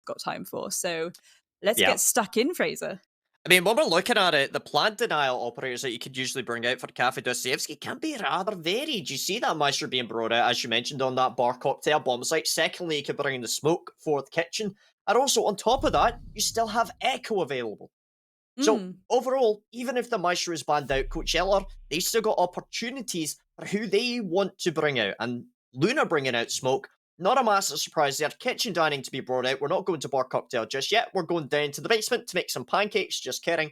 got time for. So let's Yeah. get stuck in, Fraser. I mean, when we're looking at it, the plant denial operators that you could usually bring out for Cafe Dostoevsky can be rather varied. You see that Maestro being brought out, as you mentioned, on that bar cocktail bomb site. Secondly, you could bring in the smoke for the kitchen. And also, on top of that, you still have Echo available. So, Mm. overall, even if the Maestro is banned out, Coach Eller, they've still got opportunities for who they want to bring out. And Luna bringing out smoke, not a massive surprise there. Kitchen dining to be brought out. We're not going to bar cocktail just yet. We're going down to the basement to make some pancakes. Just kidding.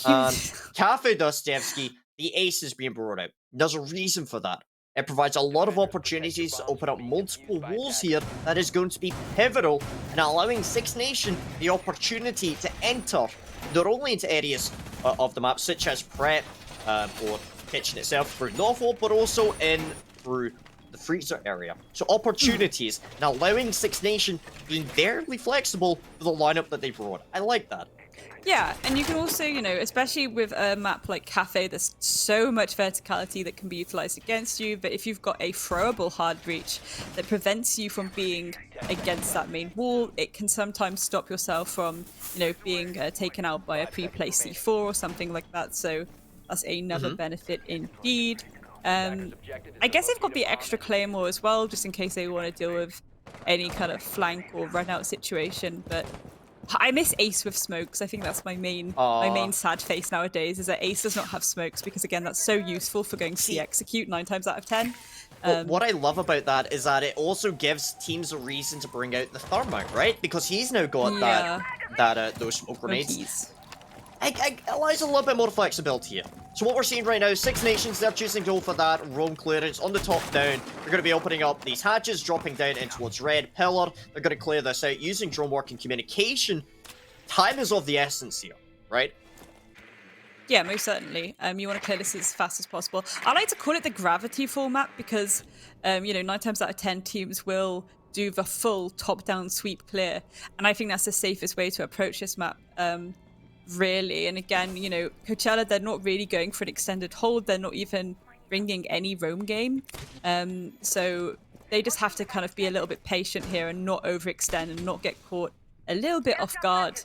And Cafe Dostoevsky, the ace is being brought out. There's a reason for that. It provides a lot of opportunities to open up multiple walls here that is going to be pivotal in allowing Six Nation the opportunity to enter not only into areas of the map, such as prep or kitchen itself through Novel, but also in through the freezer area. So opportunities, and allowing Six Nation being fairly flexible for the lineup that they brought. I like that. Yeah, and you can also, you know, especially with a map like Cafe, there's so much verticality that can be utilized against you, but if you've got a throwable hard breach that prevents you from being against that main wall, it can sometimes stop yourself from, you know, being taken out by a pre-placed C4 or something like that, so that's another benefit indeed. I guess they've got the extra Claymore as well, just in case they want to deal with any kind of flank or run-out situation, but I miss Ace with smokes. I think that's my main sad face nowadays, is that Ace does not have smokes, because again, that's so useful for going C execute 9 times out of 10. What I love about that is that it also gives teams a reason to bring out the Thermite, right? Because he's now got those smoke grenades. It allows a little bit more flexibility here. So what we're seeing right now, Six Nations, they're choosing to go for that roam clearance on the top down. They're going to be opening up these hatches, dropping down in towards red pillar. They're going to clear this out using drone work and communication. Time is of the essence here, right? Yeah, most certainly. You want to clear this as fast as possible. I like to call it the gravity format because, you know, 9 times out of 10 teams will do the full top-down sweep clear. And I think that's the safest way to approach this map. Really. And again, you know, Coachella, they're not really going for an extended hold. They're not even bringing any roam game. So they just have to kind of be a little bit patient here and not overextend and not get caught a little bit off guard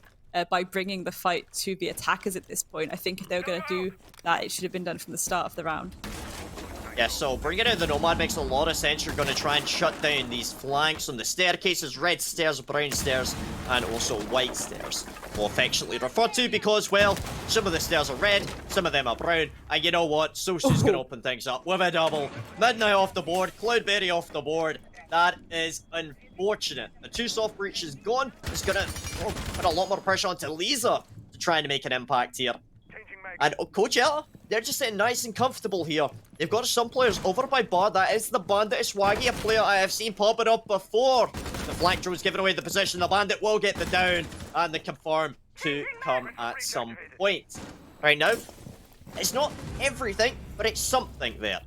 by bringing the fight to the attackers at this point. I think if they were going to do that, it should have been done from the start of the round. Yeah, so bringing out the Nomad makes a lot of sense. You're going to try and shut down these flanks on the staircases, red stairs, brown stairs, and also white stairs. More affectionately referred to because, well, some of the stairs are red, some of them are brown, and you know what? Sosu's going to open things up with a double. Midnight off the board, Cloudberry off the board. That is unfortunate. The 2 soft breach is gone. It's going to put a lot more pressure onto Lisa to try and make an impact here. And Coachella, they're just sitting nice and comfortable here. They've got some players over by bar. That is the Bandit Swaggy, a player I have seen popping up before. The flank drone's giving away the position. The Bandit will get the down, and they confirm to come at some point. Right now, it's not everything, but it's something there.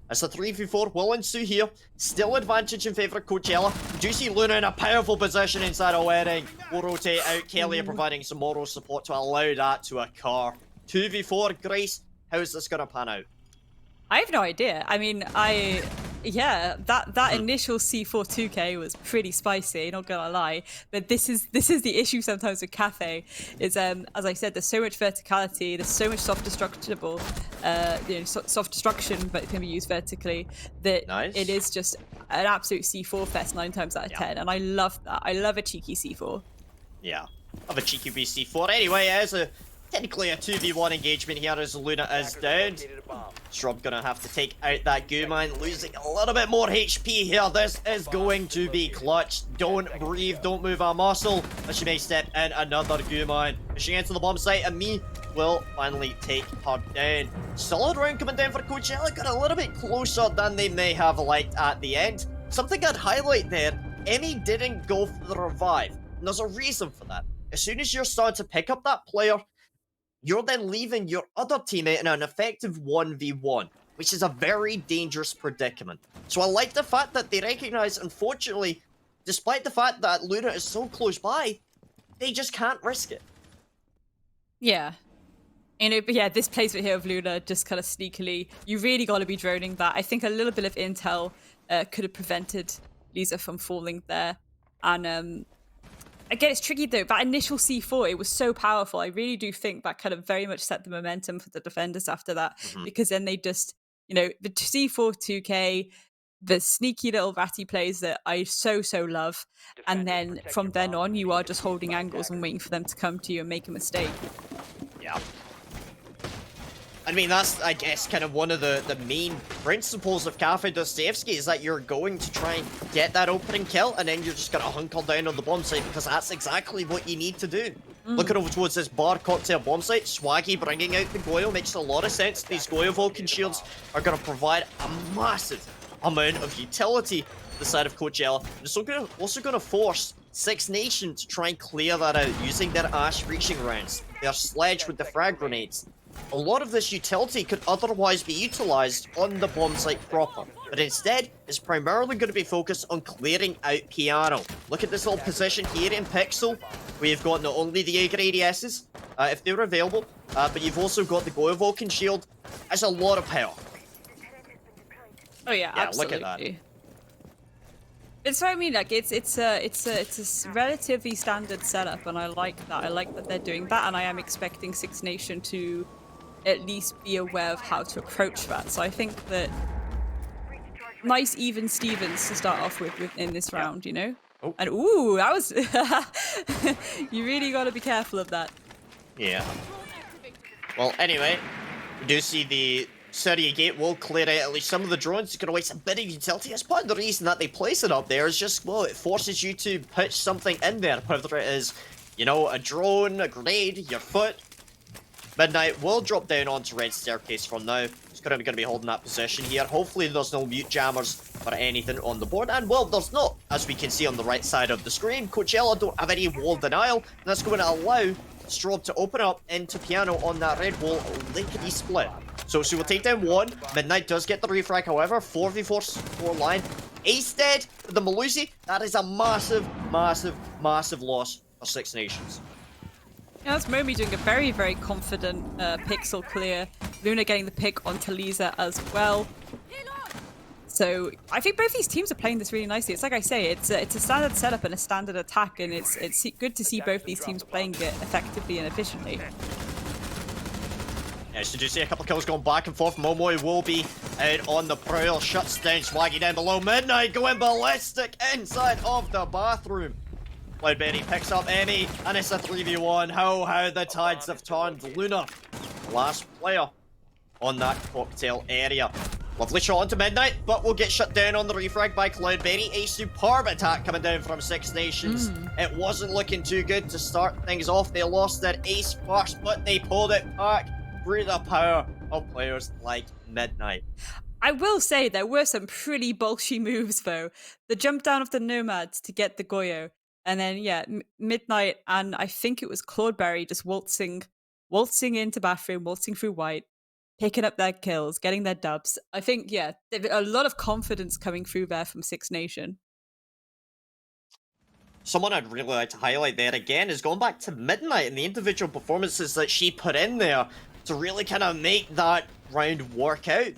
As a 3v4 will ensue here. Still advantage in favour of Coachella. Do you see Luna in a powerful position inside a wedding? Will rotate out. Kelly providing some moral support to allow that to occur. 2v4, Grace, how's this going to pan out? I have no idea. I mean, yeah, that initial C4 2K was pretty spicy, not gonna lie. But this is the issue sometimes with Cafe, is as I said, there's so much verticality, there's so much soft destructible, you know, soft destruction, but it can be used vertically, that it is just an absolute C4 fest 9 times out of 10, and I love that. I love a cheeky C4. Yeah, love a cheeky C4. Anyway, as a technically a 2v1 engagement here as Luna is down. Shrub gonna have to take out that goo mine, losing a little bit more HP here. This is going to be clutch. Don't breathe, don't move a muscle, as she may step in another goo mine. Pushing into the bomb site, and me will finally take her down. Solid round coming down for Coachella, got a little bit closer than they may have liked at the end. Something I'd highlight there, Emmy didn't go for the revive, and there's a reason for that. As soon as you're starting to pick up that player, you're then leaving your other teammate in an effective 1v1, which is a very dangerous predicament. So I like the fact that they recognize, unfortunately, despite the fact that Luna is so close by, they just can't risk it. Yeah. But yeah, this placement here of Luna, just kind of sneakily, you really got to be droning that. I think a little bit of intel could have prevented Lisa from falling there. And Again, it's tricky though. That initial C4, it was so powerful. I really do think that kind of very much set the momentum for the defenders after that, because then they just, the C4 2K, the sneaky little ratty plays that I so love, and then from then on, you are just holding angles and waiting for them to come to you and make a mistake. Yeah. I mean, that's, I guess, kind of one of the main principles of Cafe Dostoevsky is that you're going to try and get that opening kill, and then you're just going to hunker down on the bomb site, because that's exactly what you need to do. Looking over towards this bar cocktail bomb site, Swaggy bringing out the Goyo makes a lot of sense. These Goyo Vulcan shields are going to provide a massive amount of utility to the side of Coachella. It's also going to force Six Nation to try and clear that out using their Ash reaching rounds, their sledge with the frag grenades. A lot of this utility could otherwise be utilized on the bomb site proper, but instead it's primarily going to be focused on clearing out Piano. Look at this little position here in Pixel. We've got not only the Jaeger ADSs, if they were available, but you've also got the Goyo Vulcan shield. That's a lot of power. Oh yeah, absolutely. Look at that. It's what I mean. Like it's a relatively standard setup, and I like that. I like that they're doing that, and I am expecting Six Nation to at least be aware of how to approach that. So I think that nice even Stevens to start off with in this round, Oh. And ooh, that was you really got to be careful of that. Yeah. Well, anyway, we do see the Syria gate will clear out at least some of the drones. It's going to waste a bit of utility. That's part of the reason that they place it up there is just, well, it forces you to pitch something in there, whether it is, a drone, a grenade, your foot. Midnight will drop down onto Red Staircase for now. He's going to be holding that position here. Hopefully there's no mute jammers or anything on the board. And, well, there's not. As we can see on the right side of the screen, Coachella don't have any wall denial. And that's going to allow Strobe to open up into Piano on that red wall lickety split. So we'll take down one. Midnight does get the refrag, however. 4v4 score line. Ace dead for the Malusi. That is a massive loss for Six Nations. Yeah, that's Momi doing a very, very confident pixel clear. Luna getting the pick on Talisa as well. So I think both these teams are playing this really nicely. It's like I say, it's a standard setup and a standard attack, and it's good to see both these teams playing it effectively and efficiently. Yeah, so do you see a couple of kills going back and forth? Momoy will be out on the prowl, shuts down Swaggy down below. Midnight going ballistic inside of the bathroom. Cloudberry picks up Emmy, and it's a 3v1. How the tides have turned. Luna, last player on that cocktail area. Lovely shot onto Midnight, but will get shut down on the refrag by Cloudberry. A superb attack coming down from Six Nations. It wasn't looking too good to start things off. They lost their ace first, but they pulled it back through the power of players like Midnight. I will say there were some pretty bolshy moves though. The jump down of the Nomads to get the Goyo. And then, yeah, Midnight and I think it was Claudeberry just waltzing into bathroom, waltzing through white, picking up their kills, getting their dubs. I think, yeah, a lot of confidence coming through there from Six Nation. Someone I'd really like to highlight there again is going back to Midnight and the individual performances that she put in there to really kind of make that round work out.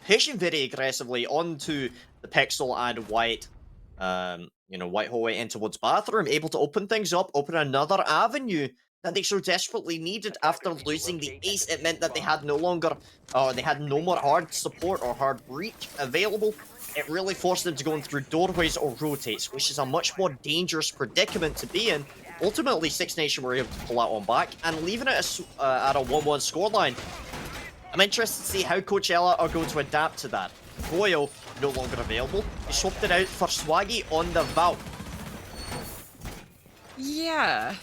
Pushing very aggressively onto the Pixel and White. White hallway in towards bathroom, able to open things up, open another avenue that they so desperately needed after losing the ace. It meant that they had no more hard support or hard breach available. It really forced them to go in through doorways or rotates, which is a much more dangerous predicament to be in. Ultimately, Six Nation were able to pull that one back and leaving it at a 1-1 scoreline. I'm interested to see how Coachella are going to adapt to that. Goyo no longer available. He swapped it out for Swaggy on the Valk. Yeah.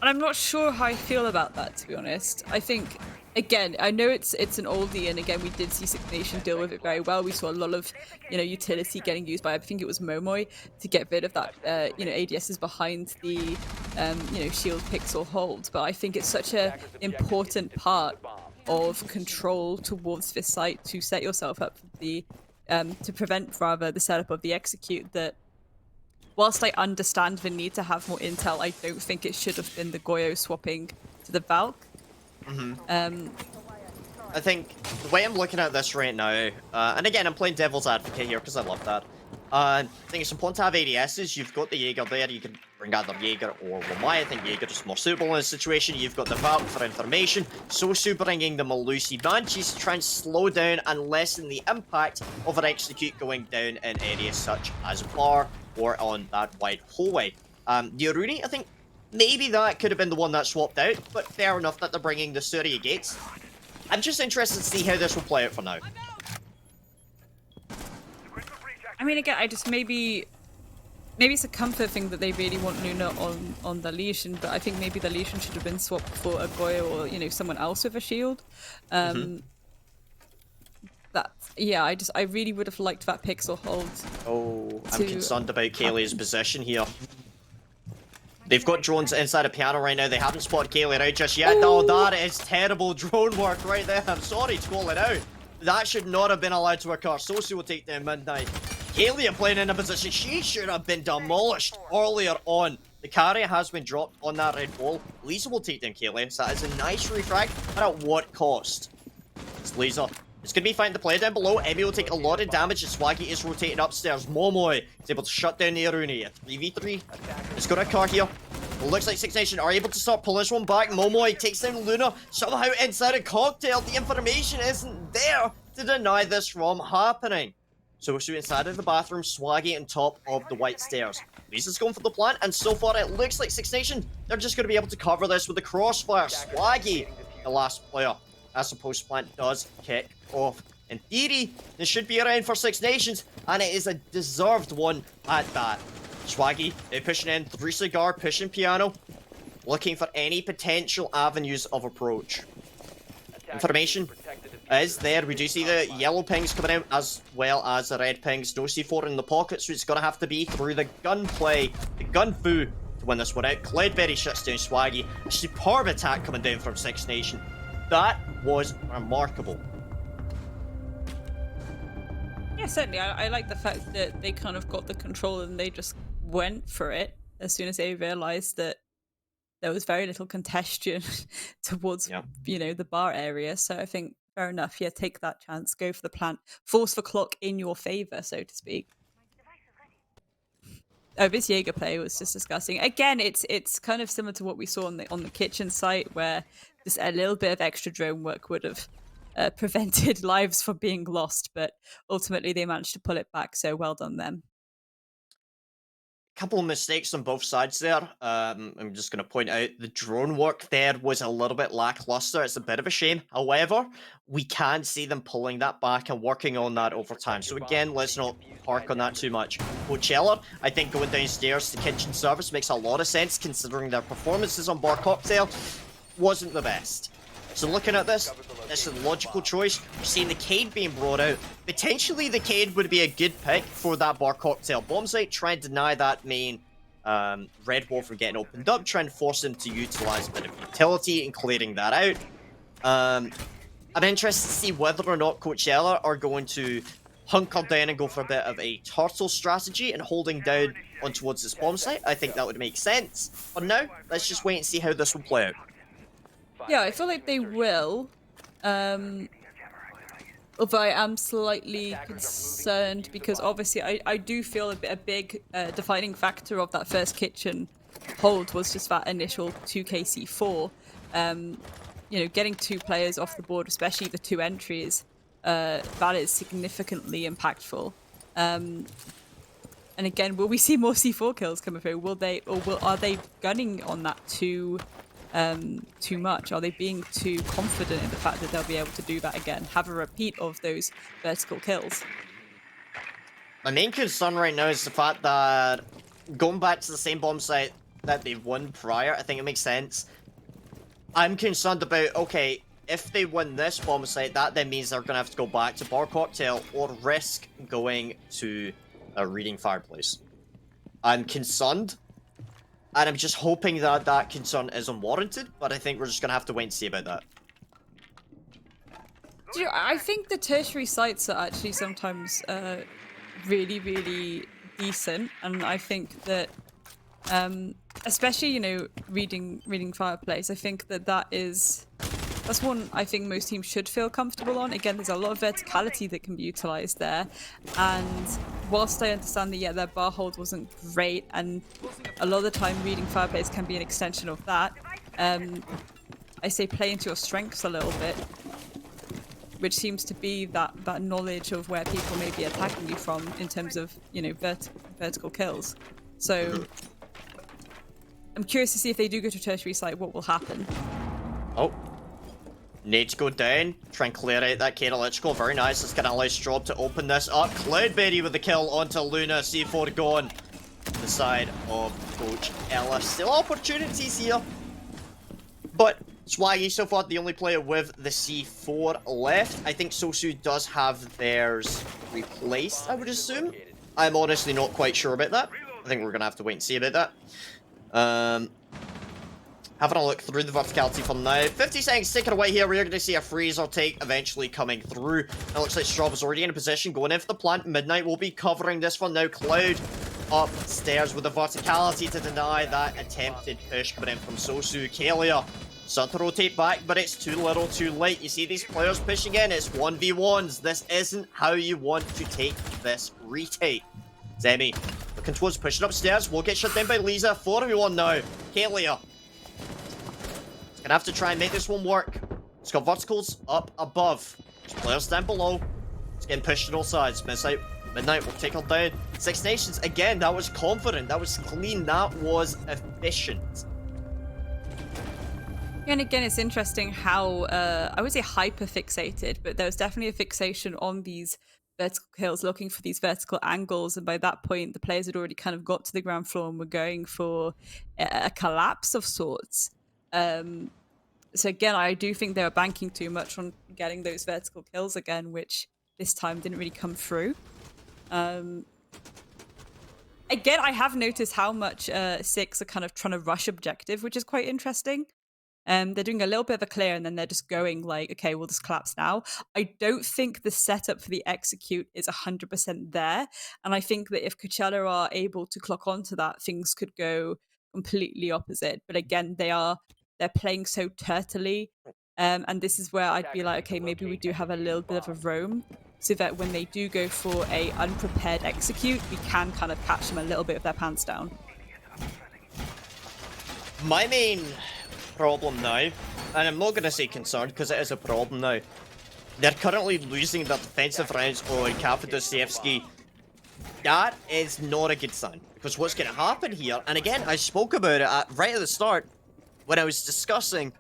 And I'm not sure how I feel about that, to be honest. I think, again, I know it's an oldie, and again, we did see Six Nation deal with it very well. We saw a lot of, utility getting used by, I think it was Momoy, to get rid of that, ADSs behind the, shield pixel hold. But I think it's such an important part of control towards this site to set yourself up for the to prevent rather the setup of the execute, that whilst I understand the need to have more intel, I don't think it should have been the Goyo swapping to the Valk. I think the way I'm looking at this right now, and again, I'm playing devil's advocate here because I love that. I think it's important to have ADSs. You've got the Jaeger there. You can bring either Jaeger or Lamai. I think Jaeger is more suitable in this situation. You've got the Valk for information. Sosu bringing the Malusi Banshees to try and slow down and lessen the impact of an execute going down in areas such as Bar or on that wide hallway. The Aruni, I think maybe that could have been the one that swapped out, but fair enough that they're bringing the Surya Gates. I'm just interested to see how this will play out for now. I mean, again, I just maybe it's a comfort thing that they really want Luna on the Legion, but I think maybe the Legion should have been swapped for a Goyo or, you know, someone else with a shield. I really would have liked that pixel hold. Oh, I'm concerned about Kaylee's position here. They've got drones inside a piano right now. They haven't spotted Kaylee out just yet. No, that is terrible drone work right there. I'm sorry to call it out. That should not have been allowed to occur. Sosu will take down Midnight. Kaylee are playing in a position she should have been demolished earlier on. The carry has been dropped on that red wall. Lisa will take down Kaylee, so that is a nice refrag, but at what cost? It's Lisa. It's going to be fine to play down below. Emmy will take a lot of damage as Swaggy is rotating upstairs. Momoy is able to shut down the Aruni. 3v3 is going to occur here. It looks like Six Nation are able to start pulling this one back. Momoy takes down Luna. Somehow inside a cocktail. The information isn't there to deny this from happening. So inside of the bathroom, Swaggy on top of the white stairs. Lisa's going for the plant, and so far it looks like Six Nation, they're just going to be able to cover this with the crossfire. Swaggy, the last player, as the post plant does kick off. In theory, this should be around for Six Nations, and it is a deserved one at that. Swaggy, pushing in, 3 cigar, pushing piano, looking for any potential avenues of approach. Information is there. We do see the yellow pings coming out as well as the red pings. No C4 in the pocket, so it's going to have to be through the gunplay, the gun-fu to win this one out. Cloudberry shuts down Swaggy. A superb attack coming down from Six Nation. That was remarkable. Yeah, certainly. I like the fact that they kind of got the control and they just went for it as soon as they realized that there was very little congestion towards, you know, the bar area. So I think fair enough. Yeah, take that chance. Go for the plant. Force the clock in your favor, so to speak. Oh, this Jaeger play was just disgusting. Again, it's kind of similar to what we saw on the kitchen site, where just a little bit of extra drone work would have prevented lives from being lost, but ultimately they managed to pull it back. So well done them. Couple of mistakes on both sides there. I'm just going to point out the drone work there was a little bit lackluster. It's a bit of a shame. However, we can see them pulling that back and working on that over time. So again, let's not hark on that too much. Coachella, I think going downstairs to kitchen service makes a lot of sense considering their performances on Bar Cocktail wasn't the best. So looking at this is a logical choice. We're seeing the Cade being brought out. Potentially the Cade would be a good pick for that Bar Cocktail bomb site. Try and deny that main red wall from getting opened up. Try and force him to utilize a bit of utility and clearing that out. I'm interested to see whether or not Coachella are going to hunker down and go for a bit of a turtle strategy and holding down on towards this bomb site. I think that would make sense. But now, let's just wait and see how this will play out. Yeah, I feel like they will. Although I am slightly concerned because obviously I do feel a big defining factor of that first kitchen hold was just that initial 2kc4. You know, getting 2 players off the board, especially the 2 entries, that is significantly impactful. And again, will we see more C4 kills coming through? Are they gunning on that too much? Are they being too confident in the fact that they'll be able to do that again? Have a repeat of those vertical kills? My main concern right now is the fact that going back to the same bomb site that they've won prior, I think it makes sense. I'm concerned about, okay, if they win this bomb site, that then means they're going to have to go back to Bar Cocktail or risk going to a Reading Fireplace. I'm concerned. And I'm just hoping that that concern is unwarranted, but I think we're just going to have to wait and see about that. I think the tertiary sites are actually sometimes really, really decent, and I think that, especially, you know, reading Fireplace, I think that is That's one I think most teams should feel comfortable on. Again, there's a lot of verticality that can be utilized there. And whilst I understand that, yeah, their bar hold wasn't great, and a lot of the time reading fireplace can be an extension of that, I say play into your strengths a little bit, which seems to be that knowledge of where people may be attacking you from in terms of, you know, vertical kills. So I'm curious to see if they do go to tertiary site, what will happen. Oh. Nades go down, try and clear out that Electrical. Very nice. Let's get a nice drop to open this up. Cloudberry with the kill onto Luna. C4 gone. The side of Coach Ella. Still opportunities here. But Swaggy so far the only player with the C4 left. I think Sosu does have theirs replaced, I would assume. I'm honestly not quite sure about that. I think we're going to have to wait and see about that. Having a look through the verticality for now. 50 seconds taken away here. We're going to see a freezer take eventually coming through. It looks like Straub is already in a position going in for the plant. Midnight will be covering this one now. Cloud upstairs with the verticality to deny that attempted push coming in from Sosu. Kalia starting to rotate back, but it's too little too late. You see these players pushing in. It's 1v1s. This isn't how you want to take this retake. Zemi looking towards pushing upstairs. Will get shut down by Lisa. 4v1 now. Kalia gonna have to try and make this one work. It's got verticals up above. There's players down below. It's getting pushed on all sides. Midnight will take her down. Six Nations, again, that was confident. That was clean. That was efficient. And again, it's interesting how, I would say hyper fixated, but there was definitely a fixation on these vertical kills, looking for these vertical angles. And by that point, the players had already kind of got to the ground floor and were going for a collapse of sorts. So again, I do think they were banking too much on getting those vertical kills again, which this time didn't really come through. Again, I have noticed how much Six are kind of trying to rush objective, which is quite interesting. They're doing a little bit of a clear and then they're just going like, okay, we'll just collapse now. I don't think the setup for the execute is 100% there. And I think that if Coachella are able to clock onto that, things could go completely opposite. But again, they're playing so turtily. And this is where I'd be like, okay, maybe we do have a little bit of a roam so that when they do go for a unprepared execute, we can kind of catch them a little bit with their pants down. My main problem now, and I'm not going to say concerned because it is a problem now, they're currently losing their defensive rounds on Kafa Dostoevsky. That is not a good sign, because what's going to happen here, and again, I spoke about it right at the start when I was discussing,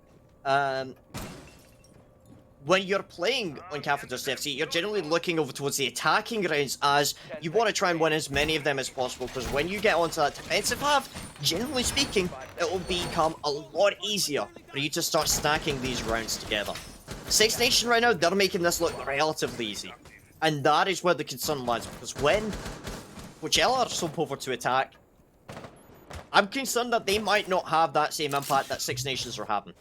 when you're playing on Kafa Dostoevsky, you're generally looking over towards the attacking rounds as you want to try and win as many of them as possible, because when you get onto that defensive half, generally speaking, it will become a lot easier for you to start stacking these rounds together. Six Nation right now, they're making this look relatively easy. And that is where the concern lies, because when Coachella are so over to attack, I'm concerned that they might not have that same impact that Six Nations are having.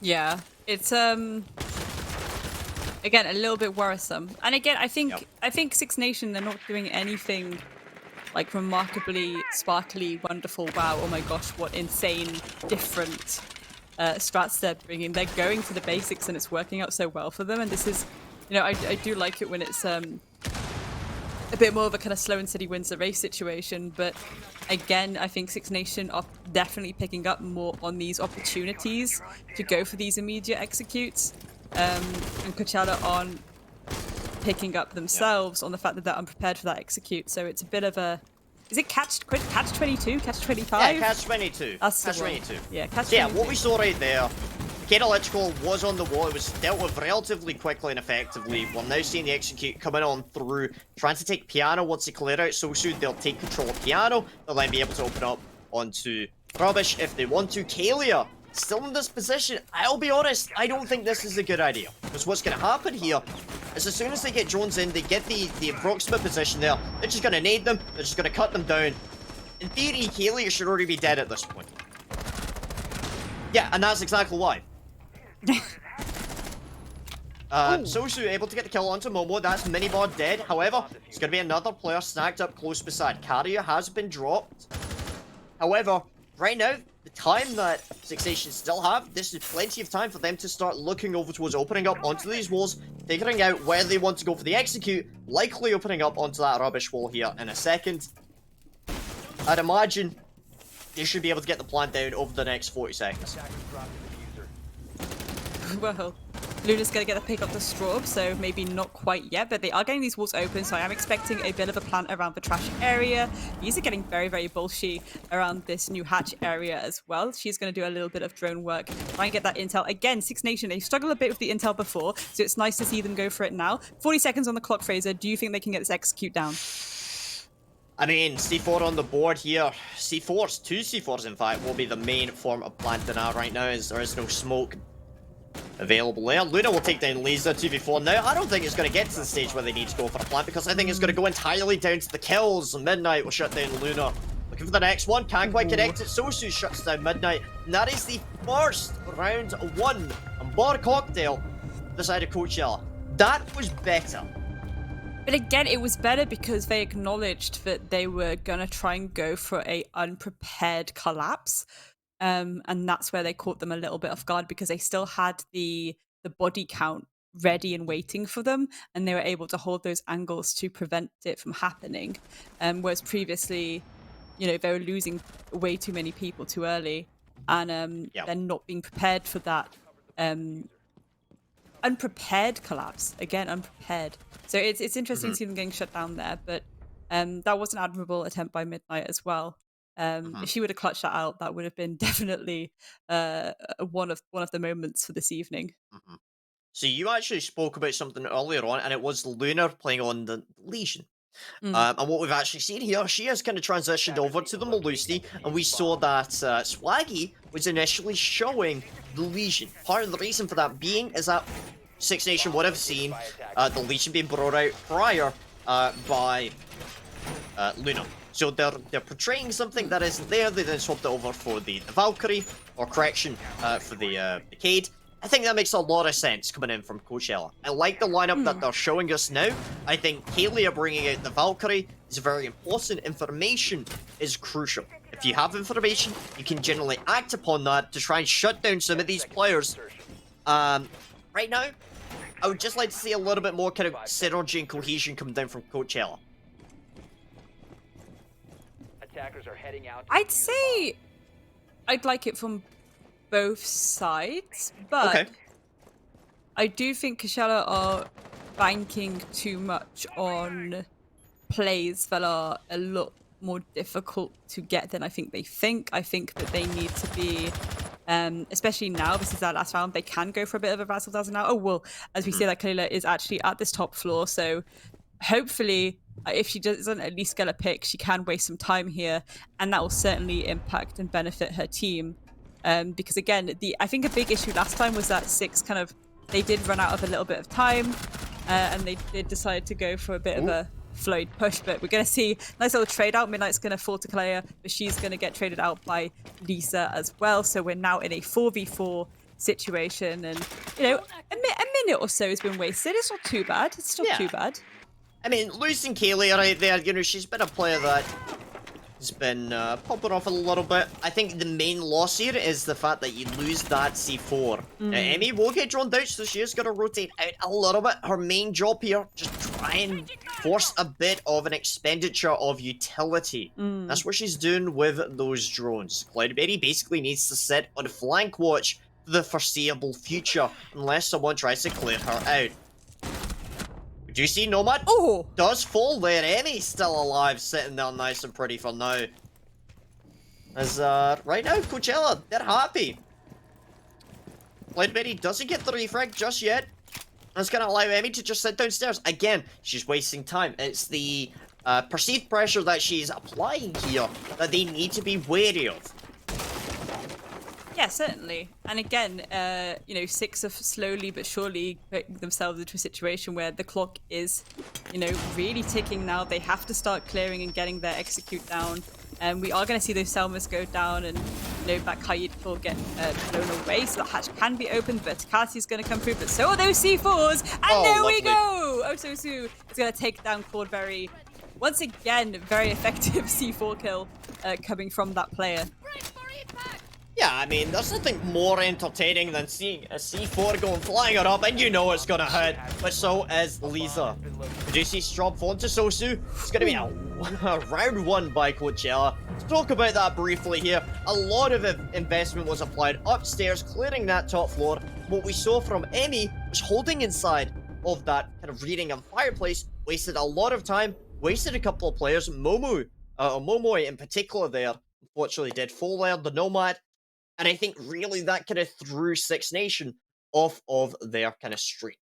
Yeah, it's again a little bit worrisome. And again, I think Six Nation, they're not doing anything like remarkably sparkly, wonderful. Wow, oh my gosh, what insane different strats they're bringing. They're going for the basics and it's working out so well for them. And this is, you know, I do like it when it's a bit more of a kind of slow and steady wins the race situation. But again, I think Six Nation are definitely picking up more on these opportunities to go for these immediate executes. And Coachella on picking up themselves on the fact that they're unprepared for that execute. So it's a bit of a... Is it catch 22? Catch 25? Yeah, catch 22. That's catch the one. 22. Yeah, catch 22. So yeah, what we saw right there, Electrical was on the wall. It was dealt with relatively quickly and effectively. We're now seeing the execute coming on through, trying to take Piano. Once they clear out so soon, they'll take control of Piano. They'll then be able to open up onto Rubbish if they want to. Kalia still in this position. I'll be honest, I don't think this is a good idea. Because what's going to happen here is as soon as they get drones in, they get the approximate position there. They're just going to nade them. They're just going to cut them down. In theory, Kalia should already be dead at this point. Yeah, and that's exactly why. Sosu able to get the kill onto Momo. That's Minibar dead. However, there's going to be another player snagged up close beside. Carrier has been dropped. However, right now, the time that Six Nations still have, this is plenty of time for them to start looking over towards opening up onto these walls, figuring out where they want to go for the execute, likely opening up onto that rubbish wall here in a second. I'd imagine they should be able to get the plant down over the next 40 seconds. Well, Luna's going to get the pick up the straw, so maybe not quite yet, but they are getting these walls open, so I am expecting a bit of a plant around the trash area. These are getting very, very bulshy around this new hatch area as well. She's going to do a little bit of drone work, try and get that intel. Again, Six Nation, they struggled a bit with the intel before, so it's nice to see them go for it now. 40 seconds on the clock, Fraser. Do you think they can get this execute down? I mean, C4 on the board here. C4s, 2 C4s in fact, will be the main form of planting out right now, as there is no smoke available there. Luna will take down Laser 2v4 now. I don't think it's going to get to the stage where they need to go for a plant, because I think it's going to go entirely down to the kills. Midnight will shut down Luna. Looking for the next one, can't quite connect it. Sosu shuts down Midnight. And that is the first round 1 on Bar Cocktail, the side of Coachella. That was better. But again, it was better because they acknowledged that they were going to try and go for a unprepared collapse. And that's where they caught them a little bit off guard, because they still had the body count ready and waiting for them, and they were able to hold those angles to prevent it from happening. Whereas previously, you know, they were losing way too many people too early, and they're not being prepared for that unprepared collapse. Again, unprepared. So it's interesting to see them getting shut down there, but that was an admirable attempt by Midnight as well. If she would have clutched that out, that would have been definitely one of the moments for this evening. So you actually spoke about something earlier on, and it was Luna playing on the Legion. And what we've actually seen here, she has kind of transitioned over to the Melusi, and we saw that Swaggy was initially showing the Legion. Part of the reason for that being is that Six Nation would have seen the Legion being brought out prior by Luna. So they're portraying something that isn't there. They then swapped it over for the Valkyrie, or correction, for the Cade. I think that makes a lot of sense coming in from Coachella. I like the lineup that they're showing us now. I think Kalia bringing out the Valkyrie is very important. Information is crucial. If you have information, you can generally act upon that to try and shut down some of these players. Right now, I would just like to see a little bit more kind of synergy and cohesion coming down from Coachella. Attackers are heading out. I'd say I'd like it from both sides, but I do think Coachella are banking too much on plays that are a lot more difficult to get than I think they think. I think that they need to be, especially now, this is their last round, they can go for a bit of a razzle-dazzle now. Oh, well, as we say, that Kalila is actually at this top floor, so hopefully, if she doesn't at least get a pick, she can waste some time here, and that will certainly impact and benefit her team. Because again, I think a big issue last time was that Six they did run out of a little bit of time, and they did decide to go for a bit of a float push, but we're going to see nice little trade out. Midnight's going to fall to Kalea, but she's going to get traded out by Lisa as well. So we're now in a 4v4 situation, and you know, a minute or so has been wasted. It's not too bad. It's not too bad. I mean, losing Kaylee right there, you know, she's been a player that has been popping off a little bit. I think the main loss here is the fact that you lose that C4. Now, Emmy will get drawn out, so she is going to rotate out a little bit. Her main job here, just try and force a bit of an expenditure of utility. That's what she's doing with those drones. Cloudberry basically needs to sit on flank watch for the foreseeable future, unless someone tries to clear her out. Do you see Nomad? Oh! Does fall there. Emmy's still alive, sitting there nice and pretty for now. As, right now, Coachella, they're happy. Cloudberry doesn't get the refrag just yet. That's going to allow Emmy to just sit downstairs. Again, she's wasting time. It's the perceived pressure that she's applying here that they need to be wary of. Yeah, certainly. And again, you know, Six are slowly but surely putting themselves into a situation where the clock is, you know, really ticking now. They have to start clearing and getting their execute down. And we are going to see those Selmas go down, and, you know, that Kayid will get blown away. So that hatch can be opened. Verticality is going to come through, but so are those C4s. And there we go! Ososu is going to take down Cloudberry. Once again, very effective C4 kill coming from that player. Yeah, I mean, there's nothing more entertaining than seeing a C4 going flying it up, and you know it's gonna hit, but so is Lisa. Did you see Straub fall to Sosu? It's gonna be a round one by Coachella. Let's talk about that briefly here. A lot of investment was applied upstairs, clearing that top floor. What we saw from Emmy was holding inside of that kind of reading of fireplace, wasted a lot of time, wasted a couple of players. Momoy in particular there, unfortunately did full layer the Nomad. And I think really that kind of threw Six Nation off of their kind of streak.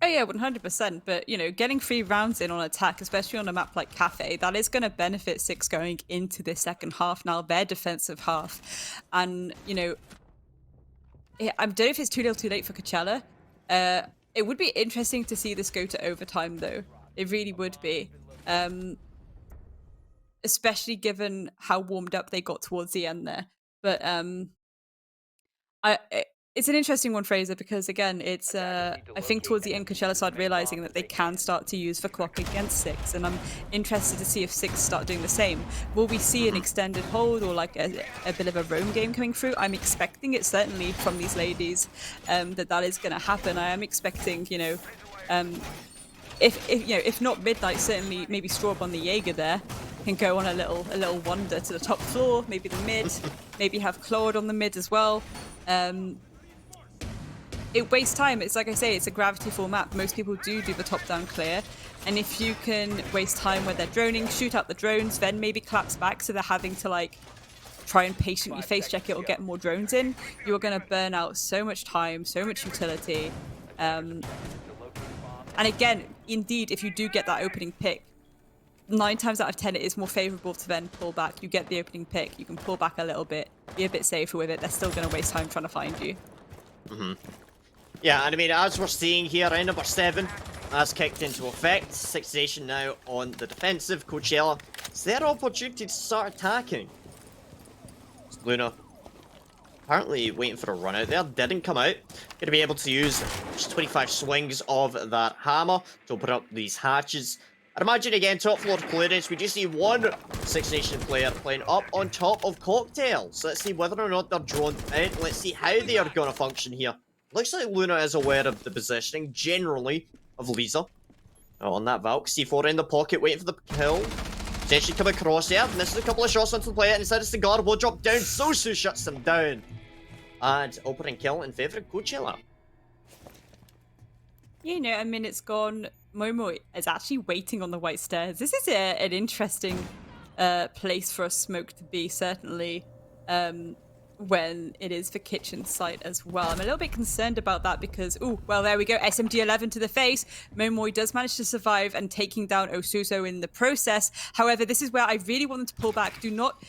Oh yeah, 100%. But, you know, getting 3 rounds in on attack, especially on a map like Cafe, that is going to benefit Six going into the second half now, their defensive half. And, you know, I don't know if it's too little too late for Coachella. It would be interesting to see this go to overtime, though. It really would be. Especially given how warmed up they got towards the end there. But it's an interesting one, Fraser, because again, it's I think towards the end, Coachella started realizing that they can start to use the clock against Six, and I'm interested to see if Six start doing the same. Will we see an extended hold or like a bit of a roam game coming through? I'm expecting it certainly from these ladies that is going to happen. I am expecting, you know, if not Midnight, certainly maybe Straub on the Jaeger there can go on a little wander to the top floor, maybe the mid, maybe have Claude on the mid as well. It wastes time. It's like I say, it's a gravity fall map. Most people do the top down clear, and if you can waste time where they're droning, shoot out the drones, then maybe collapse back so they're having to like try and patiently face check it or get more drones in, you're going to burn out so much time, so much utility. And again, indeed, if you do get that opening pick, 9 times out of 10 it is more favorable to then pull back. You get the opening pick, you can pull back a little bit, be a bit safer with it. They're still going to waste time trying to find you. Yeah, and I mean, as we're seeing here, round number 7 has kicked into effect. Six Nation now on the defensive. Coachella, it's their opportunity to start attacking. It's Luna apparently waiting for a run out there. Didn't come out. Going to be able to use just 25 swings of that hammer to open up these hatches. I'd imagine again, top floor clearance. We do see one Six Nation player playing up on top of Cocktails. Let's see whether or not they're drawn in. Let's see how they are going to function here. Looks like Luna is aware of the positioning, generally, of Lisa. On that Valk. C4 in the pocket, waiting for the kill. Potentially come across here. Misses a couple of shots onto the player. Instead, it's the guard will drop down. Sosu shuts them down. And opening kill in favour of Coachella. You know, a minute's gone. Momo is actually waiting on the white stairs. This is an interesting place for a smoke to be, certainly. When it is the kitchen site as well. I'm a little bit concerned about that because, oh, well, there we go. SMG-11 to the face. Momoy does manage to survive and taking down Osuso in the process. However, this is where I really want them to pull back. Do not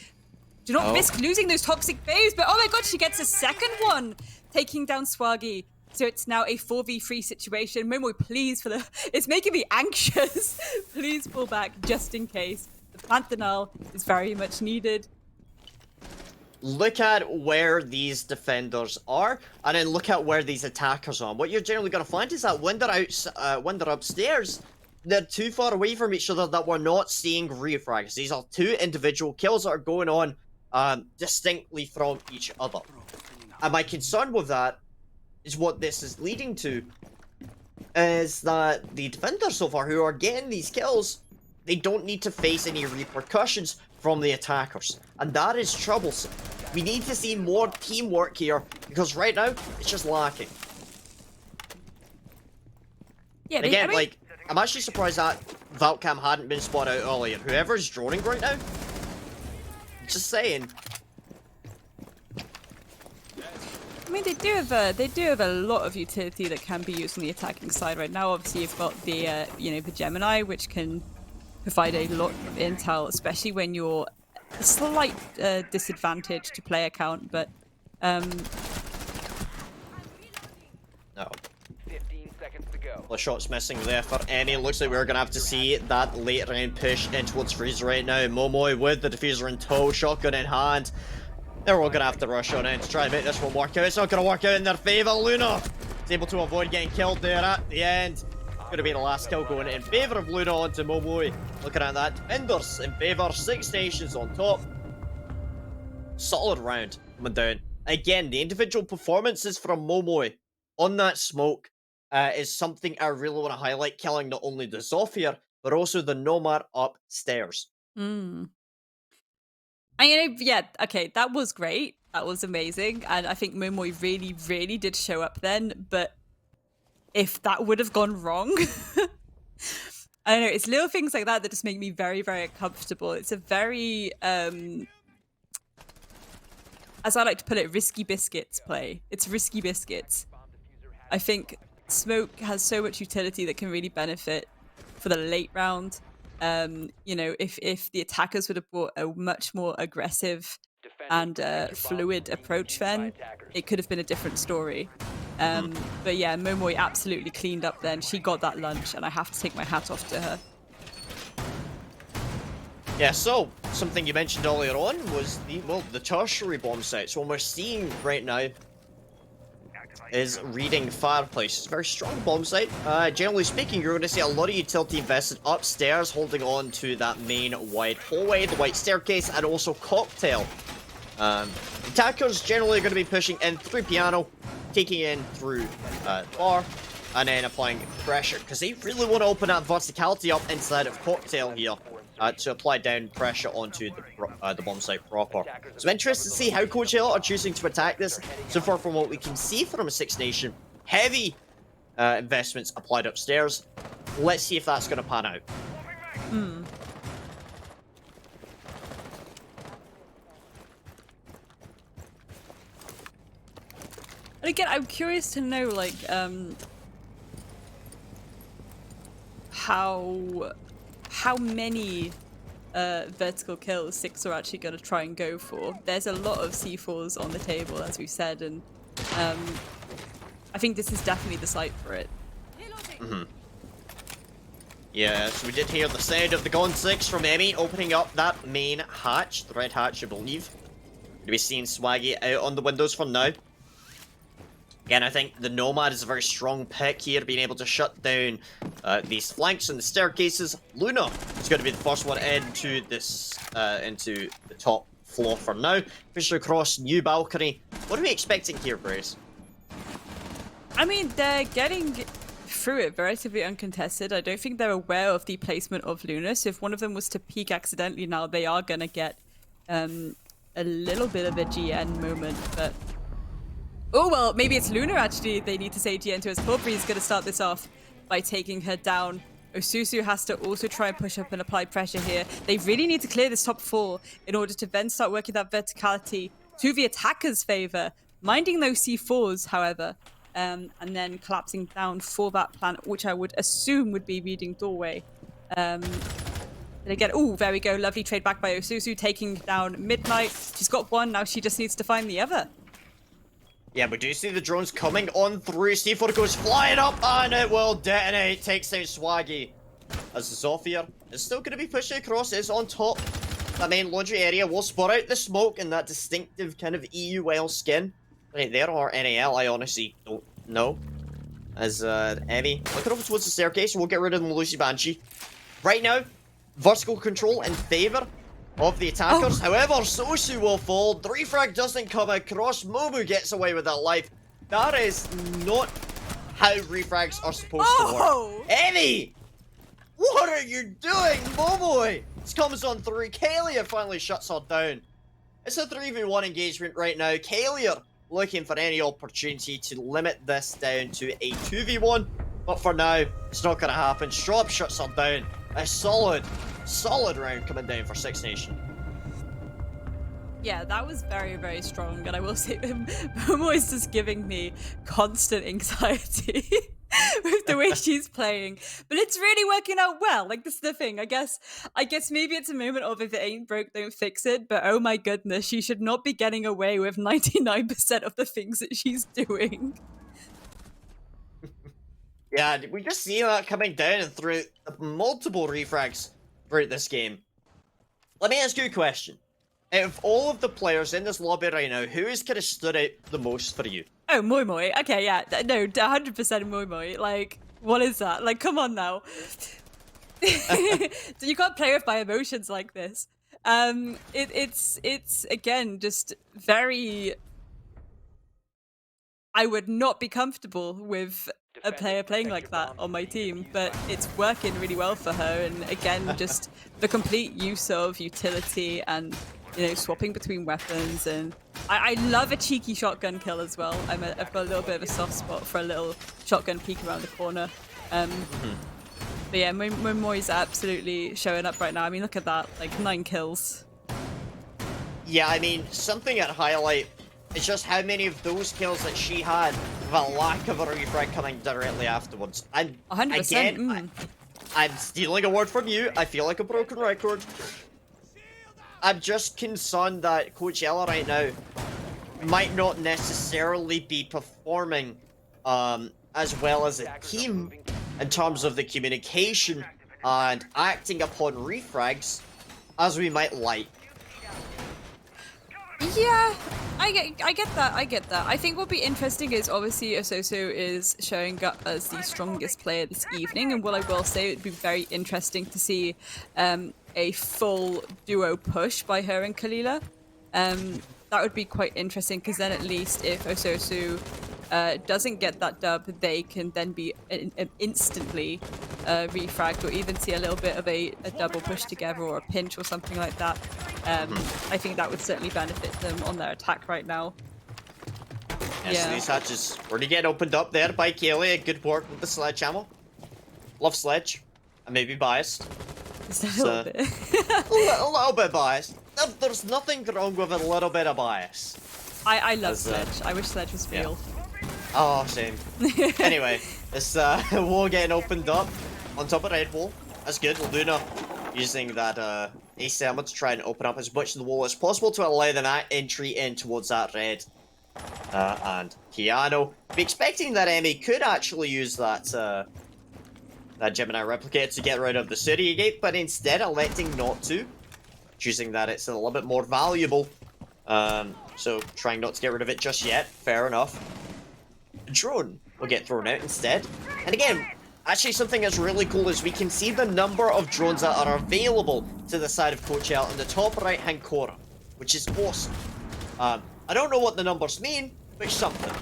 risk losing those toxic bays. But oh my god, she gets a second one, taking down Swaggy. So it's now a 4v3 situation. Momoy, please, it's making me anxious. Please pull back just in case. The plant denial is very much needed. Look at where these defenders are, and then look at where these attackers are. What you're generally going to find is that when they're upstairs, they're too far away from each other that we're not seeing refrags. These are 2 individual kills that are going on distinctly from each other. And my concern with that is what this is leading to is that the defenders so far who are getting these kills, they don't need to face any repercussions from the attackers, and that is troublesome. We need to see more teamwork here because right now it's just lacking. Yeah, again, like, I'm actually surprised that Valcam hadn't been spotted out earlier. Whoever's droning right now, just saying. I mean, they do have a lot of utility that can be used on the attacking side right now. Obviously, you've got the the Gemini, which can provide a lot of intel, especially when you're a slight disadvantage to player count, but No. 15 seconds to go. The shots missing there for any. Looks like we're gonna have to see that late round push in towards Freeze right now. Momoy with the diffuser in tow, shotgun in hand. They're all gonna have to rush on in to try and make this one work out. It's not gonna work out in their favor. Luna is able to avoid getting killed there at the end. Gonna be the last kill going in favor of Luna onto Momoy. Looking at that, defenders in favor, Six Nations on top. Solid round coming down. Again, the individual performances from Momoy on that smoke is something I really want to highlight, killing not only the Zofia, but also the Nomad upstairs. Mm. And yeah, okay, that was great. That was amazing. And I think Momoy really, really did show up then. But if that would have gone wrong, I don't know, it's little things like that that just make me very, very uncomfortable. It's a very, as I like to put it, risky biscuits play. It's risky biscuits. I think smoke has so much utility that can really benefit for the late round. You know, if the attackers would have brought a much more aggressive and fluid approach, then it could have been a different story. But yeah, Momoy absolutely cleaned up then. She got that lunch, and I have to take my hat off to her. Yeah, so something you mentioned earlier on was the tertiary bomb sites. What we're seeing right now is reading fireplace. It's a very strong bomb site. Generally speaking, you're going to see a lot of utility invested upstairs, holding on to that main wide hallway, the white staircase, and also cocktail. Attackers generally are going to be pushing in through piano, taking in through bar, and then applying pressure, because they really want to open that verticality up inside of cocktail here. To apply down pressure onto the bomb site proper. So I'm interested to see how Coach Hill are choosing to attack this. So far from what we can see from a Six Nation, heavy investments applied upstairs. Let's see if that's going to pan out. Hmm. And again, I'm curious to know, like, how many vertical kills Six are actually going to try and go for. There's a lot of C4s on the table, as we've said, and I think this is definitely the site for it. Yeah, so we did hear the sound of the Gone 6 from Emmy opening up that main hatch, the red hatch, I believe. Going to be seeing Swaggy out on the windows for now. Again, I think the Nomad is a very strong pick here, being able to shut down these flanks and the staircases. Luna is going to be the first one into this, into the top floor for now. Pushing across new balcony. What are we expecting here, Brace? I mean, they're getting through it relatively uncontested. I don't think they're aware of the placement of Luna, so if one of them was to peek accidentally now, they are going to get a little bit of a GN moment, but... Oh, well, maybe it's Luna, actually. They need to say GN to us. Corpry's going to start this off by taking her down. Osusu has to also try and push up and apply pressure here. They really need to clear this top 4 in order to then start working that verticality to the attacker's favor. Minding those C4s, however, and then collapsing down for that plan, which I would assume would be reading doorway. And again, oh, there we go. Lovely trade back by Osusu, taking down Midnight. She's got one, now she just needs to find the other. Yeah, we do see the drones coming on through. C4 goes flying up, and it will detonate. Takes down Swaggy. As Zofia is still going to be pushing across, is on top. That main laundry area will spot out the smoke and that distinctive kind of EUL skin. Right there, or NAL, I honestly don't know. As Emmy looking over towards the staircase, we'll get rid of the Lucy Banshee. Right now, vertical control in favour of the attackers. However, Sosu will fall. The refrag doesn't come across. Momu gets away with that life. That is not how refrags are supposed to work. Emmy! What are you doing, Momoy? This comes on through. Kalia finally shuts her down. It's a 3v1 engagement right now. Kalia looking for any opportunity to limit this down to a 2v1. But for now, it's not going to happen. Straub shuts her down. A solid round coming down for Six Nation. Yeah, that was very, very strong, and I will say Momo is just giving me constant anxiety with the way she's playing. But it's really working out well. Like, this is the thing. I guess maybe it's a moment of if it ain't broke, don't fix it. But oh my goodness, she should not be getting away with 99% of the things that she's doing. Yeah, we just see that coming down and through multiple refrags throughout this game. Let me ask you a question. Out of all of the players in this lobby right now, who has kind of stood out the most for you? Oh, Moi Moi. Okay, yeah. No, 100% Moi Moi. Like, what is that? Like, come on now. You can't play with my emotions like this. It's again just very. I would not be comfortable with a player playing like that on my team, but it's working really well for her. And again, just the complete use of utility and swapping between weapons. And I love a cheeky shotgun kill as well. I've got a little bit of a soft spot for a little shotgun peek around the corner. But yeah, Momoi's absolutely showing up right now. I mean, look at that, like 9 kills. Yeah, I mean, something at highlight is just how many of those kills that she had with a lack of a refrag coming directly afterwards. And 100%. again, I'm stealing a word from you. I feel like a broken record. I'm just concerned that Coach ELA right now might not necessarily be performing as well as a team in terms of the communication and acting upon refrags as we might like. Yeah, I get that. I think what'll be interesting is obviously Ososo is showing up as the strongest player this evening, and what I will say, it'd be very interesting to see a full duo push by her and Kalila. That would be quite interesting, because then at least if Ososo doesn't get that dub, they can then be instantly refragged, or even see a little bit of a double push together or a pinch or something like that. I think that would certainly benefit them on their attack right now. Yes, Yeah. these hatches already getting opened up there by Kaylee. Good work with the sledgehammer. Love sledge. I may be biased. Just a little bit. a little bit biased. There's nothing wrong with a little bit of bias. I love Sledge. I wish Sledge was real. Oh, same. Anyway, this wall getting opened up on top of Red Wall. That's good. Luna using that Ace Armor to try and open up as much of the wall as possible to allow them that entry in towards that red. And Keanu. Be expecting that Emmy could actually use that that Gemini replicator to get rid of the city gate, but instead electing not to, choosing that it's a little bit more valuable. So trying not to get rid of it just yet. Fair enough. The drone will get thrown out instead. And again, actually something that's really cool is we can see the number of drones that are available to the side of Coach L in the top right hand corner, which is awesome. I don't know what the numbers mean, but it's something.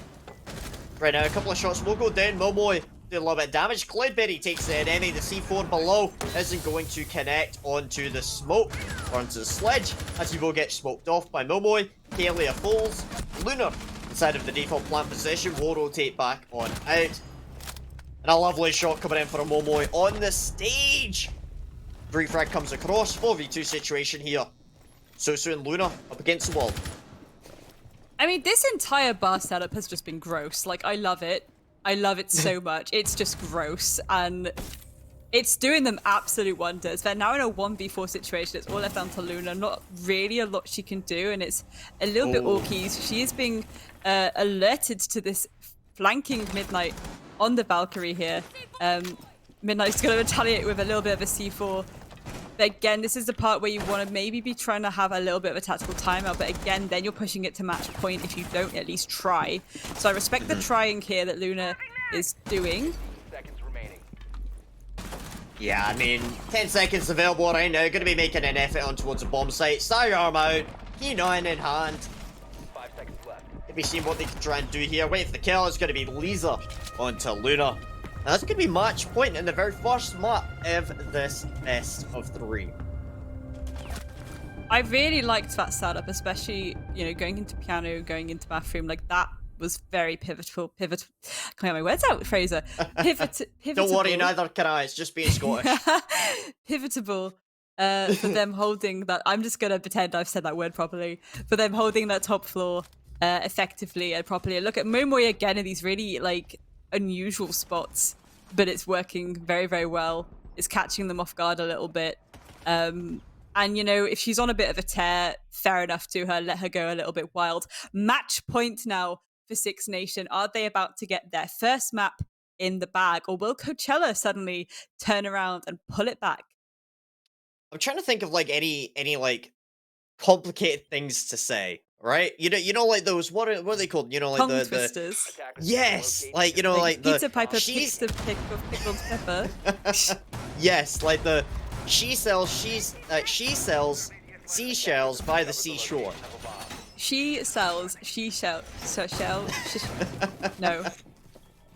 Right now, a couple of shots will go down. Momoy did a little bit of damage. Cloudberry takes the enemy. The C4 below isn't going to connect onto the smoke or onto the sledge, as he will get smoked off by Momoy. Kalia falls. Lunar, inside of the default plant position, will rotate back on out. And a lovely shot coming in for a Momoy on the stage. Refrag comes across. 4v2 situation here. Sosu and Luna up against the wall. I mean, this entire bar setup has just been gross. Like, I love it. I love it so much. It's just gross, and it's doing them absolute wonders. They're now in a 1v4 situation. It's all left down to Luna. Not really a lot she can do, and it's a little bit awkward. She is being alerted to this flanking Midnight on the Valkyrie here. Midnight's going to retaliate with a little bit of a C4. But again, this is the part where you want to maybe be trying to have a little bit of a tactical timeout, but again, then you're pushing it to match point if you don't at least try. So I respect the trying here that Luna is doing. Seconds remaining. Yeah, I mean, 10 seconds available right now. Going to be making an effort on towards the bomb site. Sidearm out. Key9 in hand. 5 seconds left. Maybe seeing what they can try and do here. Wait for the kill. It's going to be Lisa onto Luna. And that's going to be match point in the very first map of this best of 3. I really liked that setup, especially, going into piano, going into bathroom. Like, that was very pivotal. Can't get my words out, Fraser. Pivotable. Don't worry, neither can I. It's just being Scottish. Pivotable for them holding that. I'm just going to pretend I've said that word properly. For them holding that top floor effectively and properly. Look at Momoy again in these really, unusual spots, but it's working very, very well. It's catching them off guard a little bit. And, if she's on a bit of a tear, fair enough to her. Let her go a little bit wild. Match point now for Six Nation. Are they about to get their first map in the bag, or will Coachella suddenly turn around and pull it back? I'm trying to think of any complicated things to say, right? You know like those what are they called? Tongue the twisters. yes, Pizza Piper she's picks the pick of pickled pepper. yes, like the she sells seashells by the seashore. She sells no.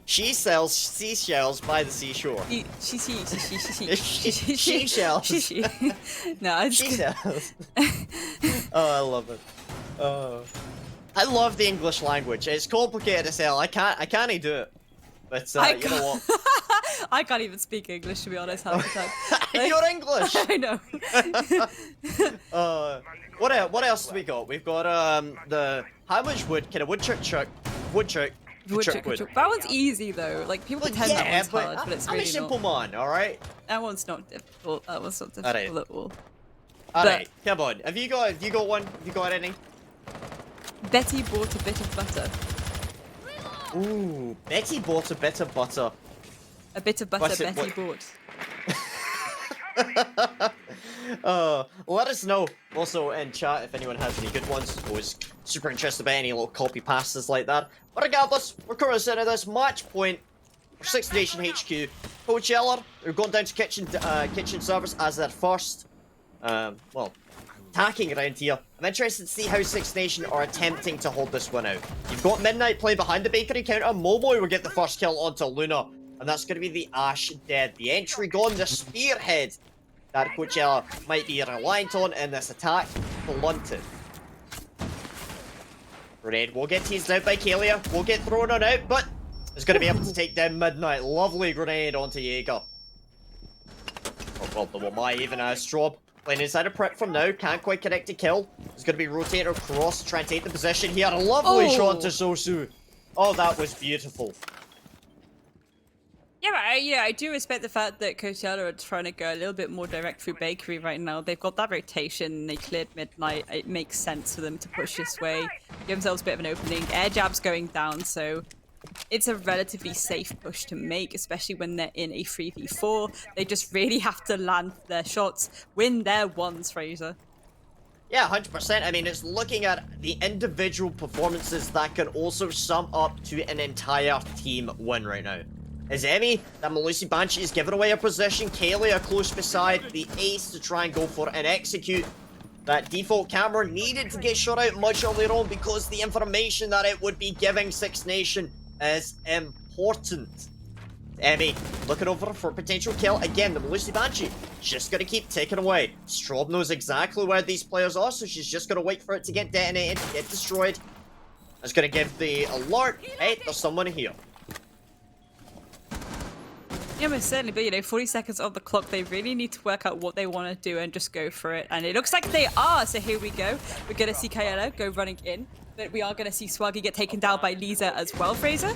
She sells seashells by the seashore. Seashells. No, I just Seashells. Oh, I love it. Oh. I love the English language. It's complicated as hell. I can't do it. But you know what? I can't even speak English, to be honest, half the time. You're English. I know. What else do we got? We've got the how much wood can a woodchuck chuck wood. That one's easy though. Like people pretend that one's hard, but it's I'm really a simple not. man, all right. That one's not difficult. That one's not Alright. difficult at all. All right, come on. Have you got one? Have you got any? Betty bought a bit of butter. Ooh, Betty bought a bit of butter. A bit of butter What's it- Betty what- bought. Let us know also in chat if anyone has any good ones. Always super interested about any little copy pastas like that. But regardless, we're currently sitting at this match point for Six Nation HQ. Coachella, they're going down to kitchen service as their first, well, attacking around here. I'm interested to see how Six Nation are attempting to hold this one out. You've got Midnight playing behind the bakery counter. Momoy will get the first kill onto Luna. And that's going to be the Ash dead. The entry gone, the spearhead that Coachella might be reliant on in this attack, blunted. Grenade will get teased out by Kalia, will get thrown on out, but is going to be able to take down Midnight. Lovely grenade onto Jaeger. Oh god, the Wamai even has Strobe. Playing inside a prep from now, can't quite connect to kill. He's going to be rotating across to try and take the position here. A lovely shot to Sosu. Oh, that was beautiful. Yeah, but I do respect the fact that Coachella are trying to go a little bit more direct through bakery right now. They've got that rotation, they cleared Midnight. It makes sense for them to push this way, give themselves a bit of an opening. Air jab's going down, so it's a relatively safe push to make, especially when they're in a 3v4. They just really have to land their shots, win their ones, Fraser. Yeah, 100%. I mean, it's looking at the individual performances that can also sum up to an entire team win right now. As Emmy, that Malusi Banshee is giving away a position. Kaylee are close beside the ace to try and go for and execute. That default camera needed to get shot out much earlier on because the information that it would be giving Six Nation is important. Emmy looking over for a potential kill. Again, the Malusi Banshee just going to keep ticking away. Strobe knows exactly where these players are, so she's just going to wait for it to get detonated, get destroyed. It's going to give the alert, hey, there's someone here. Yeah, most certainly, but you know, 40 seconds on the clock, they really need to work out what they want to do and just go for it. And it looks like they are, so here we go. We're going to see Kayela go running in, but we are going to see Swaggy get taken down by Lisa as well, Fraser.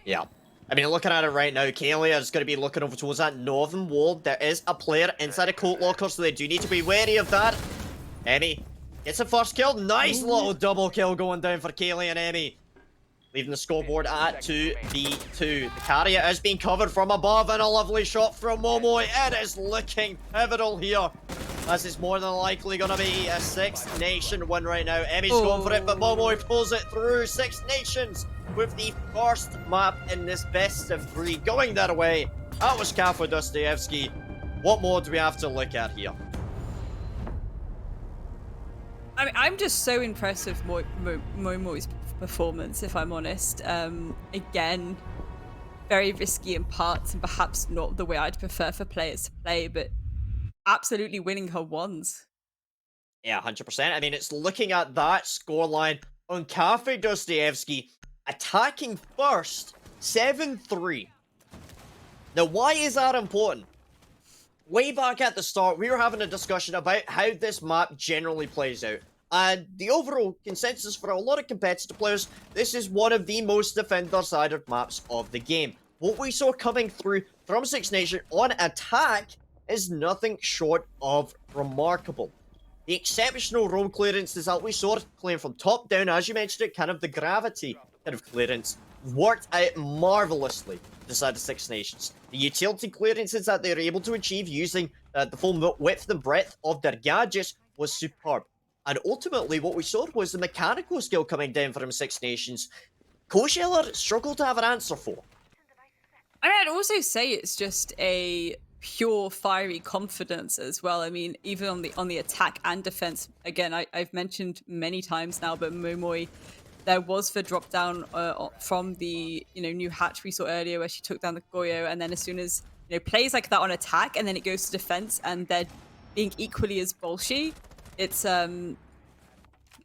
Yeah. I mean, looking at it right now, Kalia is going to be looking over towards that northern wall. There is a player inside a coat locker, so they do need to be wary of that. Emmy gets a first kill. Nice little double kill going down for Kalia and Emmy. Leaving the scoreboard at 2v2. The carrier is being covered from above and a lovely shot from Momoy. It is looking pivotal here. As it's more than likely going to be a Six Nation win right now. Emmy's going for it, but Momoy pulls it through. Six Nations with the first map in this best of 3 going their way. That was Kafa Dostoevsky. What more do we have to look at here? I mean, I'm just so impressed with Momoy's performance, if I'm honest. Again, very risky in parts and perhaps not the way I'd prefer for players to play, but absolutely winning her ones. Yeah, 100%. I mean, it's looking at that scoreline on Cafe Dostoevsky attacking first, 7-3. Now, why is that important? Way back at the start, we were having a discussion about how this map generally plays out. And the overall consensus for a lot of competitive players, this is one of the most defender-sided maps of the game. What we saw coming through from Six Nation on attack is nothing short of remarkable. The exceptional roam clearances that we saw playing from top down, as you mentioned it, kind of the gravity kind of clearance, worked out marvelously beside the Six Nations. The utility clearances that they were able to achieve using the full width and breadth of their gadgets was superb. And ultimately, what we saw was the mechanical skill coming down from Six Nations. Coachella struggled to have an answer for. I mean, I'd also say it's just a pure fiery confidence as well. I mean, even on the attack and defense, again, I've mentioned many times now, but Momoy, there was the drop down from the new hatch we saw earlier where she took down the Goyo, and then as soon as plays like that on attack, and then it goes to defense, and they're being equally as bolshy. It's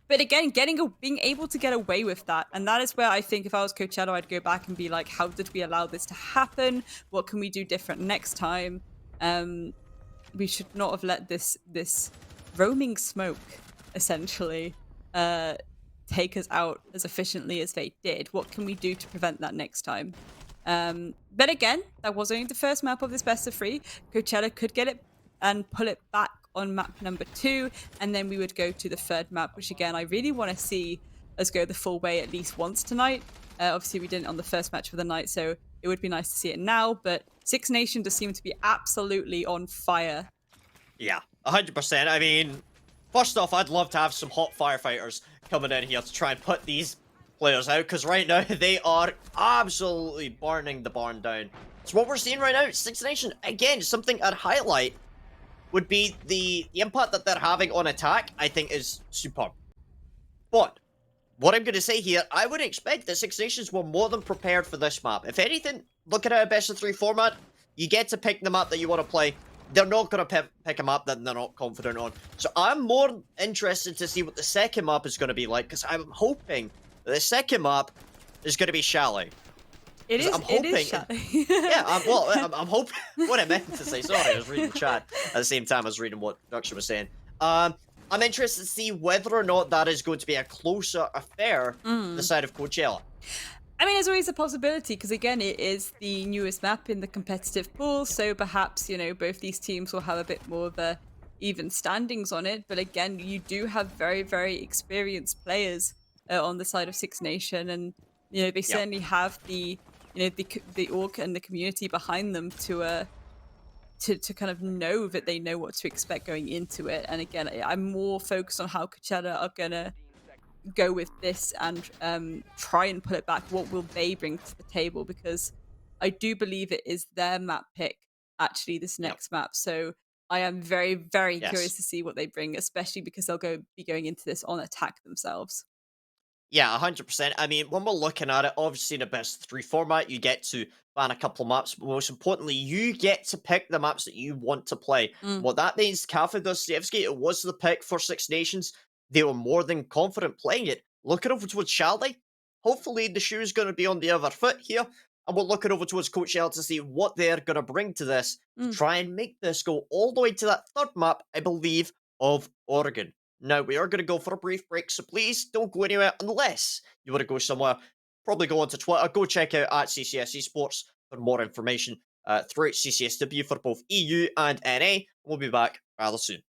but again, being able to get away with that, and that is where I think if I was Coachello, I'd go back and be like, how did we allow this to happen? What can we do different next time? We should not have let this roaming smoke essentially take us out as efficiently as they did. What can we do to prevent that next time? But again, that was only the first map of this best of 3. Coachella could get it and pull it back on map number 2, and then we would go to the third map, which again, I really want to see us go the full way at least once tonight. Obviously, we didn't on the first match of the night, so it would be nice to see it now, but Six Nation does seem to be absolutely on fire. Yeah, 100%. I mean, first off, I'd love to have some hot firefighters coming in here to try and put these players out, because right now they are absolutely burning the barn down. So what we're seeing right now, Six Nation, again, something I'd highlight would be the impact that they're having on attack, I think is superb. But what I'm going to say here, I would expect that Six Nations were more than prepared for this map. If anything, looking at a best of 3 format, you get to pick the map that you want to play. They're not going to pick a map that they're not confident on. So I'm more interested to see what the second map is going to be like, because I'm hoping that the second map is going to be Chalet. It is. I'm hoping, it is Chalet. Yeah, I'm hoping. What I meant to say. Sorry, I was reading chat at the same time I was reading what production was saying. I'm interested to see whether or not that is going to be a closer affair on the side of Coachella. I mean, there's always a possibility, because again, it is the newest map in the competitive pool, so perhaps, both these teams will have a bit more of a even standings on it. But again, you do have very, very experienced players on the side of Six Nation, and they certainly have the the org and the community behind them to kind of know that they know what to expect going into it. And again, I'm more focused on how Coachella are gonna go with this and try and put it back. What will they bring to the table? Because I do believe it is their map pick, actually, this next map. So I am very, very curious to see what they bring, especially because they'll be going into this on attack themselves. Yeah, 100%. I mean, when we're looking at it, obviously in a best of 3 format, you get to ban a couple of maps, but most importantly, you get to pick the maps that you want to play. What that means, Cafe Dostoevsky, it was the pick for Six Nations. They were more than confident playing it. Looking over towards Chalet, hopefully the shoe is going to be on the other foot here, and we're looking over towards Coachella to see what they're going to bring to this, to try and make this go all the way to that third map, I believe, of Oregon. Now, we are going to go for a brief break, so please don't go anywhere unless you want to go somewhere. Probably go onto Twitter. Go check out at CCS Esports for more information throughout CCSW for both EU and NA. We'll be back rather soon.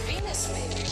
Venus, maybe.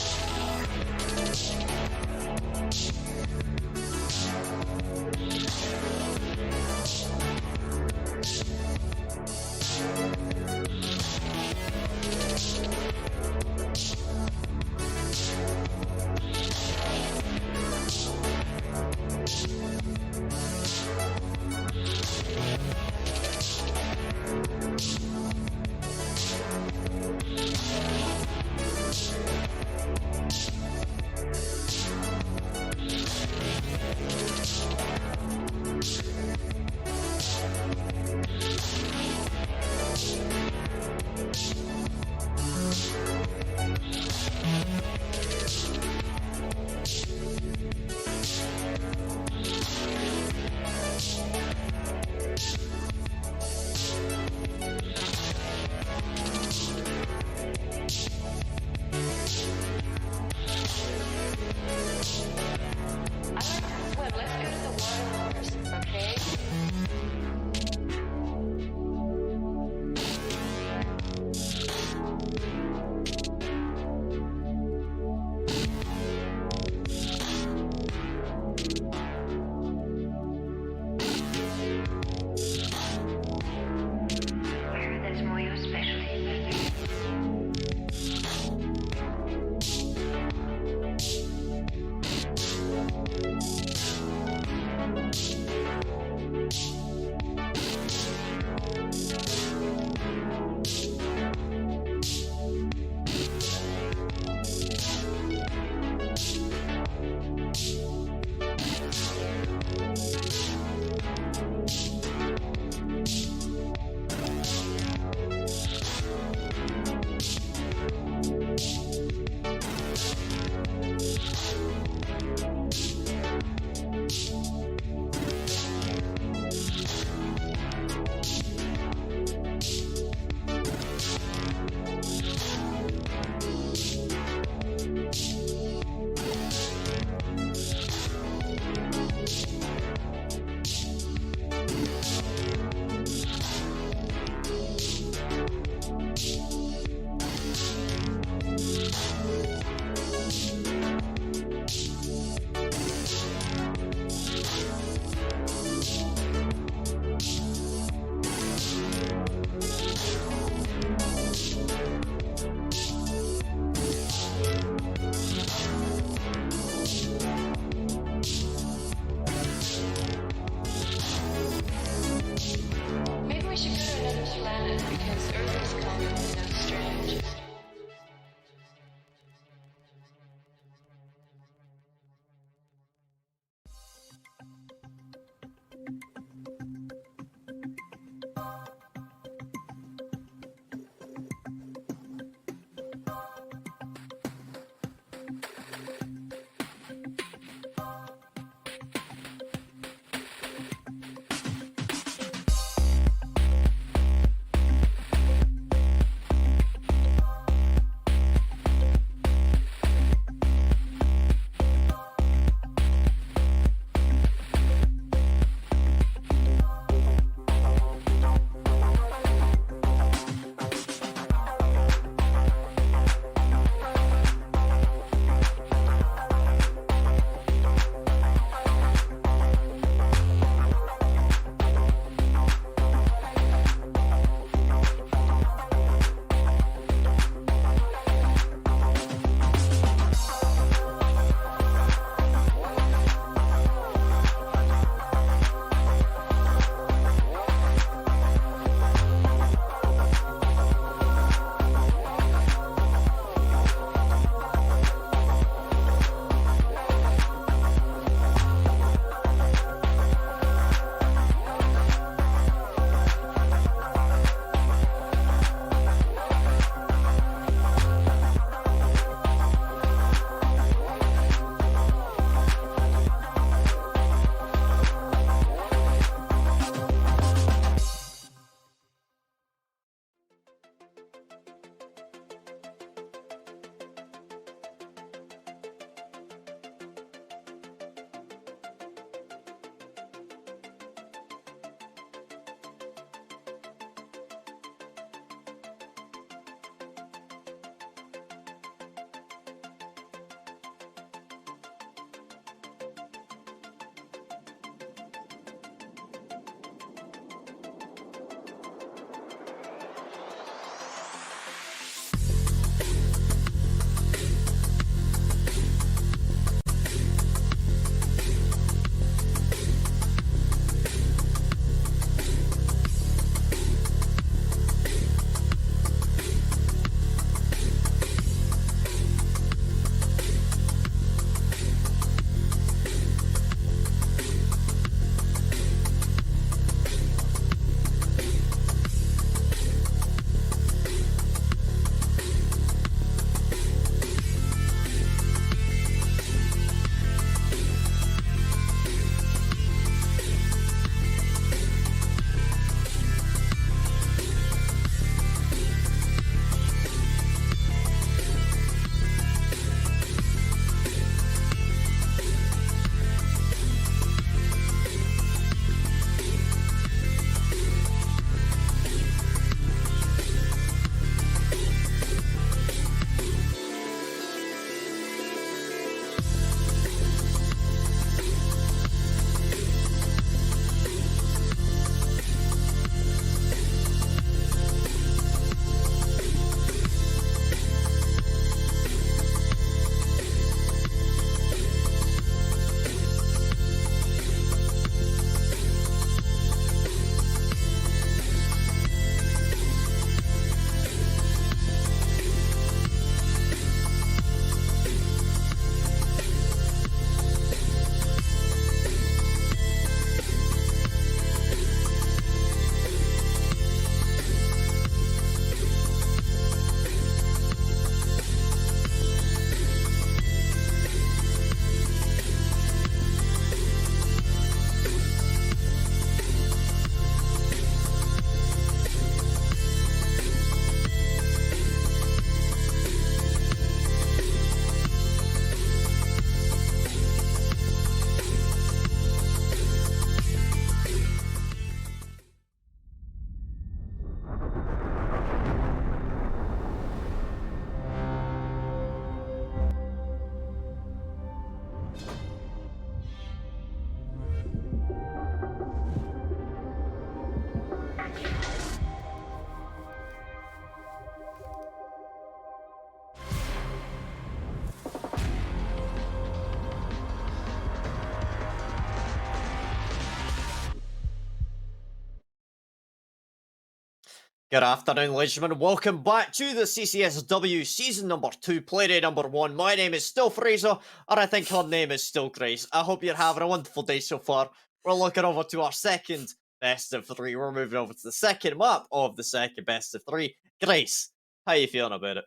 Good afternoon, ladies and gentlemen. Welcome back to the CCSW season number 2, playdate number 1. My name is still Fraser, and I think her name is still Grace. I hope you're having a wonderful day so far. We're looking over to our second best of 3. We're moving over to the second map of the second best of 3. Grace, how you feeling about it?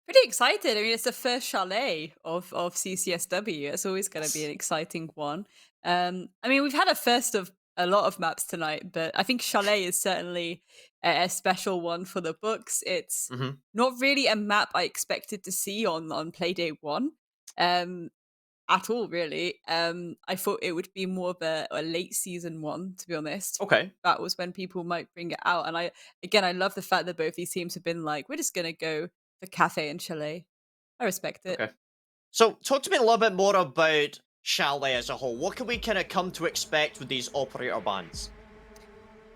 Pretty excited. I mean, it's the first chalet of CCSW. It's always going to be an exciting one. I mean, we've had a first of a lot of maps tonight, but I think chalet is certainly a special one for the books. It's Mm-hmm. not really a map I expected to see on Playdate 1. Um, at all, really. I thought it would be more of a late season one, to be honest. Okay. That was when people might bring it out. And I love the fact that both these teams have been like, we're just gonna go for Cafe and Chalet. I respect it. Okay. So, talk to me a little bit more about Chalet as a whole. What can we kind of come to expect with these operator bands?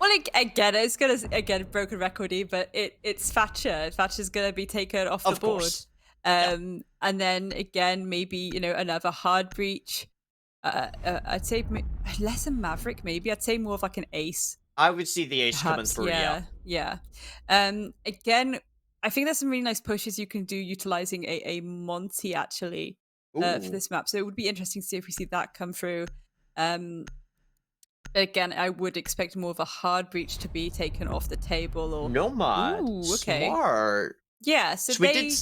Well, again, it's gonna again broken recordy, but it's Thatcher. Thatcher's gonna be taken off the Of board. course. Yeah. And then again, maybe another hard breach. I'd say less than Maverick. Maybe I'd say more of like an ace. I would see the ace coming Perhaps, through, yeah. yeah. Again, I think there's some really nice pushes you can do utilizing a Monty actually for Ooh. this map. So it would be interesting to see if we see that come through. Um, Again, I would expect more of a hard breach to be taken off the table or Nomad. ooh, okay. Smart. Yeah, so So we they did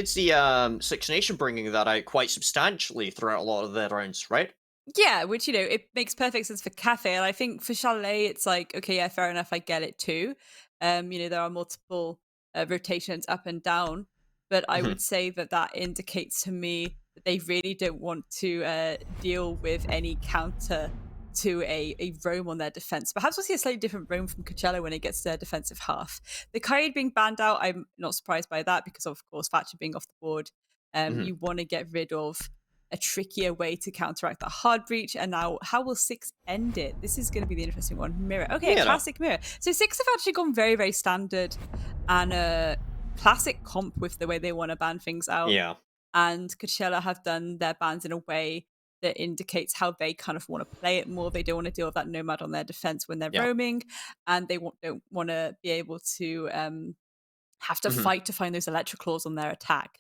see Six Nation bringing that out quite substantially throughout a lot of their rounds, right? yeah, which it makes perfect sense for Cafe, and I think for Chalet, it's like okay, yeah, fair enough, I get it too. There are multiple rotations up and down, but I Mhm. would say that indicates to me that they really don't want to deal with any counter to a roam on their defense. Perhaps we'll see a slightly different roam from Coachella when it gets to their defensive half. The Kaid being banned out, I'm not surprised by that because of course Thatcher being off the board. Mhm. You want to get rid of a trickier way to counteract that hard breach. And now, how will Six end it? This is going to be the interesting one. Mirror. Okay, a Yeah. classic mirror. So Six have actually gone very, very standard and a classic comp with the way they want to ban things out. Yeah. And Coachella have done their bans in a way that indicates how they kind of want to play it more. They don't want to deal with that nomad on their defense when they're Yeah. roaming, and they don't want to be able to have to Mhm. fight to find those electric claws on their attack.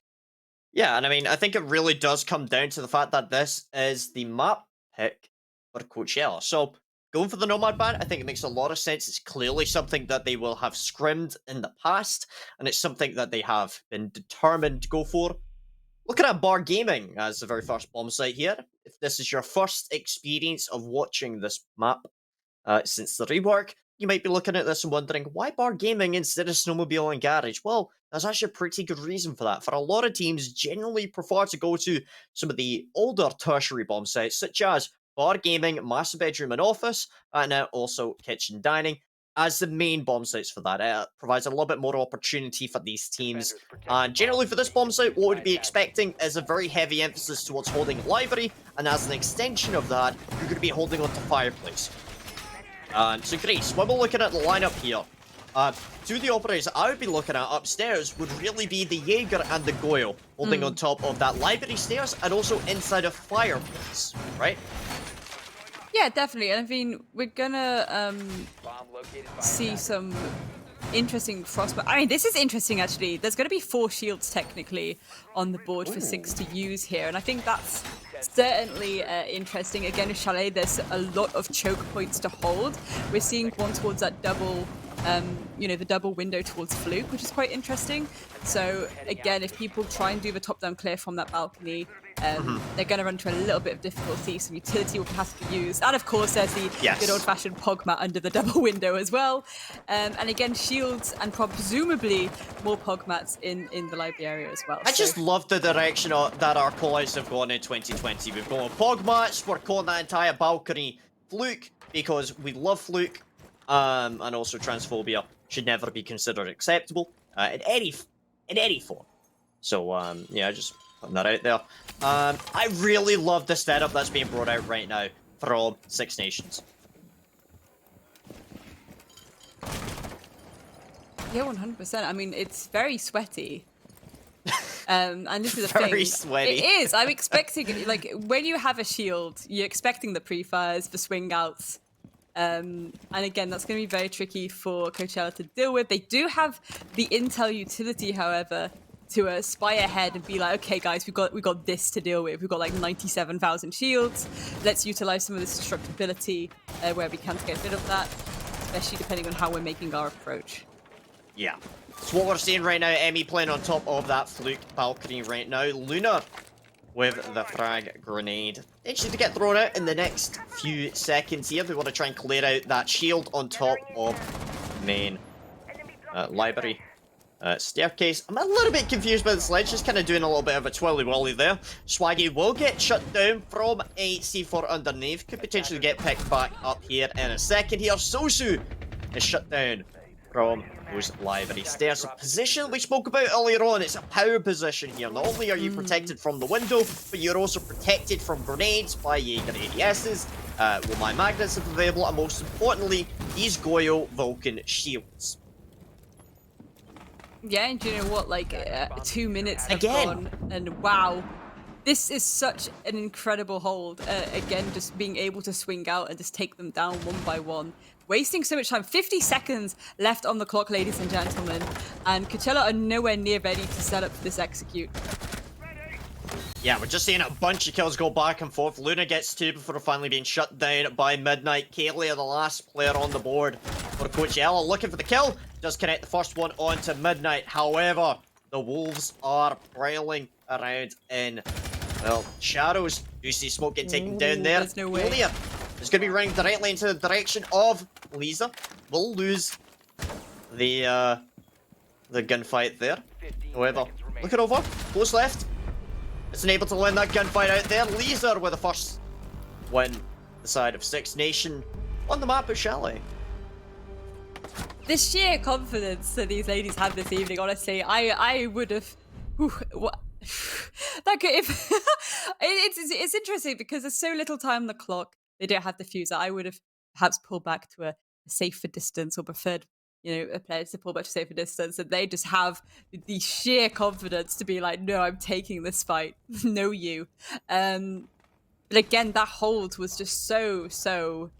Yeah, and I mean, I think it really does come down to the fact that this is the map pick for Coachella. So going for the Nomad ban, I think it makes a lot of sense. It's clearly something that they will have scrimmed in the past, and it's something that they have been determined to go for. Looking at Bar Gaming as the very first bomb site here. If this is your first experience of watching this map since the rework, you might be looking at this and wondering, why Bar Gaming instead of Snowmobile and Garage? Well, there's actually a pretty good reason for that. For a lot of teams, generally prefer to go to some of the older tertiary bomb sites, such as Bar Gaming, Master Bedroom and Office, and also Kitchen Dining, as the main bomb sites for that. It provides a little bit more opportunity for these teams. Defenders protect And the generally bomb. for this bomb site, what we'd be Find that. expecting is a very heavy emphasis towards holding library, and as an extension of that, you're going to be holding onto fireplace. So Grace, when we're looking at the lineup here, two of the operators I would be looking at upstairs would really be the Jaeger and the Goyle, holding on top of that library stairs and also inside a fireplace, right? Yeah, definitely. And I mean, we're gonna Bomb located by see attacker. some interesting frostbite. I mean, this is interesting actually. There's going to be 4 shields technically on the board for Six to use here, and I think that's certainly interesting. Again, with Chalet, there's a lot of choke points to hold. We're seeing one towards that double, the double window towards Fluke, which is quite interesting. So again, if people try and do the top-down clear from that balcony, they're going to run into a little bit of difficulty. Some utility will have to be used, and of course, there's the Yes. good old-fashioned pog mat under the double window as well. And again, shields and presumably more pog mats in the library area as well. I So- just love the direction that our callouts have gone in 2020. We've gone Pog match, we're calling that entire balcony Fluke, because we love Fluke, and also transphobia should never be considered acceptable in any form. So, yeah, just putting that out there. I really love the setup that's being brought out right now from Six Nations. Yeah, 100%. I mean, it's very sweaty. And this is a Very thing. sweaty. It is. I'm expecting, like, when you have a shield, you're expecting the pre-fires, the swing outs. And again, that's going to be very tricky for Coachella to deal with. They do have the intel utility, however, to spy ahead and be like, okay, guys, we got this to deal with. We've got like 97,000 shields. Let's utilize some of this destructibility where we can to get rid of that, especially depending on how we're making our approach. Yeah. So what we're seeing right now, Emmy playing on top of that fluke balcony right now. Luna with the frag grenade. Actually to get thrown out in the next few seconds here. They want to try and clear out that shield on top of main library. Staircase. I'm a little bit confused by the sledge, just kind of doing a little bit of a twirly-wally there. Swaggy will get shut down from a C4 underneath. Could potentially get picked back up here in a second here. Sosu is shut down from those library stairs. A position we spoke about earlier on, it's a power position here. Not only are you protected from the window, but you're also protected from grenades by Jaeger ADSs, with my magnets if available, and most importantly, these Goyo Vulcan shields. Yeah, and do you know what? Like, 2 minutes have Again. gone, and wow. This is such an incredible hold. Again, just being able to swing out and just take them down one by one. Wasting so much time. 50 seconds left on the clock, ladies and gentlemen. And Coachella are nowhere near ready to set up for this execute. Yeah, we're just seeing a bunch of kills go back and forth. Luna gets 2 before finally being shut down by Midnight. Kaylee, the last player on the board for Coachella, looking for the kill. Does connect the first one onto Midnight. However, the Wolves are prowling around in, well, shadows. You see smoke getting taken down there. There's no way. Ilya is going to be running directly into the direction of Lisa. Will lose the gunfight there. However, look it over. Close left. It's unable to win that gunfight out there. Lisa with the first win the side of Six Nation on the map of Chalet. The sheer confidence that these ladies had this evening, honestly, I would have. That could, if it's interesting because there's so little time on the clock. They don't have the fuser. I would have perhaps pulled back to a safer distance, or preferred, a player to pull back to a safer distance, and they just have the sheer confidence to be like, no, I'm taking this fight. No, you. But again, that hold was just so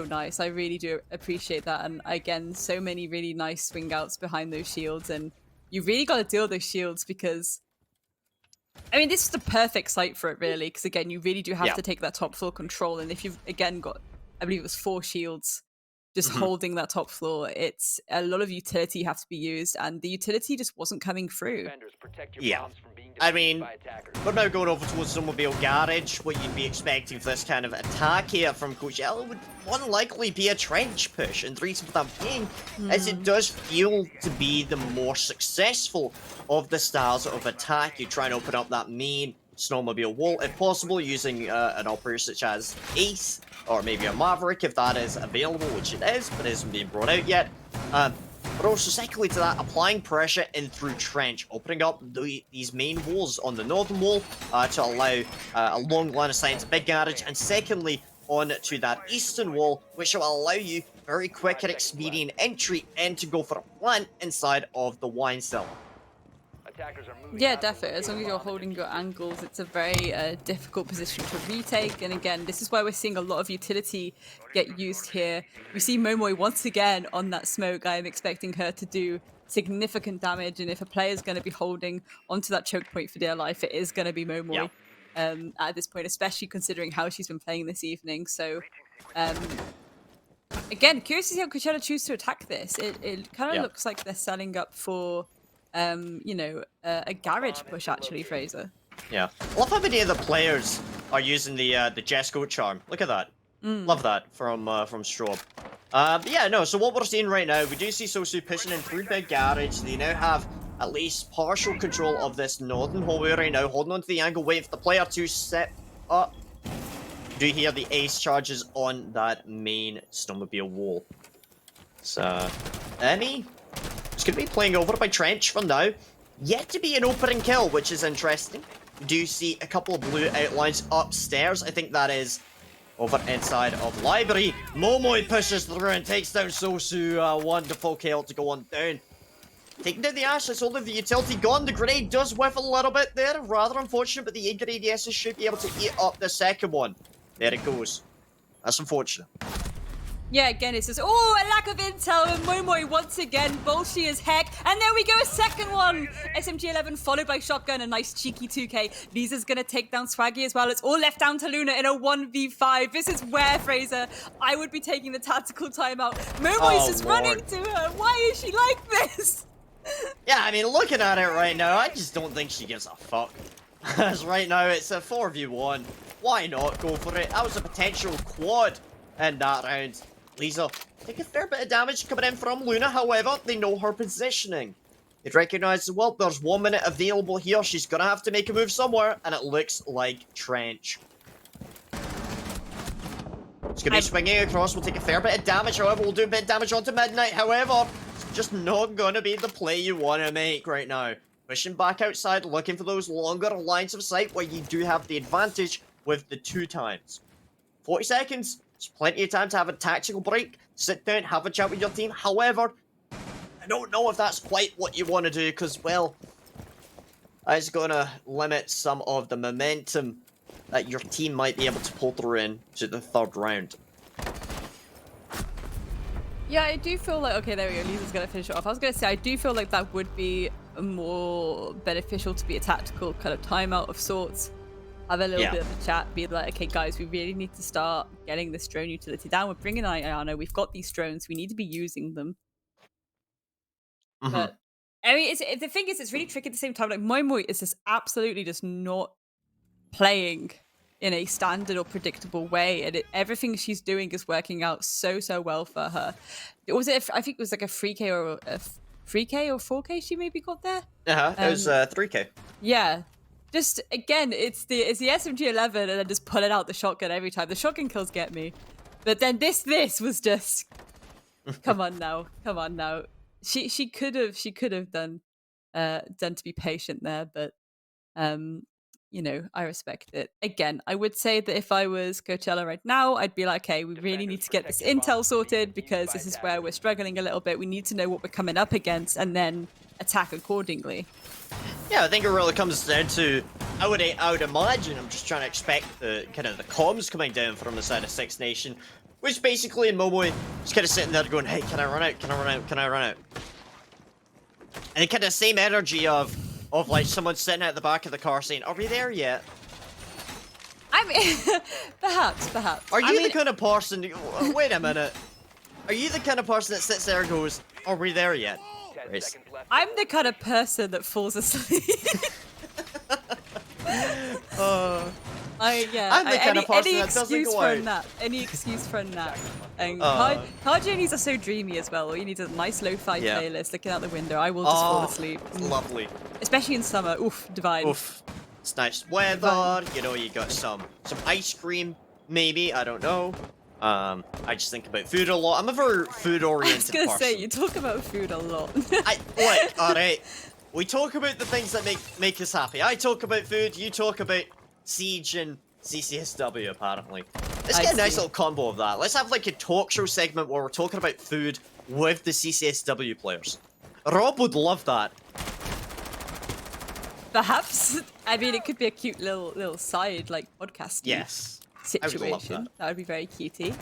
nice. I really do appreciate that. And again, so many really nice swing outs behind those shields. And you really got to deal with those shields because, I mean, this is the perfect site for it, really. Because again, you really do have to take that top floor control. And if you've, again, got, I believe it was 4 shields just holding that top floor, it's a lot of utility have to be used. And the utility just wasn't coming through. Yeah. I mean, we're now going over towards Snowmobile Garage. What you'd be expecting for this kind of attack here from Coachella would more than likely be a trench push. And the reason for that being is it does feel to be the more successful of the styles of attack. You try and open up that main Snowmobile wall, if possible, using an operator such as Ace, or maybe a Maverick if that is available, which it is, but it isn't being brought out yet. But also, secondly to that, applying pressure in through trench, opening up these main walls on the northern wall to allow a long line of sight into Big Garage, and secondly, on to that eastern wall, which will allow you very quick and expedient entry and to go for a plant inside of the wine cellar. Yeah, definitely. As long as you're holding your angles, it's a very difficult position to retake. And again, this is why we're seeing a lot of utility get used here. We see Momoy once again on that smoke. I am expecting her to do significant damage. And if a player is going to be holding onto that choke point for dear life, it is going to be Momoy at this point, especially considering how she's been playing this evening. So, again, curious to see how Coachella choose to attack this. It kind of looks like they're setting up for a garage push, actually, Fraser. Yeah. I love how many of the players are using the Jesco charm. Look at that. Love that from Strobe. But yeah, no, so what we're seeing right now, we do see Sosu pushing in through Big Garage. They now have at least partial control of this northern hallway right now, holding onto the angle, waiting for the player to step up. Do you hear the ace charges on that main snowmobile wall? So, Emmy is going to be playing over by Trench for now. Yet to be an opening kill, which is interesting. We do see a couple of blue outlines upstairs. I think that is over inside of library. Momoy pushes through and takes down Sosu. A wonderful kill to go on down. Taking down the Ash, it's only the utility gone. The grenade does whiff a little bit there. Rather unfortunate, but the Jaeger ADSs should be able to eat up the second one. There it goes. That's unfortunate. Yeah, again, it's just, oh, a lack of intel, and Momoy once again, bolshy as heck. And there we go, a second one! SMG-11 followed by Shotgun, a nice cheeky 2K. Lisa's gonna take down Swaggy as well. It's all left down to Luna in a 1v5. This is where, Fraser, I would be taking the tactical timeout. Momoy's just running to her. Why is she like this? Yeah, I mean, looking at it right now, I just don't think she gives a fuck. As right now, it's a 4v1. Why not go for it? That was a potential quad in that round. Lisa take a fair bit of damage coming in from Luna, however, they know her positioning. They'd recognise, well, there's 1 minute available here, she's gonna have to make a move somewhere, and it looks like Trench. It's gonna be swinging across, we'll take a fair bit of damage, however, we'll do a bit of damage onto Midnight, however, it's just not gonna be the play you wanna make right now. Pushing back outside, looking for those longer lines of sight where you do have the advantage with the 2 times. 40 seconds. There's plenty of time to have a tactical break, sit down, have a chat with your team. However, I don't know if that's quite what you want to do because, well, that's going to limit some of the momentum that your team might be able to pull through into the 3rd round. Yeah, I do feel like, okay, there we go, Lisa's gonna finish it off. I was gonna say, I do feel like that would be more beneficial to be a tactical kind of timeout of sorts. Have a little bit of a chat, be like, okay, guys, we really need to start getting this drone utility down. We're bringing Ayana, we've got these drones, we need to be using them. But, I mean, the thing is, it's really tricky at the same time. Like, Moimoy is just absolutely just not playing in a standard or predictable way, and everything she's doing is working out so well for her. Was it? I think it was like a 3K or a 3K or 4K she maybe got there. It was 3K. Yeah, just again, it's the SMG-11, and then just pulling out the shotgun every time. The shotgun kills get me, but then this was just, come on now. She could have done to be patient there, but you know, I respect it. Again, I would say that if I was Coachella right now, I'd be like, okay, we really need to get this intel sorted because this is where we're struggling a little bit. We need to know what we're coming up against and then attack accordingly. Yeah, I think it really comes down to, I would imagine, I'm just trying to expect the kind of the comms coming down from the side of Six Nation, which basically in Momoy is kind of sitting there going, hey, can I run out? Can I run out? Can I run out? And kind of same energy of like someone sitting at the back of the car saying, are we there yet? I mean, perhaps. Are you the kind of person, wait a minute, are you the kind of person that sits there and goes, are we there yet? 10 seconds left. I'm the kind of person that falls asleep. I'm the kind of person any that doesn't excuse go for a out. nap. Any excuse for a nap. And car journeys are so dreamy as well. All you need is a nice lo-fi playlist looking out the window. I will just fall asleep. Lovely. Especially in summer. Oof, divine. Oof. It's nice weather, you know, you got some ice cream, maybe, I don't know. I just think about food a lot. I'm a very food-oriented person. I was gonna say, you talk about food a lot. Look, alright. We talk about the things that make us happy. I talk about food, you talk about Siege and CCSW, apparently. Let's get a nice little combo of that. Let's have like a talk show segment where we're talking about food with the CCSW players. Rob would love that. Perhaps. I mean, it could be a cute little side, like, podcast situation. I would love that. That would be very cutie.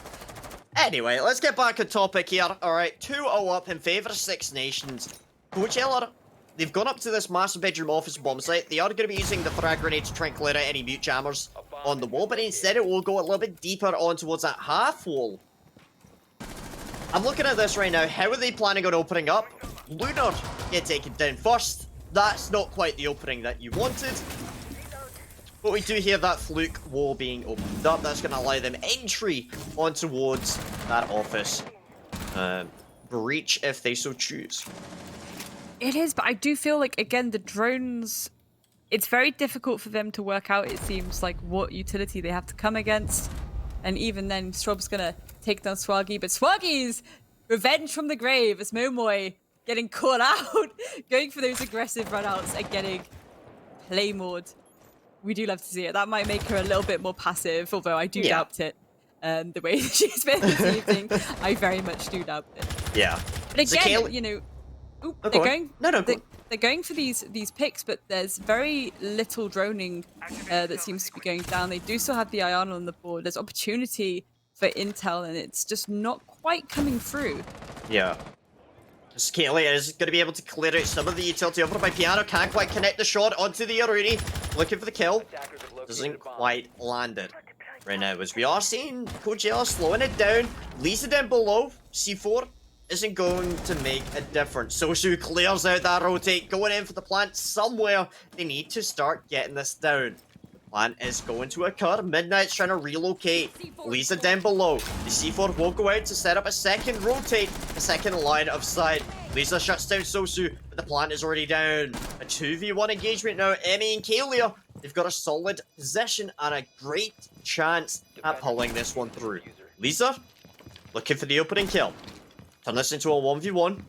Anyway, let's get back on topic here. Alright, 2-0 up in favour of Six Nations. Coachella, they've gone up to this master bedroom office bomb site. They are going to be using the frag grenade to try and clear out any mute jammers on the wall, but instead it will go a little bit deeper on towards that half wall. I'm looking at this right now. How are they planning on opening up? Lunar get taken down first. That's not quite the opening that you wanted. But we do hear that fluke wall being opened up. That's going to allow them entry on towards that office. Breach if they so choose. It is, but I do feel like, again, the drones, it's very difficult for them to work out, it seems like, what utility they have to come against. And even then, Strob's going to take down Swaggy, but Swaggy's revenge from the grave as Momoy getting caught out, going for those aggressive runouts and getting playmored. We do love to see it. That might make her a little bit more passive, although I do doubt it. The way that she's been this evening, I very much do doubt it. Yeah. But again, you know, they're going. They're going for these picks, but there's very little droning that seems to be going down. They do still have the Ayana on the board. There's opportunity for intel, and it's just not quite coming through. Yeah. Scaly is going to be able to clear out some of the utility over by Piano. Can't quite connect the shot onto the Aruni. Looking for the kill. Attackers have located Doesn't a bomb. quite land it. Right now, as we are seeing Coachella slowing it down. Lisa down below. C4 isn't going to make a difference. Sosu clears out that rotate. Going in for the plant somewhere. They need to start getting this down. Plant is going to occur. Midnight's trying to relocate. Lisa down below. The C4 will go out to set up a second rotate. A second line of sight. Lisa shuts down Sosu, but the plant is already down. A 2v1 engagement now. Emmy and Kalia, they've got a solid position and a great chance at pulling this one through. Lisa, looking for the opening kill. Turn this into a 1v1.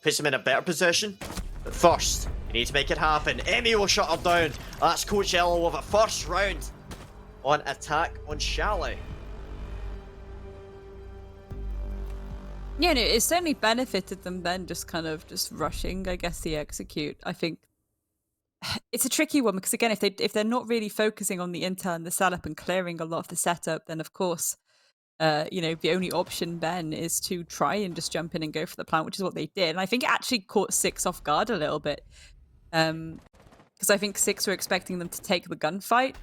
Puts him in a better position. But first, you need to make it happen. Emmy will shut her down. That's Coachella with a first round on attack on Chalet. Yeah, no, it certainly benefited them then just rushing, I guess, the execute. I think it's a tricky one because again, if they're not really focusing on the intel and the setup and clearing a lot of the setup, then of course, the only option then is to try and just jump in and go for the plant, which is what they did. And I think it actually caught Six off guard a little bit. Because I think Six were expecting them to take the gunfight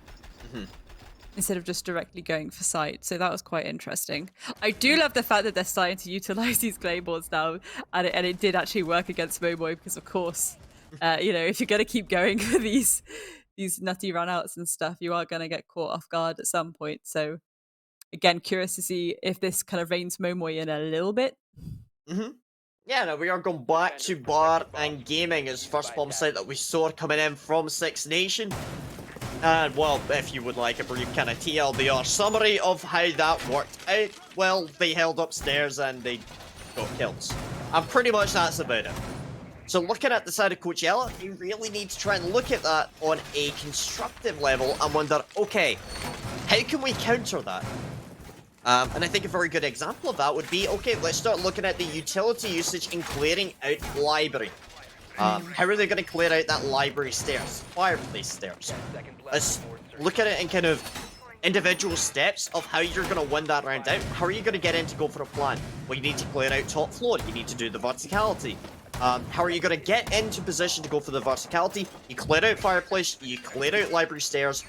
instead of just directly going for sight. So that was quite interesting. I do love the fact that they're starting to utilize these claymores now, and it did actually work against Momoy because, of course, if you're going to keep going for these nutty runouts and stuff, you are going to get caught off guard at some point. So again, curious to see if this kind of reins Momoy in a little bit. Yeah, now we are going back to Bar and Gaming as first bomb site that we saw coming in from Six Nation. And, well, if you would like a brief kind of TLDR summary of how that worked out, well, they held upstairs and they got kills. And pretty much that's about it. So looking at the side of Coachella, you really need to try and look at that on a constructive level and wonder, okay, how can we counter that? And I think a very good example of that would be, okay, let's start looking at the utility usage in clearing out library. How are they going to clear out that library stairs? Fireplace stairs. Let's look at it in kind of individual steps of how you're going to win that round out. How are you going to get in to go for a plan? Well, you need to clear out top floor. You need to do the verticality. How are you going to get into position to go for the verticality? You clear out fireplace. You clear out library stairs.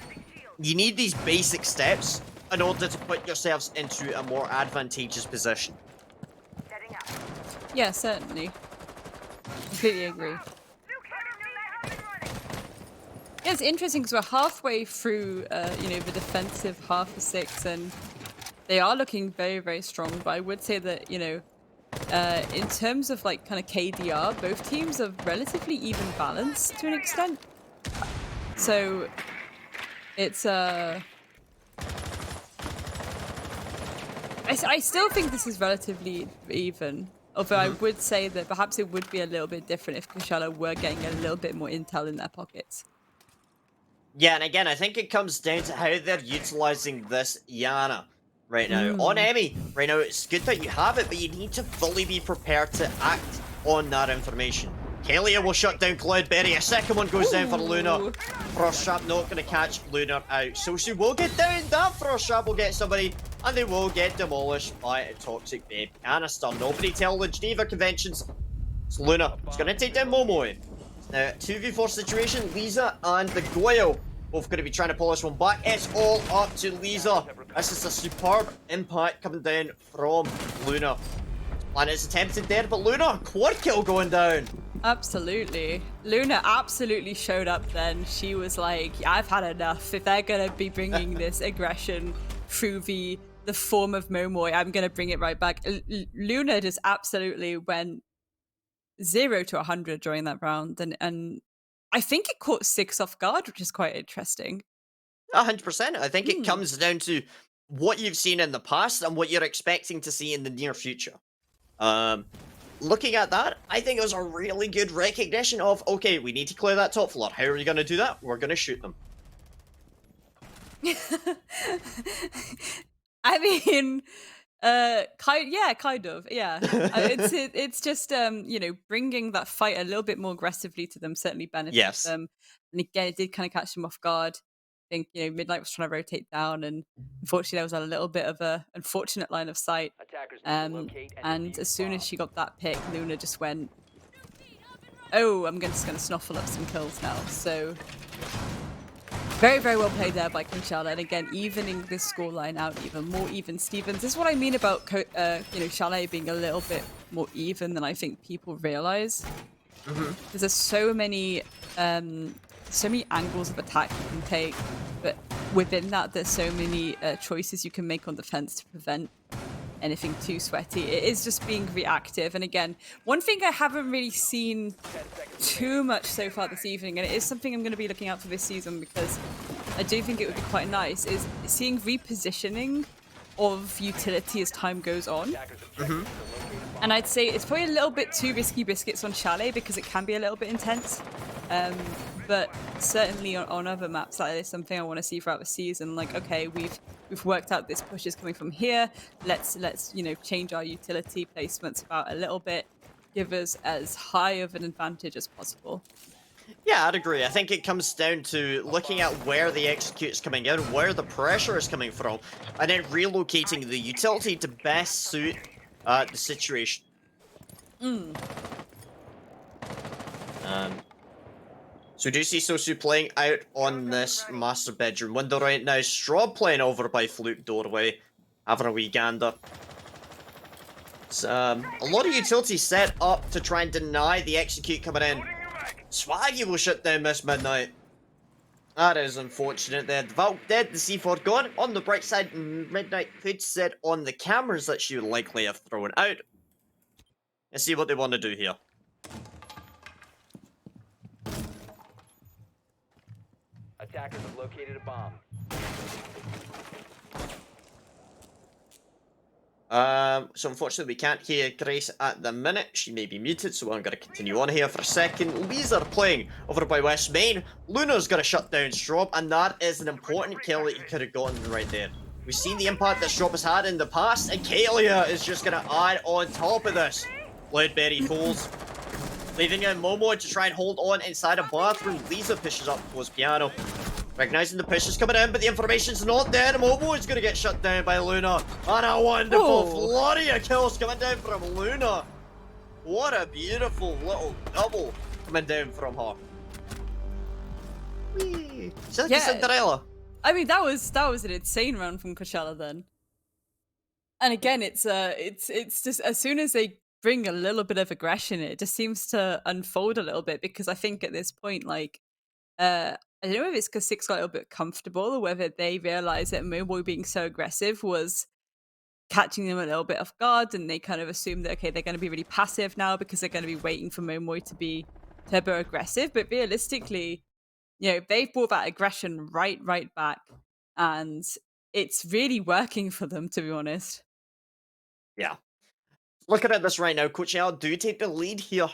You need these basic steps in order to put yourselves into a more advantageous position. Yeah, certainly. Completely agree. Yeah, it's interesting because we're halfway through, the defensive half of Six, and they are looking very, very strong. But I would say that, in terms of like kind of KDR, both teams are relatively even balanced to an extent. So it's I still think this is relatively even. Although I would say that perhaps it would be a little bit different if Coachella were getting a little bit more intel in their pockets. Yeah, and again, I think it comes down to how they're utilizing this Yana right now. On Emmy, right now, it's good that you have it, but you need to fully be prepared to act on that information. Kalia will shut down Cloudberry. A second one goes down for Luna. Frost Trap not going to catch Luna out. So she will get down. That Frost Trap will get somebody, and they will get demolished by a Toxic Babe canister. Nobody tell the Geneva Conventions. It's Luna. It's going to take down Momoy. Now, 2v4 situation. Lisa and the Goyle both going to be trying to pull this one back. It's all up to Lisa. This is a superb impact coming down from Luna. And it's attempted there, but Luna, quad kill going down. Absolutely. Luna absolutely showed up then. She was like, I've had enough. If they're going to be bringing this aggression through the form of Momoy, I'm going to bring it right back. Luna just absolutely went 0 to 100 during that round. And I think it caught Six off guard, which is quite interesting. 100%. I think it comes down to what you've seen in the past and what you're expecting to see in the near future. Looking at that, I think it was a really good recognition of, okay, we need to clear that top floor. How are we going to do that? We're going to shoot them. I mean, kind of, yeah. It's just bringing that fight a little bit more aggressively to them certainly benefits them. And again, it did kind of catch them off guard. think, Midnight was trying to rotate down, and unfortunately, there was a little bit of a unfortunate line of sight. Attackers need to locate and And as defuse soon bomb. as she got that pick, Luna just went, "Oh, I'm just gonna snuffle up some kills now." So very, very well played there by Coachella. And again, evening this scoreline out even more even. Stevens, this is what I mean about Chalet being a little bit more even than I think people realize. Because there's so many angles of attack you can take, but within that, there's so many choices you can make on defense to prevent anything too sweaty. It is just being reactive. And again, one thing I haven't really seen too much so far this evening, and it is something I'm going to be looking out for this season because I do think it would be quite nice, is seeing repositioning of utility as time goes on. And I'd say it's probably a little bit too risky biscuits on Chalet because it can be a little bit intense. But certainly on other maps, that is something I want to see throughout the season. Like, okay, we've worked out this push is coming from here. Let's change our utility placements about a little bit, give us as high of an advantage as possible. Yeah, I'd agree. I think it comes down to looking at where the execute is coming in, where the pressure is coming from, and then relocating the utility to best suit the situation. So we do see Sosu playing out on this master bedroom window right now. Straub playing over by Fluke doorway, having a wee gander. A lot of utility set up to try and deny the execute coming in. Swaggy will shut down Miss Midnight. That is unfortunate there. The Valk dead, the C4 gone. On the bright side, Midnight could sit on the cameras that she would likely have thrown out. Let's see what they want to do here. Attackers have located a bomb. So unfortunately we can't hear Grace at the minute. She may be muted, so I'm gonna continue on here for a second. Laser playing over by West Main. Luna's gonna shut down Straub, and that is an important kill that you could have gotten right there. We've seen the impact that Straub has had in the past, and Kalia is just gonna add on top of this. Bloodberry falls, leaving in Momo to try and hold on inside a bathroom. Lisa pushes up towards Piano. Recognizing the push is coming in, but the information's not there. Momo is going to get shut down by Luna. And a wonderful flurry of kills coming down from Luna. What a beautiful little double coming down from her. Whee! She's like a Cinderella. I mean, that was an insane round from Coachella then. And again, it's just as soon as they bring a little bit of aggression, it just seems to unfold a little bit, because I think at this point, like, I don't know if it's because Six got a little bit comfortable, or whether they realized that Moboy being so aggressive was catching them a little bit off guard, and they kind of assumed that, okay, they're going to be really passive now because they're going to be waiting for Momoy to be turbo aggressive. But realistically, they've brought that aggression right back, and it's really working for them, to be honest. Yeah. Looking at this right now, Coachella do take the lead here.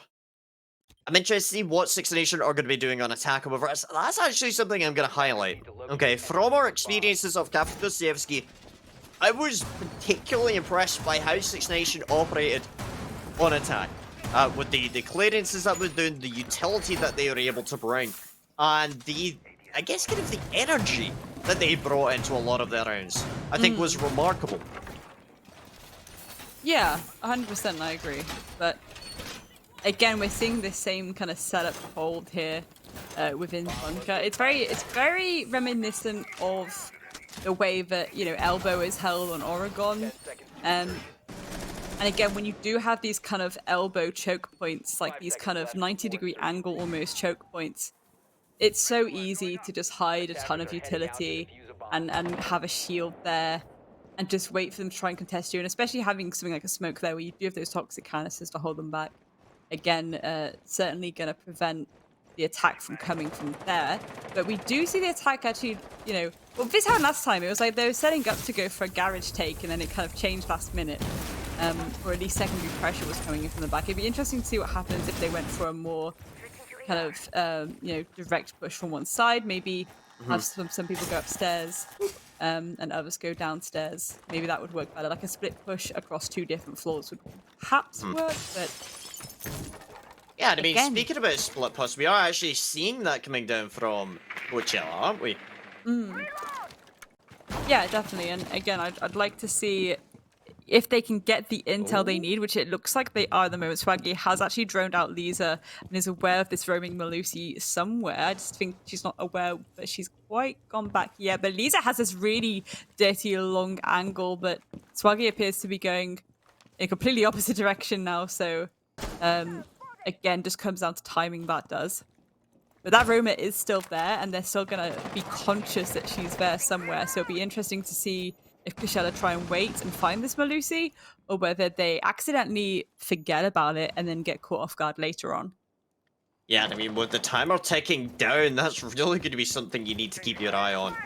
I'm interested to see what Six Nation are going to be doing on attack. However, that's actually something I'm going to highlight. Okay, from our experiences of Kafka Dostoevsky, I was particularly impressed by how Six Nation operated on attack. With the clearances that we're doing, the utility that they were able to bring, and the, I guess, kind of the energy that they brought into a lot of their rounds, I think was remarkable. Yeah, 100% I agree. But again, we're seeing the same kind of setup hold here within Bunker. It's very reminiscent of the way that, Elbow is held on Oregon. And again, when you do have these kind of elbow choke points, like these kind of 90-degree angle almost choke points, it's so easy to just hide a ton of utility and have a shield there and just wait for them to try and contest you. And especially having something like a smoke there where you do have those toxic canisters to hold them back. Again, certainly going to prevent the attack from coming from there. But we do see the attack actually, well, this happened last time. It was like they were setting up to go for a garage take, and then it kind of changed last minute. Or at least secondary pressure was coming in from the back. It'd be interesting to see what happens if they went for a more kind of, direct push from one side. Maybe have some people go upstairs and others go downstairs. Maybe that would work better. Like a split push across 2 different floors would perhaps work, but... Yeah, I mean, speaking about split push, we are actually seeing that coming down from Coachella, aren't we? Yeah, definitely. And again, I'd like to see if they can get the intel they need, which it looks like they are at the moment. Swaggy has actually droned out Lisa and is aware of this roaming Malusi somewhere. I just think she's not aware that she's quite gone back yet. But Lisa has this really dirty long angle, but Swaggy appears to be going in a completely opposite direction now. So again, just comes down to timing, that does. But that roamer is still there, and they're still going to be conscious that she's there somewhere. So it'll be interesting to see if Kushella try and wait and find this Malusi, or whether they accidentally forget about it and then get caught off guard later on. Yeah, I mean, with the timer ticking down, that's really going to be something you need to keep your eye on.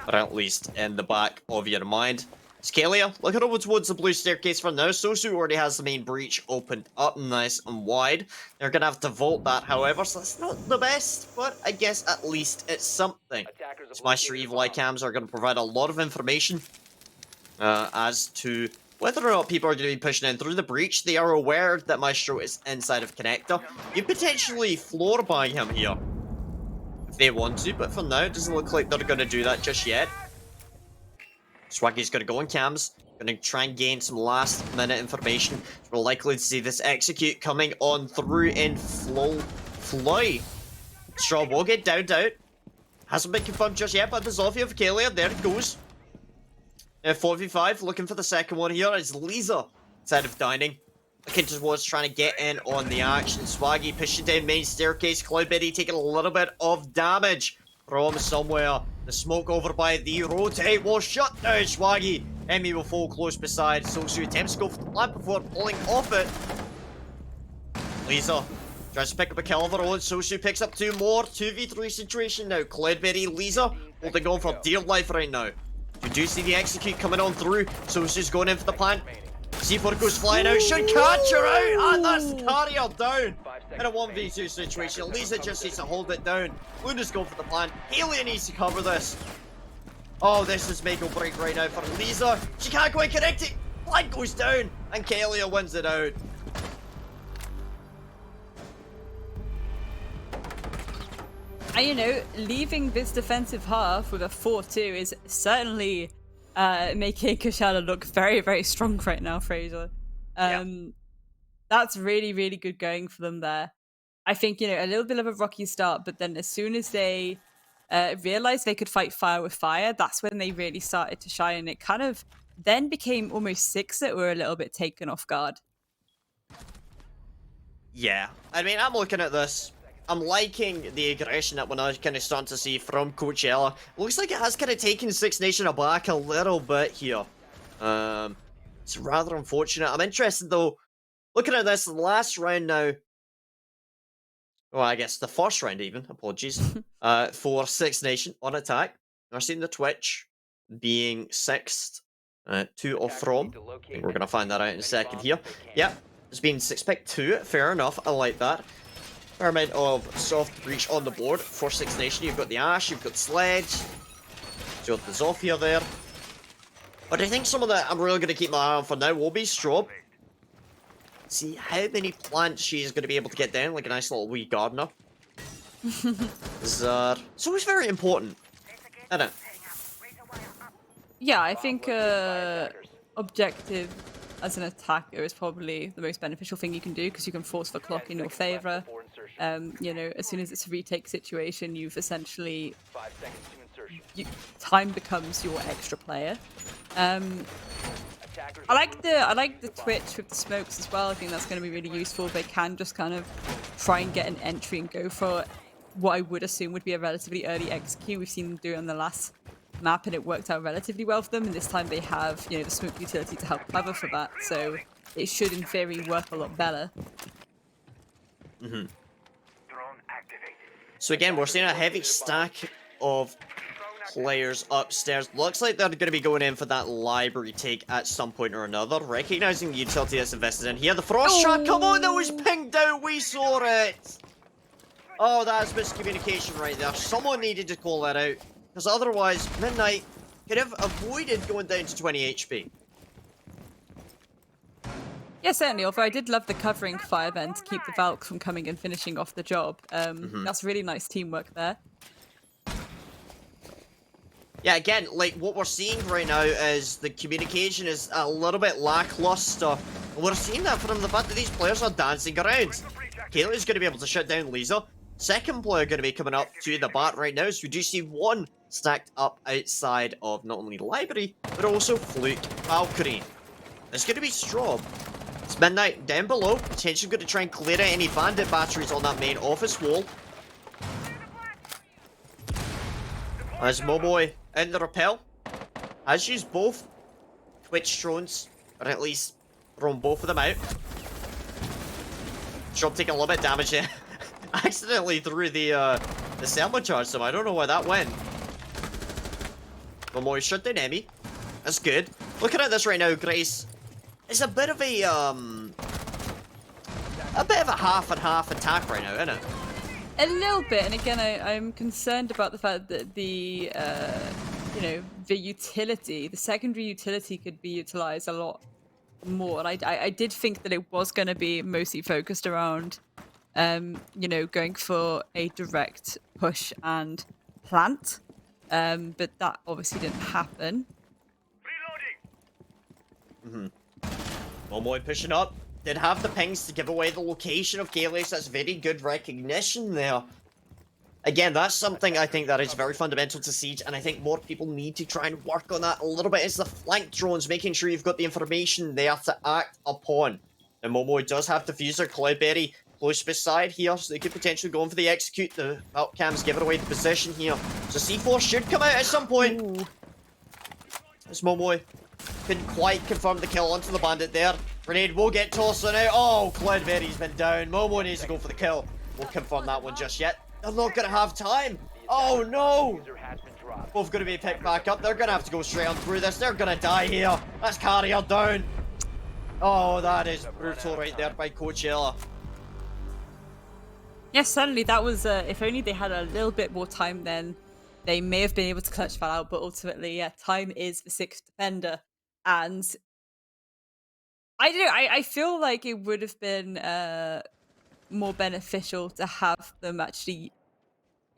Or at least in the back of your mind. Scalia, looking over towards the blue staircase for now. Sosu already has the main breach opened up nice and wide. They're going to have to vault that, however, so that's not the best, but I guess at least it's something. These Maestro ELA cams are going to provide a lot of information as to whether or not people are going to be pushing in through the breach. They are aware that Maestro is inside of Connector. You potentially floor by him here if they want to, but for now, it doesn't look like they're going to do that just yet. Swaggy's going to go on cams, going to try and gain some last minute information. We're likely to see this execute coming on through in fly. Straw will get downed out. Hasn't been confirmed just yet by the Zofia of Kalia. There it goes. 4v5, looking for the second one here is Lisa inside of dining. Looking towards trying to get in on the action. Swaggy pushing down main staircase. Cloudberry taking a little bit of damage from somewhere. The smoke over by the rotate will shut down Swaggy. Emmy will fall close beside. Sosu attempts to go for the plant before pulling off it. Lisa tries to pick up a kill of her own. Sosu picks up 2 more. 2v3 situation now. Cloudberry, Lisa holding on for dear life right now. You do see the execute coming on through. Sosu's going in for the plant. C4 goes flying out. Should catch her out. And that's carrier down. In a 1v2 situation, Lisa just needs to hold it down. Luna's going for the plant. Haley needs to cover this. Oh, this is make or break right now for Lisa. She can't go and connect it. Plant goes down. And Kalia wins it out. And you know, leaving this defensive half with a 4-2 is certainly making Kushella look very, very strong right now, Fraser. That's really, really good going for them there. I think, you know, a little bit of a rocky start, but then as soon as they realized they could fight fire with fire, that's when they really started to shine. And it kind of then became almost 6 that were a little bit taken off guard. Yeah, I mean, I'm looking at this. I'm liking the aggression that we're now kind of starting to see from Coachella. Looks like it has kind of taken Six Nation aback a little bit here. It's rather unfortunate. I'm interested though. Looking at this, the last round now. Well, I guess the first round even. Apologies. For Six Nation on attack. We're seeing the Twitch being 6th. To or from. I think we're going to find that out in a second here. Yep. It's been 6-pick 2. Fair enough. I like that. Fair amount of soft breach on the board for Six Nation. You've got the Ash, you've got Sledge, you've got the Zofia there. But I think some of that I'm really going to keep my eye on for now will be Strobe. See how many plants she's going to be able to get down, like a nice little wee gardener. So it's very important, isn't it? Yeah, I think objective as an attacker is probably the most beneficial thing you can do, because you can force the clock in your favor. You know, as soon as it's a retake situation, you've essentially time becomes your extra player. I like the Twitch with the smokes as well. I think that's going to be really useful. They can just kind of try and get an entry and go for what I would assume would be a relatively early execute. We've seen them do it on the last map and it worked out relatively well for them, and this time they have, you know, the smoke utility to help cover for that, so it should in theory work a lot better. So again, we're seeing a heavy stack of players upstairs. Looks like they're going to be going in for that library take at some point or another, recognizing the utility that's invested in here. The frost trap, come on, that was pinged out, we saw it! Oh, that's miscommunication right there. Someone needed to call that out. Because otherwise, Midnight could have avoided going down to 20 HP. Yeah, certainly. Although I did love the covering fire then to keep the Valk from coming and finishing off the job. That's really nice teamwork there. Yeah, again, like, what we're seeing right now is the communication is a little bit lackluster. And we're seeing that from the fact that these players are dancing around. Kaylee's going to be able to shut down Lisa. Second player going to be coming up to the bat right now. So we do see one stacked up outside of not only the library, but also Fluke Valkyrie. It's going to be Straub. It's Midnight down below. Potentially going to try and clear out any bandit batteries on that main office wall. As Momoy in the rappel has used both Twitch drones, or at least thrown both of them out. Straub taking a little bit of damage there. Accidentally threw the thermal charge to him. I don't know why that went. Momoy shut down Emmy. That's good. Looking at this right now, Grace. It's a bit of a half and half attack right now, isn't it? A little bit, and again, I'm concerned about the fact that the, you know, the utility, the secondary utility could be utilized a lot more. And I did think that it was going to be mostly focused around, you know, going for a direct push and plant, but that obviously didn't happen. Momoy pushing up. Did have the pings to give away the location of Kaylee, so that's very good recognition there. Again, that's something I think that is very fundamental to Siege, and I think more people need to try and work on that a little bit. Is the flank drones, making sure you've got the information there to act upon. And Momoy does have Diffuser, Cloudberry close beside here, so they could potentially go in for the execute. The Valcam's giving away the position here. So C4 should come out at some point. Ooh. It's Momoy. Couldn't quite confirm the kill onto the bandit there. Grenade will get tossed on out. Oh, Cloudberry's been down. Momo needs to go for the kill. Won't confirm that one just yet. They're not going to have time. Oh, no. Both going to be picked back up. They're going to have to go straight on through this. They're going to die here. That's Carrier down. Oh, that is brutal right there by Coach ELA. Yes, certainly that was, if only they had a little bit more time, then they may have been able to clutch that out, but ultimately, yeah, time is the sixth defender. And I don't know, I feel like it would have been more beneficial to have them actually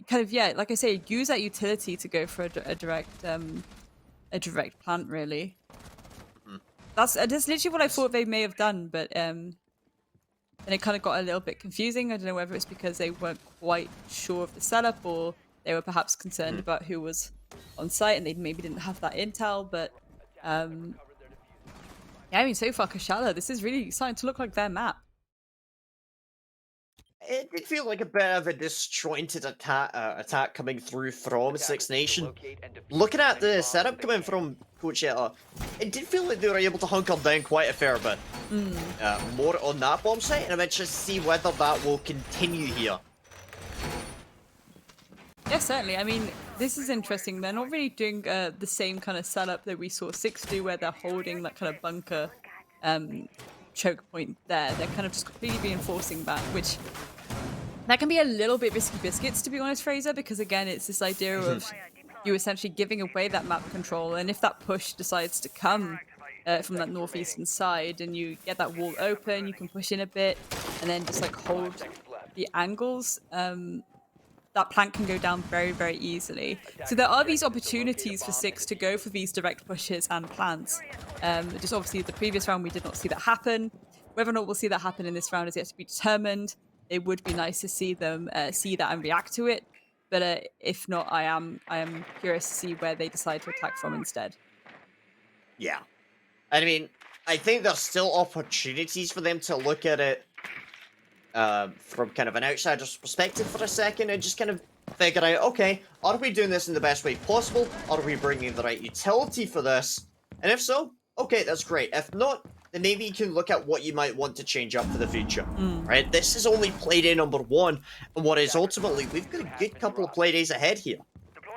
kind of, yeah, like I say, use that utility to go for a direct plant, really. That's literally what I thought they may have done, but and it kind of got a little bit confusing. I don't know whether it's because they weren't quite sure of the setup, or they were perhaps concerned about who was on site and they maybe didn't have that intel, but yeah, I mean, so far, Kashala, this is really starting to look like their map. It did feel like a bit of a disjointed attack coming through from Six Nation. Looking at the setup coming from Coach ELA, it did feel like they were able to hunker down quite a fair bit. More on that bomb site, and I'm interested to see whether that will continue here. Yeah, certainly. I mean, this is interesting. They're not really doing the same kind of setup that we saw Six do, where they're holding that kind of bunker choke point there. They're kind of just completely reinforcing that, which that can be a little bit risky biscuits, to be honest, Fraser, because again, it's this idea of you essentially giving away that map control, and if that push decides to come from that northeastern side and you get that wall open, you can push in a bit and then just like hold the angles. That plank can go down very, very easily. So there are these opportunities for Six to go for these direct pushes and plants. Just obviously the previous round we did not see that happen. Whether or not we'll see that happen in this round is yet to be determined. It would be nice to see them see that and react to it. But if not, I am curious to see where they decide to attack from instead. Yeah. I mean, I think there's still opportunities for them to look at it from kind of an outsider's perspective for a second and just kind of figure out, okay, are we doing this in the best way possible? Are we bringing the right utility for this? And if so, okay, that's great. If not, then maybe you can look at what you might want to change up for the future, right? This is only playday number 1, and what is ultimately, we've got a good couple of playdays ahead here.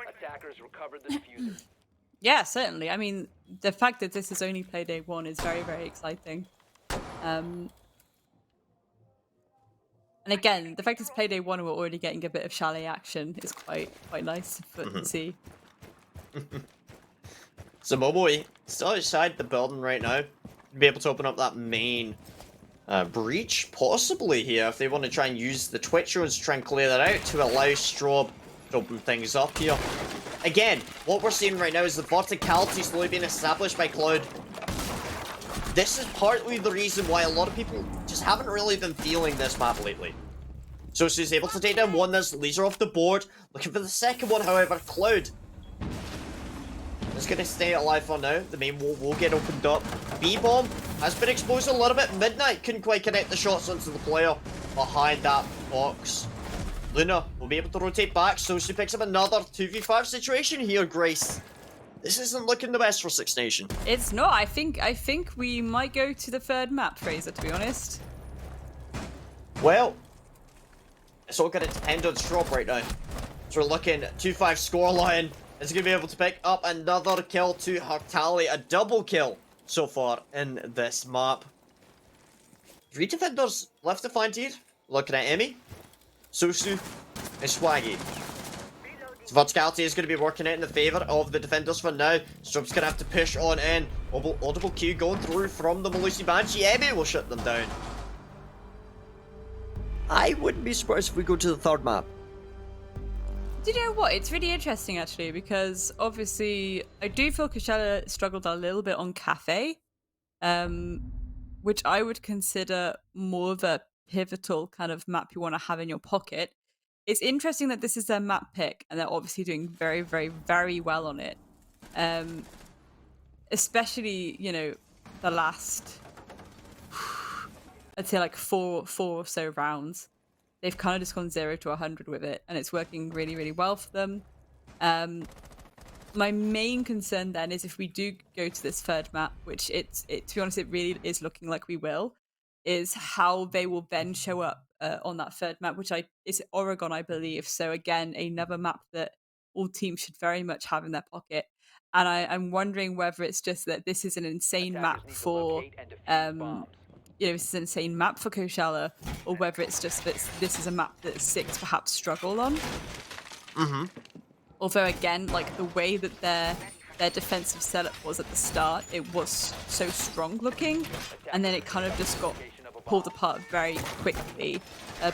Attackers recovered the diffuser. Yeah, certainly. I mean, the fact that this is only playday 1 is very, very exciting. And again, the fact it's playday 1 and we're already getting a bit of chalet action is quite nice to see. So Momoy still outside the building right now. Be able to open up that main breach, possibly here, if they want to try and use the Twitchers to try and clear that out to allow Straub to open things up here. again, what we're seeing right now is the verticality slowly being established by Cloud. This is partly the reason why a lot of people just haven't really been feeling this map lately. So she's able to take down one, there's laser off the board. Looking for the second one, however, Cloud is going to stay alive for now. The main wall will get opened up. B-bomb has been exposed a little bit. Midnight couldn't quite connect the shots onto the player behind that box. Luna will be able to rotate back, so she picks up another 2v5 situation here, Grace. This isn't looking the best for Six Nation. It's not. I think we might go to the third map, Fraser, to be honest. Well, it's all going to depend on Strop right now. So we're looking at 2-5 scoreline. Is going to be able to pick up another kill to her tally. A double kill so far in this map. 3 defenders left to find here. Looking at Emmy, Susu, and Swaggy. So verticality is going to be working out in the favour of the defenders for now. Strop's going to have to push on in. Audible Q going through from the Malusi Banshee. Emmy will shut them down. I wouldn't be surprised if we go to the third map. Do you know what? It's really interesting, actually, because obviously I do feel Coachella struggled a little bit on Cafe, which I would consider more of a pivotal kind of map you want to have in your pocket. It's interesting that this is their map pick, and they're obviously doing very, very, very well on it. Especially, you know, the last, I'd say like four or so rounds. They've kind of just gone 0 to 100 with it, and it's working really, really well for them. My main concern then is if we do go to this third map, which to be honest, it really is looking like we will, is how they will then show up on that third map, which is Oregon, I believe. So again, another map that all teams should very much have in their pocket. And I'm wondering whether it's just that this is an insane map for this is an insane map for Coachella, or whether it's just that this is a map that Six perhaps struggle on. Although again, like the way that their defensive setup was at the start, it was so strong looking, and then it kind of just got pulled apart very quickly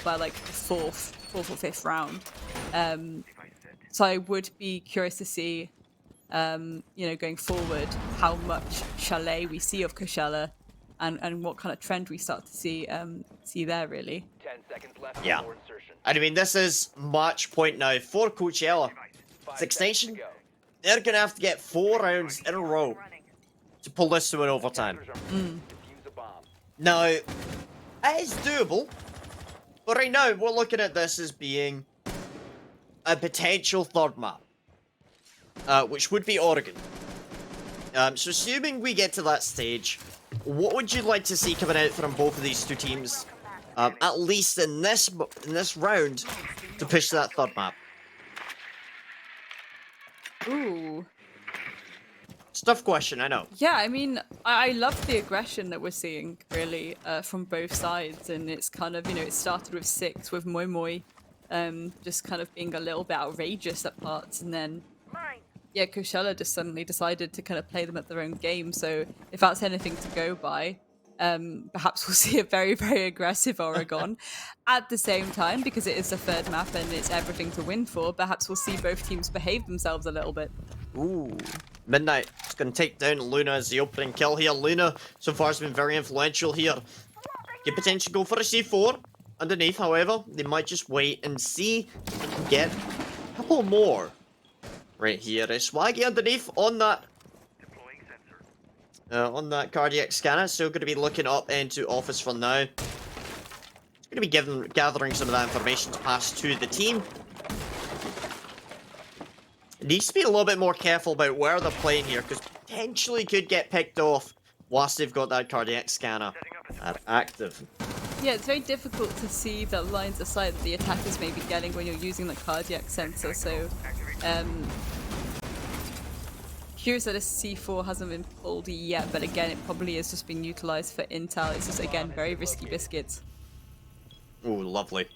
by like the fourth or fifth round. So I would be curious to see, going forward, how much Chalet we see of Coachella. And what kind of trend we start to see there, really. 10 seconds left Yeah. before insertion. And I mean, this is match point now for Coachella. 5 Six seconds to Nation, go. they're going to have to get 4 rounds in a row to pull this to an overtime. Attackers are moving to defuse a bomb. Now, it is doable, but right now we're looking at this as being a potential third map, which would be Oregon. So assuming we get to that stage, what would you like to see coming out from both of these two teams, at least in this round, to push to that third map? Ooh. It's a tough question, I know. Yeah, I mean, I love the aggression that we're seeing, really, from both sides. And it's kind of, it started with Six, with Moi Moi, just kind of being a little bit outrageous at parts. And then, yeah, Coachella just suddenly decided to kind of play them at their own game. So if that's anything to go by, perhaps we'll see a very, very aggressive Oregon. At the same time, because it is the third map and it's everything to win for, perhaps we'll see both teams behave themselves a little bit. Ooh. Midnight is going to take down Luna as the opening kill here. Luna so far has been very influential here. Could potentially go for a C4 underneath, however. They might just wait and see if they can get a couple more. Right here is Swaggy underneath on that cardiac scanner. Still going to be looking up into office for now. It's going to be gathering some of that information to pass to the team. Needs to be a little bit more careful about where they're playing here, because potentially could get picked off whilst they've got that cardiac scanner active. Yeah, it's very difficult to see the lines of sight that the attackers may be getting when you're using the cardiac sensor, so curious that a C4 hasn't been pulled yet, but again, it probably is just being utilized for intel. It's just, again, very risky biscuits. Ooh, lovely.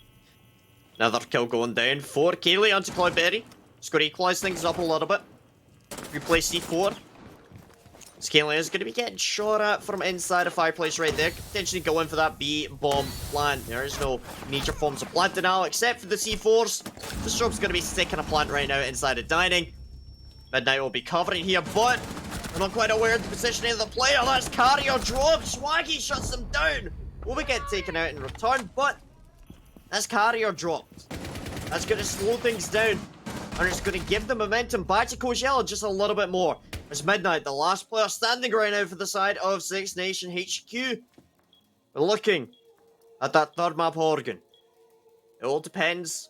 Another kill going down for Kaylee onto Cloudberry. Just got to equalise things up a little bit. Replace C4. Kaylee is going to be getting shot at from inside a fireplace right there. Could potentially go in for that B-bomb plant. There is no major forms of plant denial except for the C4s. The strobe's going to be sticking a plant right now inside a dining. Midnight will be covering here, but we're not quite aware of the positioning of the player. That's carrier drop. Swaggy shuts them down. Will we get taken out in return? But that's carrier dropped. That's going to slow things down. And it's going to give the momentum back to Coachella just a little bit more. As Midnight, the last player standing right now for the side of Six Nation HQ. We're looking at that third map, Oregon. It all depends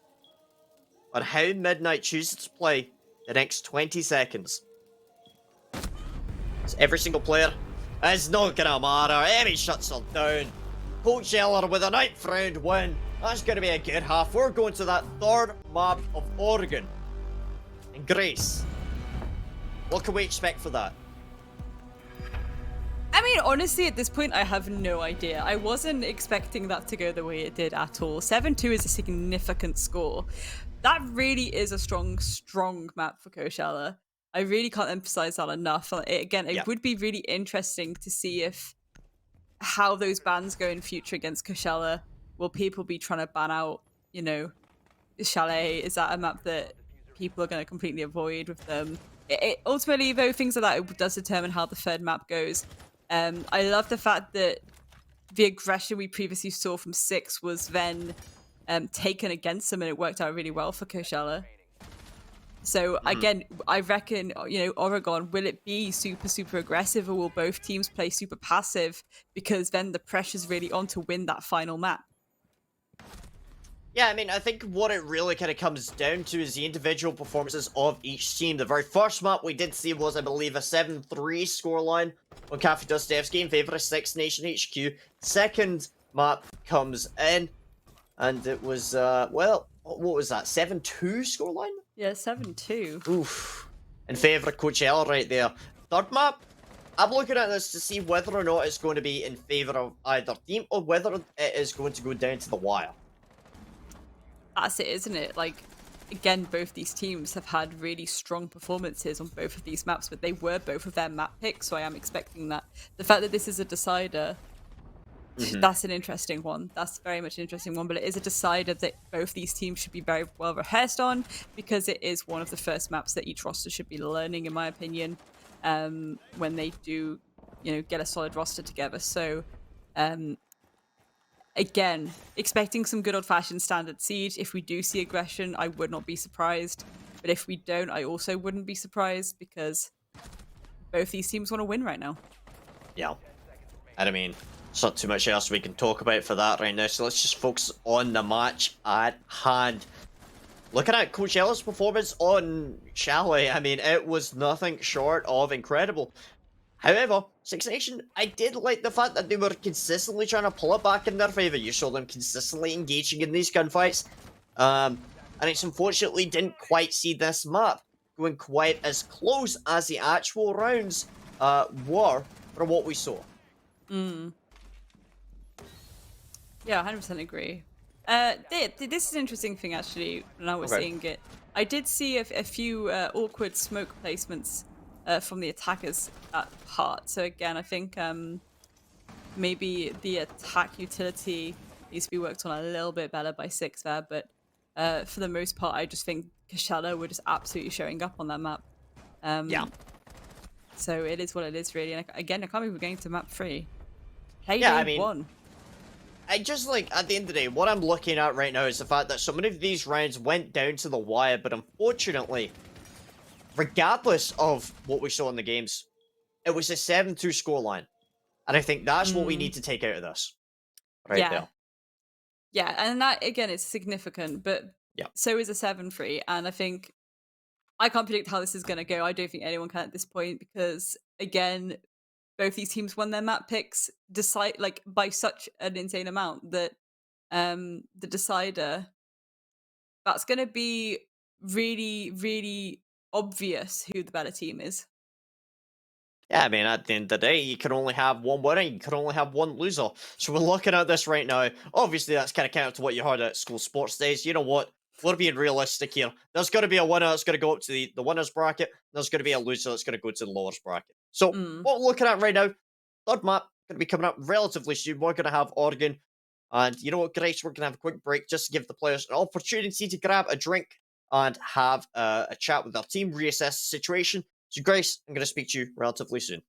on how Midnight chooses to play the next 20 seconds. So every single player is not gonna matter. Emmy shuts them down. Coachella with a 9th round win. That's gonna be a good half. We're going to that third map of Oregon. And Grace, what can we expect for that? I mean, honestly, at this point, I have no idea. I wasn't expecting that to go the way it did at all. 7-2 is a significant score. That really is a strong map for Coachella. I really can't emphasize that enough. It would be really interesting to see how those bans go in future against Coachella. Will people be trying to ban out, Chalet? Is that a map that people are going to completely avoid with them? Ultimately, though, things like that, it does determine how the third map goes. I love the fact that the aggression we previously saw from 6 was then taken against them, and it worked out really well for Coachella. So again, I reckon, Oregon, will it be super aggressive, or will both teams play super passive? Because then the pressure's really on to win that final map. Yeah, I mean, I think what it really kind of comes down to is the individual performances of each team. The very first map we did see was, I believe, a 7-3 scoreline on Cafe Dostevsky in favour of Six Nation HQ. Second map comes in, and it was, well, what was that, 7-2 scoreline? Yeah, 7-2. Oof. In favour of Coachella right there. Third map, I'm looking at this to see whether or not it's going to be in favour of either team, or whether it is going to go down to the wire. That's it, isn't it? Like, again, both these teams have had really strong performances on both of these maps, but they were both of their map picks, so I am expecting that. The fact that this is a decider, that's an interesting one. That's very much an interesting one, but it is a decider that both these teams should be very well rehearsed on, because it is one of the first maps that each roster should be learning, in my opinion, when they do, get a solid roster together. So, again, expecting some good old-fashioned standard siege. If we do see aggression, I would not be surprised. But if we don't, I also wouldn't be surprised, because both these teams want to win right now. Yeah. And I mean, there's not too much else we can talk about for that right now, so let's just focus on the match at hand. Looking at Coachella's performance on Chalet, I mean, it was nothing short of incredible. However, Six Nation, I did like the fact that they were consistently trying to pull it back in their favour. You saw them consistently engaging in these gunfights. And it's unfortunately didn't quite see this map going quite as close as the actual rounds were from what we saw. Yeah, 100% agree. This is an interesting thing, actually, when I was seeing it. I did see a few awkward smoke placements from the attackers at part. So again, I think maybe the attack utility needs to be worked on a little bit better by 6 there. But for the most part, I just think Coachella were just absolutely showing up on that map. So it is what it is, really. And again, I can't believe we're going to map 3. Payday 1. I just, like, at the end of the day, what I'm looking at right now is the fact that so many of these rounds went down to the wire, but unfortunately, regardless of what we saw in the games, it was a 7-2 scoreline. And I think that's what we need to take out of this. Right there. Yeah, and that, again, is significant, but so is a 7-3. And I think I can't predict how this is going to go. I don't think anyone can at this point, because, again, both these teams won their map picks by such an insane amount that the decider, that's going to be really, really obvious who the better team is. Yeah, I mean, at the end of the day, you can only have one winner, you can only have one loser. So we're looking at this right now. Obviously, that's kind of counter to what you heard at school sports days. You know what? We're being realistic here. There's going to be a winner that's going to go up to the winner's bracket. There's going to be a loser that's going to go to the lower's bracket. So what we're looking at right now, third map, going to be coming up relatively soon. We're going to have Oregon. And you know what, Grace? We're going to have a quick break just to give the players an opportunity to grab a drink and have a chat with our team, reassess the situation. So, Grace, I'm going to speak to you relatively soon.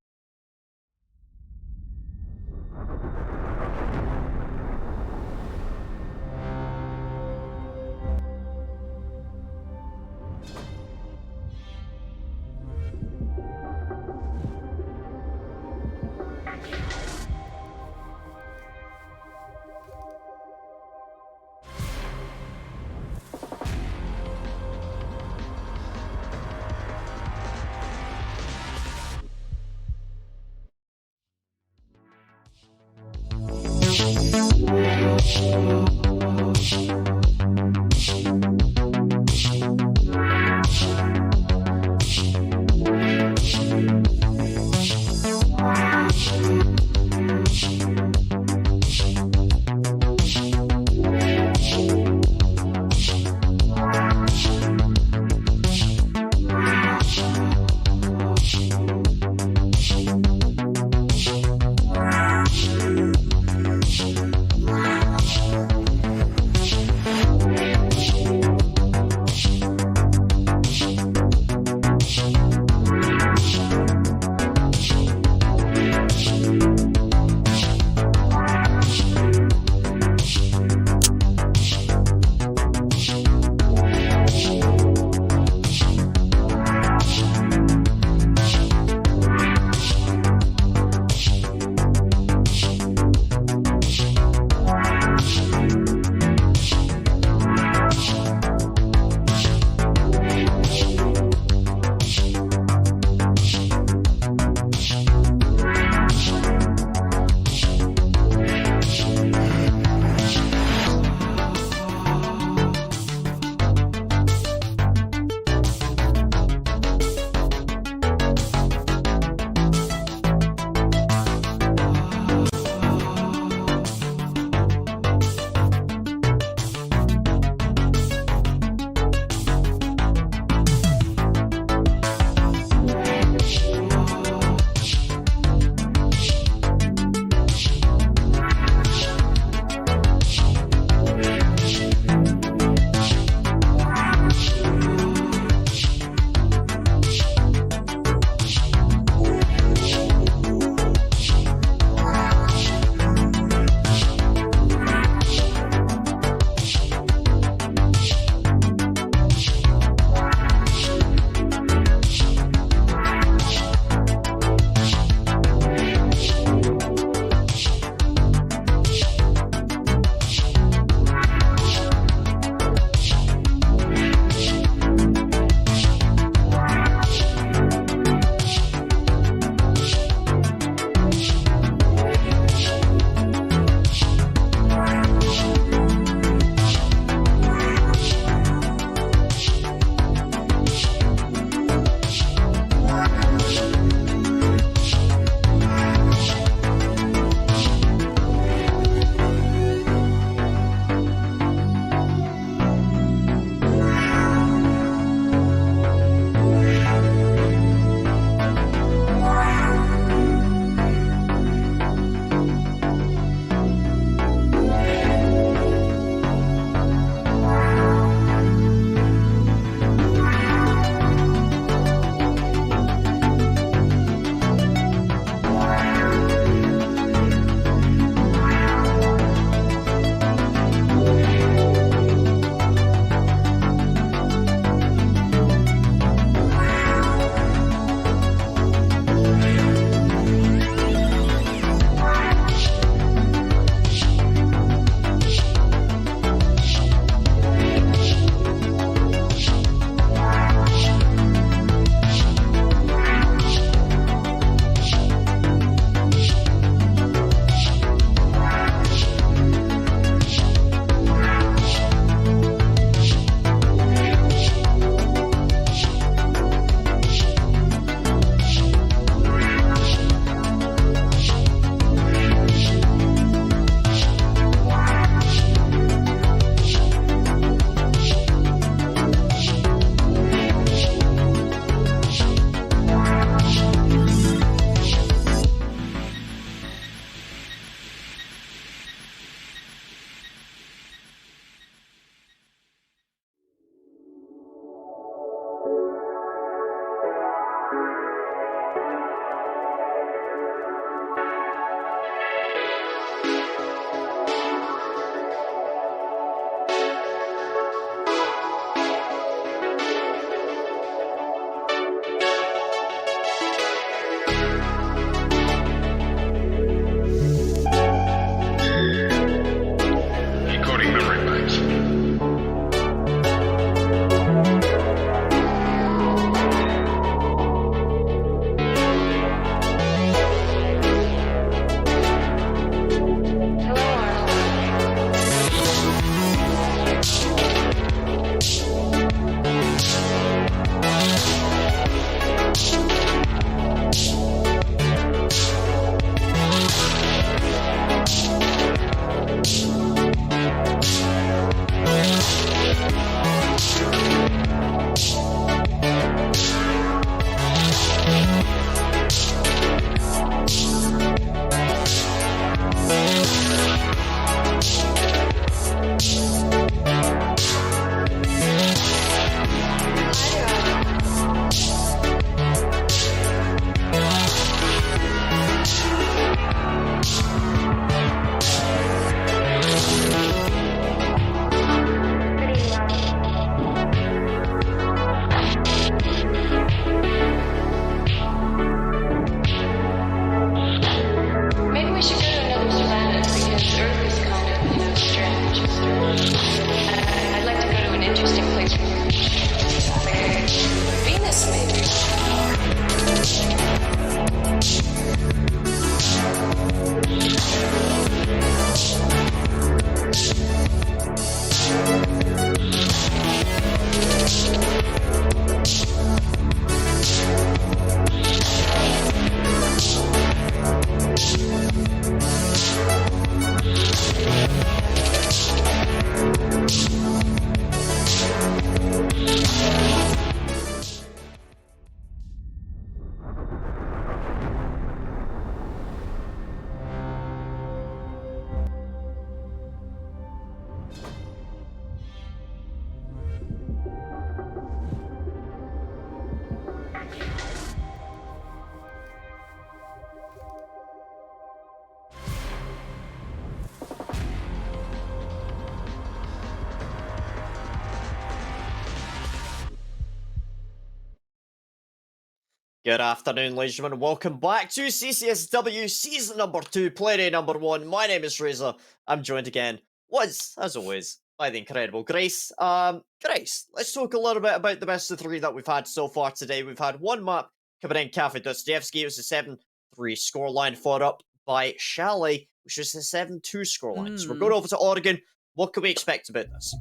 Good afternoon, ladies and gentlemen. Welcome back to CCSW Season number 2, Playdate number 1. My name is Razor. I'm joined again, as always, by the incredible Grace. Grace, let's talk a little bit about the best of 3 that we've had so far today. We've had one map coming in, Cafe Dostoevsky. It was a 7-3 scoreline, followed up by Chalet, which was a 7-2 scoreline. So we're going over to Oregon. What can we expect about this?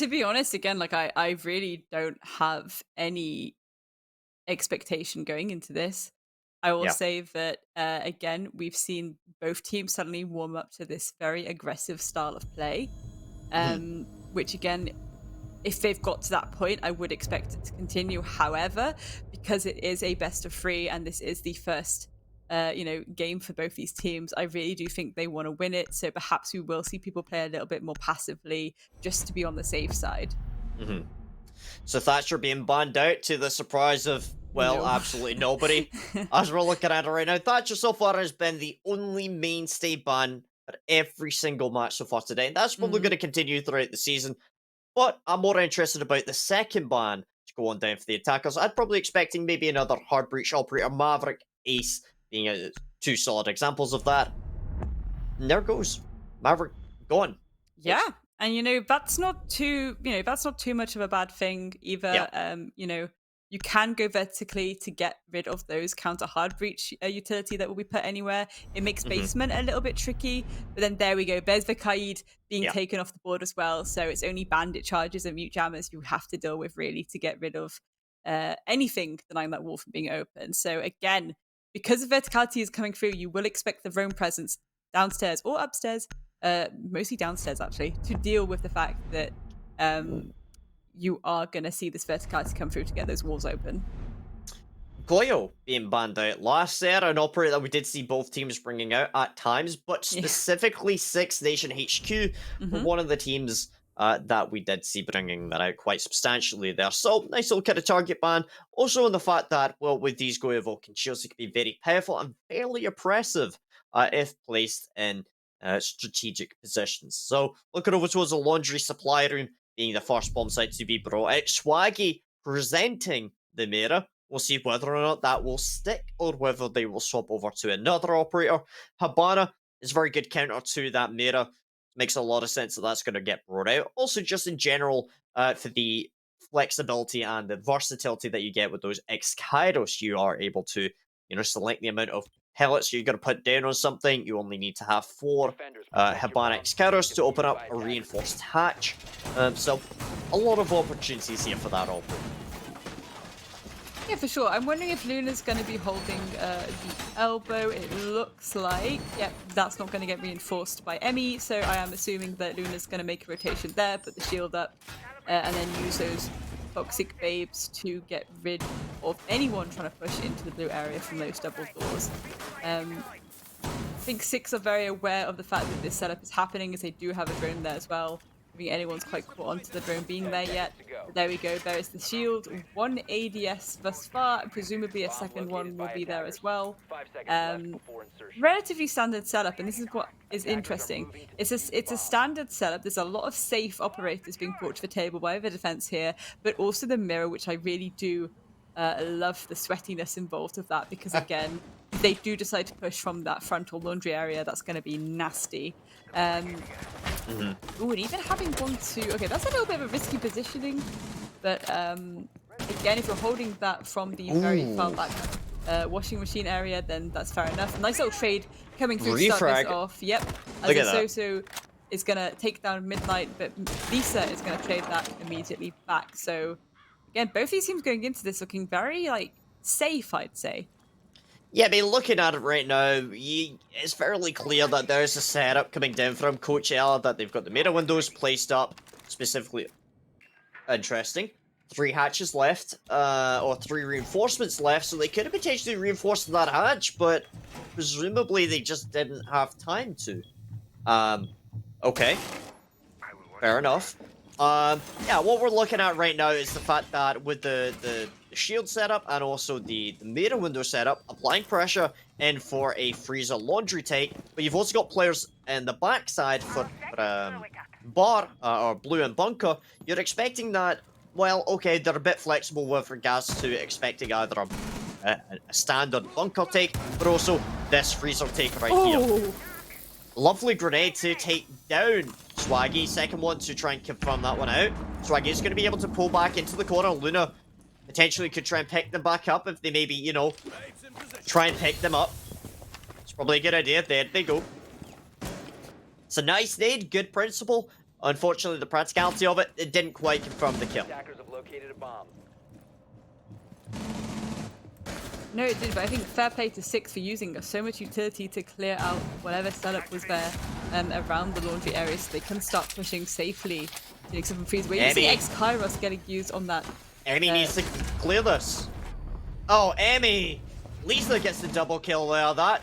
To be honest, again, like I really don't have any expectation going into this. I will Yeah. say that again, we've seen both teams suddenly warm up to this very aggressive style of play, which again, if they've got to that point, I would expect it to continue. However, because it is a best of 3 and this is the first game for both these teams, I really do think they want to win it. So perhaps we will see people play a little bit more passively just to be on the safe side. So Thatcher being banned out to the surprise of, well, No. absolutely nobody. As we're looking at it right now, Thatcher so far has been the only mainstay ban for every single match so far today. And that's probably going to continue throughout the season. But I'm more interested about the second ban to go on down for the attackers. I'd probably expecting maybe another hard breach operator, Maverick, Ace being 2 solid examples of that. And there goes. Maverick gone. Yeah. And that's not too much of a bad thing either. Yeah. You can go vertically to get rid of those counter hard breach utility that will be put anywhere. It makes basement a little bit tricky, but then there we go. There's the Kaid being taken off the board as well. So it's only bandit charges and mute jammers you have to deal with really to get rid of anything denying that wall from being open. So again, because the verticality is coming through, you will expect the roam presence downstairs or upstairs, mostly downstairs actually, to deal with the fact that you are going to see this verticality come through to get those walls open. Goyo being banned out last there, an operator that we did see both teams bringing out at times, but specifically Six Nation HQ were one of the teams that we did see bringing that out quite substantially there. So, nice little kind of target ban. Also in the fact that, well, with these Goyo Vulcan shields, it can be very powerful and fairly oppressive if placed in strategic positions. So, looking over towards the laundry supply room, being the first bomb site to be brought out. Swaggy presenting the mirror. We'll see whether or not that will stick or whether they will swap over to another operator. Habana is a very good counter to that mirror. Makes a lot of sense that that's going to get brought out. Also, just in general, for the flexibility and the versatility that you get with those X-Kairos, you are able to, select the amount of pellets you're going to put down on something. You only need to have 4 Habana X-Kairos to open up a reinforced hatch. So, a lot of opportunities here for that operator. Yeah, for sure. I'm wondering if Luna's going to be holding the elbow. It looks like, that's not going to get reinforced by Emmy, so I am assuming that Luna's going to make a rotation there, put the shield up, and then use those toxic babes to get rid of anyone trying to push into the blue area from those double doors. I think Six are very aware of the fact that this setup is happening, as they do have a drone there as well. I think anyone's quite caught onto the drone being there yet. But there we go, there is the shield. 1 ADS thus far, and presumably a second one will be there as well. Relatively standard setup, and this is what is interesting. It's a standard setup. There's a lot of safe operators being brought to the table by the defense here, but also the mirror, which I really do love the sweatiness involved of that, because again, they do decide to push from that frontal laundry area. That's going to be nasty. Ooh, and even having 1-2. Okay, that's a little bit of a risky positioning, but again, if you're holding that from the very far back washing machine area, then that's fair enough. Nice little trade coming through to start this off. Yep. Look at that. So is going to take down Midnight, but Lisa is going to trade that immediately back. So again, both these teams going into this looking very safe, I'd say. Yeah, I mean, looking at it right now, it's fairly clear that there's a setup coming down from Coach ELA, that they've got the mirror windows placed up, specifically. Interesting. 3 hatches left, or 3 reinforcements left, so they could have potentially reinforced that hatch, but presumably they just didn't have time to. Okay. Fair enough. Yeah, what we're looking at right now is the fact that with the shield setup and also the mirror window setup, applying pressure in for a freezer laundry take, but you've also got players in the backside for bar or blue and bunker. You're expecting that, well, okay, they're a bit flexible with regards to expecting either a a standard bunker take, but also this freezer take right here. Oh, Lovely grenade to take down Swaggy. Second one to try and confirm that one out. Swaggy is going to be able to pull back into the corner. Luna potentially could try and pick them back up if they maybe, you know, try and pick them up. It's probably a good idea. There they go. It's a nice nade, good principle. Unfortunately, the practicality of it, it didn't quite confirm the kill. Attackers have located a bomb. no, it did, but I think fair play to Six for using so much utility to clear out whatever setup was there around the laundry area so they can start pushing safely to make some freeze. Where you see Emmy. X-Kairos getting used on that. Emmy needs to clear this. Oh, Emmy! Lisa gets the double kill there. That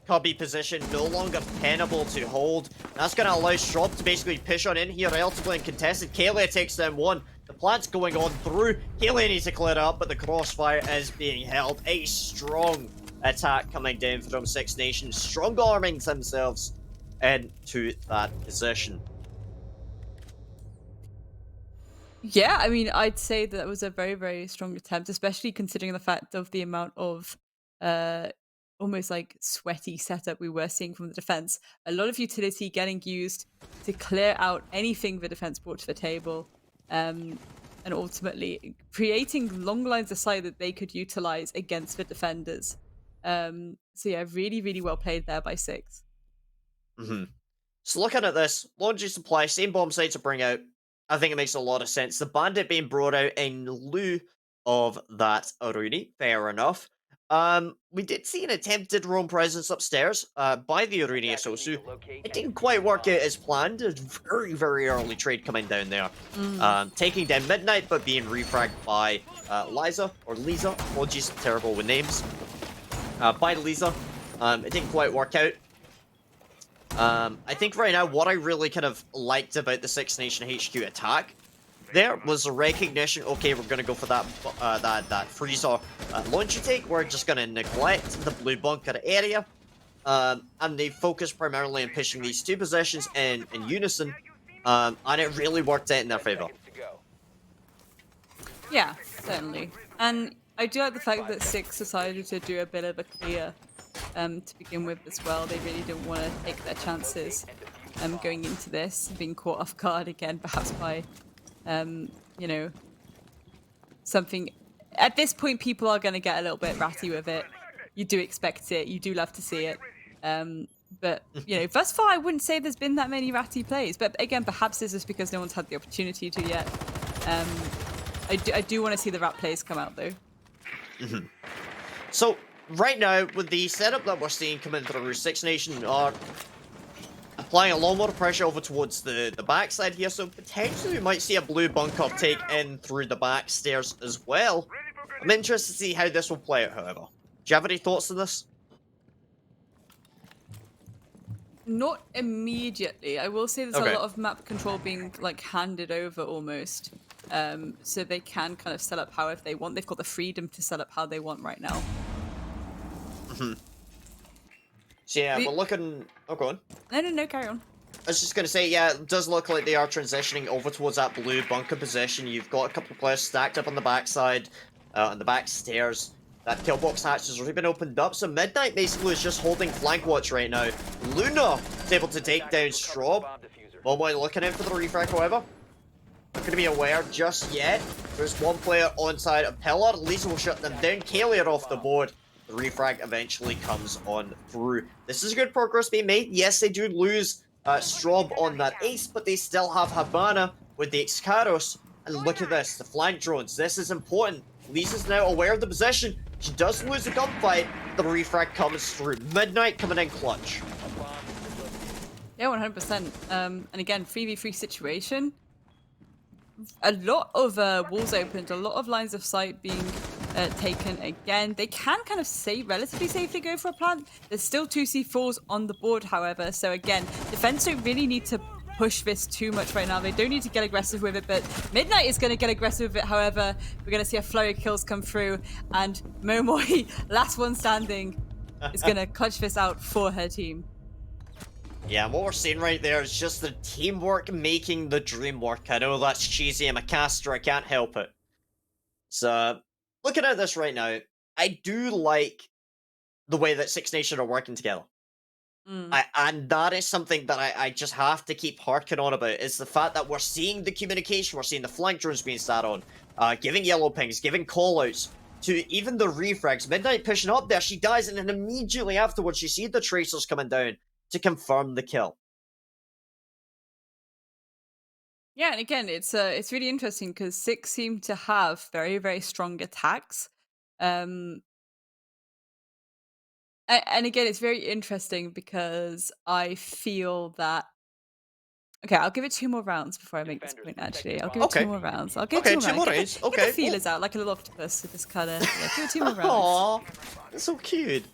cubby position no longer tenable to hold. That's going to allow Shrub to basically push on in here relatively uncontested. Kayla takes down one. The plant's going on through. Kayla needs to clear it up, but the crossfire is being held. A strong attack coming down from Six Nations. Strong arming themselves into that position. Yeah, I mean, I'd say that was a very, very strong attempt, especially considering the fact of the amount of almost like sweaty setup we were seeing from the defense. A lot of utility getting used to clear out anything the defense brought to the table, and ultimately creating long lines of sight that they could utilize against the defenders. So yeah, really, really well played there by Six. So looking at this, laundry supply, same bomb site to bring out. I think it makes a lot of sense. The bandit being brought out in lieu of that Aruni, fair enough. We did see an attempted roam presence upstairs by the Aruni Asosu. It didn't quite work out as planned. A very, very early trade coming down there. Taking down Midnight, but being refragged by Liza, or Lisa. Apologies, terrible with names. By Lisa. It didn't quite work out. I think right now what I really kind of liked about the Six Nation HQ attack there was a recognition, okay, we're going to go for that that freezer launcher take. We're just going to neglect the blue bunker area. And they focus primarily on pushing these two positions in unison. And it really worked out in their favor. Seconds to go. Yeah, certainly. And I do like the fact that Six decided to do a bit of a clear to begin with as well. They really didn't want to take their chances going into this, being caught off guard again, perhaps by, you know, something. At this point, people are going to get a little bit ratty with it. You do expect it. You do love to see it. But, you know, thus far, I wouldn't say there's been that many ratty plays. But again, perhaps this is because no one's had the opportunity to yet. I do want to see the rat plays come out, though. So, right now, with the setup that we're seeing coming through, Six Nation are applying a lot more pressure over towards the backside here, so potentially we might see a blue bunker take in through the back stairs as well. I'm interested to see how this will play out, however. Do you have any thoughts on this? Not immediately. I will say there's Okay. a lot of map control being like handed over almost. So they can kind of set up however they want. They've got the freedom to set up how they want right now. So yeah, we're looking... Oh, go on. No, carry on. I was just going to say, yeah, it does look like they are transitioning over towards that blue bunker position. You've got a couple of players stacked up on the backside, on the back stairs. That kill box hatch has already been opened up, so Midnight basically is just holding flank watch right now. Luna is able to take down Straub. Bomb diffuser. Well, while looking out for the refrag, however, not going to be aware just yet. There's one player on side of Pillar. Lisa will shut them down. Kaylee are off the board. The refrag eventually comes on through. This is good progress being made. Yes, they do lose Straub on that ace, but they still have Habana with the Excaros. And look at this, the flank drones. This is important. Lisa's now aware of the position. She does lose the gunfight. The refrag comes through. Midnight coming in clutch. Yeah, 100%. And again, 3v3 situation. A lot of walls opened, a lot of lines of sight being taken again. They can kind of relatively safely go for a plant. There's still 2 C4s on the board, however. So again, defense don't really need to push this too much right now. They don't need to get aggressive with it, but Midnight is going to get aggressive with it. However, we're going to see a flurry of kills come through, and Momoi, last one standing, is going to clutch this out for her team. Yeah, and what we're seeing right there is just the teamwork making the dream work. I know that's cheesy, I'm a caster, I can't help it. So, looking at this right now, I do like the way that Six Nation are working together. Mm. And that is something that I just have to keep harking on about, is the fact that we're seeing the communication, we're seeing the flank drones being sat on, giving yellow pings, giving callouts, to even the refrags. Midnight pushing up there, she dies, and then immediately afterwards you see the tracers coming down to confirm the kill. Yeah, and again, it's really interesting because Six seem to have very, very strong attacks. Um, and again, it's very interesting because I feel that. Okay, I'll give it 2 more rounds before I make this point, actually. I'll give it 2 Okay. more rounds. I'll give it Okay, 2 more two rounds. more Get the, rounds. get the Okay, feelers well- out like a little octopus. So just kind of, yeah, give it 2 more rounds. Aww, that's so cute.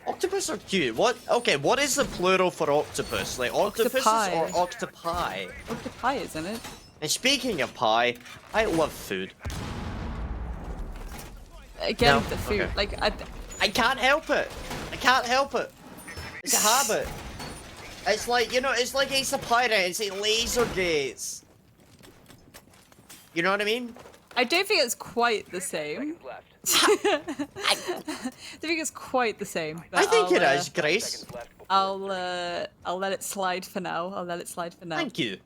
Octopus are cute. What? Okay, what is the plural for octopus? Like octopuses Octopi. or octopi? Octopi, isn't it? And speaking of pie, I love food. Again, No? the food. Okay. Like, I can't help it. I can't help it. It's a habit. It's like, you know, it's like Ace of Pirates, it's laser gates. You know what I mean? I don't think it's quite the same. Seconds left. I don't think it's quite the same. But I think I'll, it is, Grace. Seconds left before I'll let it slide for now. I'll let it slide for now. Thank you.